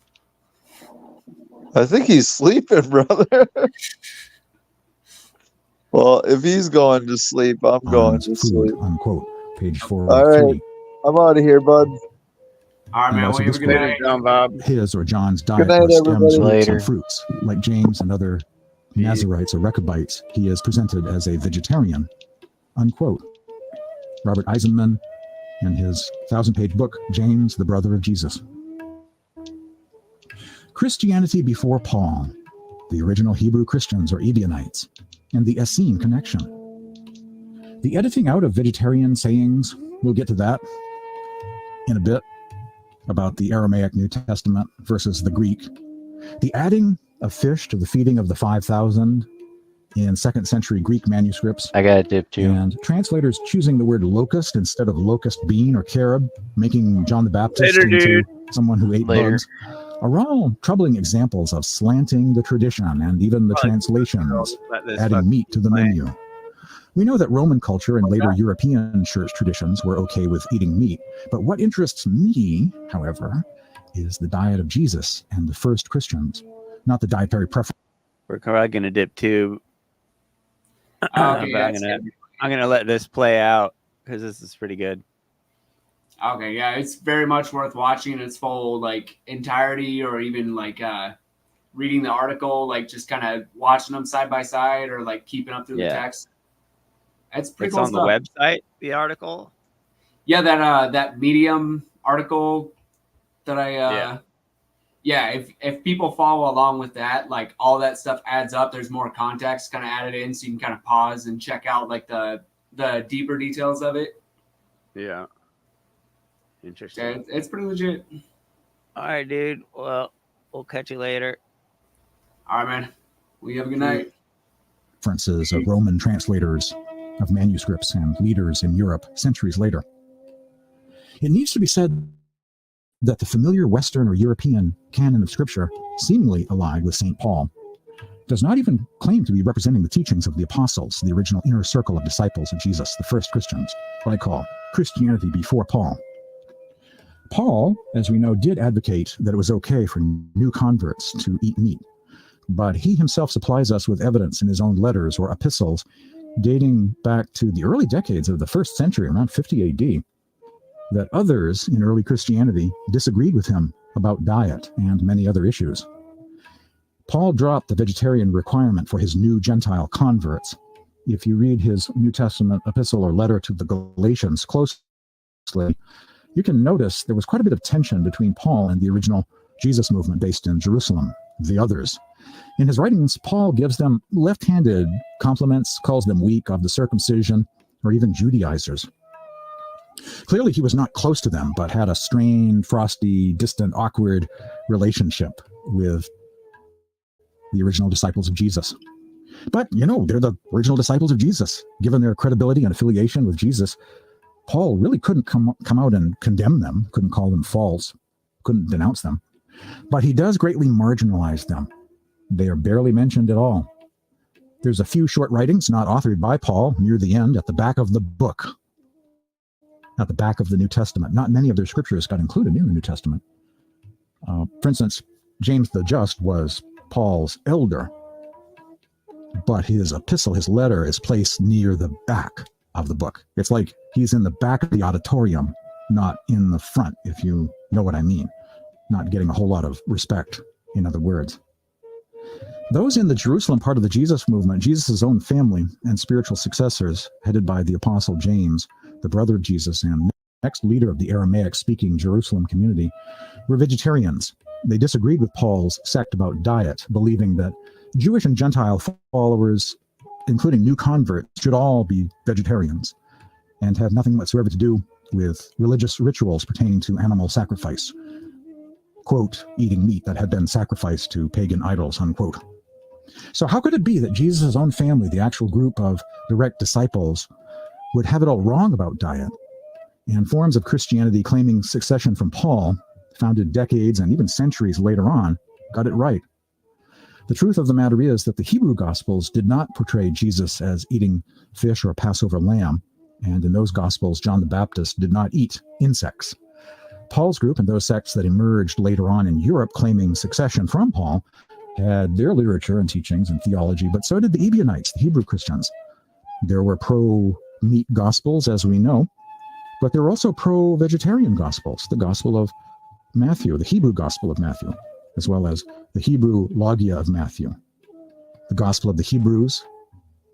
I think he's sleeping, brother. Well, if he's going to sleep, I'm going to food, sleep. unquote. Page All right. 403. I'm out of here, bud. All right, And man. also Well, you have a good described night. John Bob. his or John's Good diet night, was stems, everybody. roots, Later. and fruits. Like James and other Nazarites or Rechabites, he is presented as a vegetarian, unquote. Robert Eisenman in his 1,000-page book, James, the Brother of Jesus. Christianity before Paul, the original Hebrew Christians or Ebionites, and the Essene connection. The editing out of vegetarian sayings, we'll get to that in a bit, about the Aramaic New Testament versus the Greek. The adding of fish to the feeding of the 5,000 in 2nd century Greek manuscripts. I got a dip too. And translators choosing the word locust instead of locust bean or carob, making John the Baptist Later, into dude. someone who ate Later. bugs, are all troubling examples of slanting the tradition and even the translations, Let this adding fucking meat to the play. menu. We know that Roman culture and later European church traditions were okay with eating meat, but what interests me, however, is the diet of Jesus and the first Christians, not the dietary preference. We're probably gonna dip too. Okay, But yeah, I'm gonna let this play out because this is pretty good. Okay, yeah, it's very much worth watching in its full like entirety, or even like reading the article, like just kind of watching them side by side, or like keeping up through the Yeah. text. It's pretty It's cool on stuff. the website, the article. Yeah, that Medium article that I if people follow along with that, like all that stuff adds up. There's more context kind of added in, so you can kind of pause and check out like the deeper details of it. Yeah. Interesting. Yeah, it's pretty legit. All right, dude. Well, we'll catch you later. All right, man. We have a good night. References of Roman translators of manuscripts and leaders in Europe centuries later. It needs to be said that the familiar Western or European canon of Scripture, seemingly allied with St. Paul, does not even claim to be representing the teachings of the apostles, the original inner circle of disciples of Jesus, the first Christians, what I call Christianity before Paul. Paul, as we know, did advocate that it was okay for new converts to eat meat, but he himself supplies us with evidence in his own letters or epistles dating back to the early decades of the 1st century, around 50 AD, that others in early Christianity disagreed with him about diet and many other issues. Paul dropped the vegetarian requirement for his new Gentile converts. If you read his New Testament epistle or letter to the Galatians closely, you can notice there was quite a bit of tension between Paul and the original Jesus movement based in Jerusalem, the others. In his writings, Paul gives them left-handed compliments, calls them weak of the circumcision, or even Judaizers. Clearly, he was not close to them, but had a strained, frosty, distant, awkward relationship with the original disciples of Jesus. But, you know, they're the original disciples of Jesus. Given their credibility and affiliation with Jesus, Paul really couldn't come out and condemn them, couldn't call them false, couldn't denounce them. But he does greatly marginalize them. They are barely mentioned at all. There's a few short writings not authored by Paul near the end at the back of the book, at the back of the New Testament. Not many of their scriptures got included in the New Testament. For instance, James the Just was Paul's elder, but his epistle, his letter, is placed near the back of the book. It's like he's in the back of the auditorium, not in the front, if you know what I mean. Not getting a whole lot of respect, in other words. Those in the Jerusalem part of the Jesus movement, Jesus' own family and spiritual successors, headed by the Apostle James, the brother of Jesus and next leader of the Aramaic-speaking Jerusalem community, were vegetarians. They disagreed with Paul's sect about diet, believing that Jewish and Gentile followers, including new converts, should all be vegetarians and have nothing whatsoever to do with religious rituals pertaining to animal sacrifice. Quote, eating meat that had been sacrificed to pagan idols, unquote. So how could it be that Jesus' own family, the actual group of direct disciples, would have it all wrong about diet? And forms of Christianity claiming succession from Paul, founded decades and even centuries later on, got it right. The truth of the matter is that the Hebrew Gospels did not portray Jesus as eating fish or Passover lamb, and in those Gospels, John the Baptist did not eat insects. Paul's group and those sects that emerged later on in Europe claiming succession from Paul had their literature and teachings and theology, but so did the Ebionites, the Hebrew Christians. There were pro-meat gospels, as we know, but there were also pro-vegetarian gospels, the Gospel of Matthew, the Hebrew Gospel of Matthew, as well as the Hebrew Logia of Matthew, the Gospel of the Hebrews,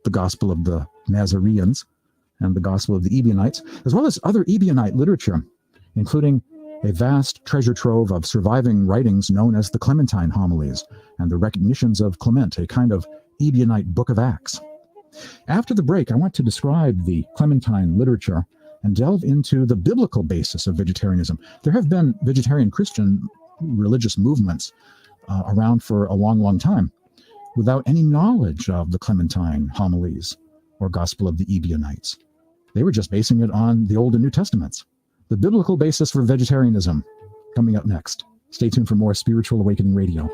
the Gospel of the Nazareans, and the Gospel of the Ebionites, as well as other Ebionite literature, including a vast treasure trove of surviving writings known as the Clementine homilies and the recognitions of Clement, a kind of Ebionite Book of Acts. After the break, I want to describe the Clementine literature and delve into the biblical basis of vegetarianism. There have been vegetarian Christian religious movements around for a long, long time without any knowledge of the Clementine homilies or Gospel of the Ebionites. They were just basing it on the Old and New Testaments. The biblical basis for vegetarianism, coming up next. Stay tuned for more Spiritual Awakening Radio.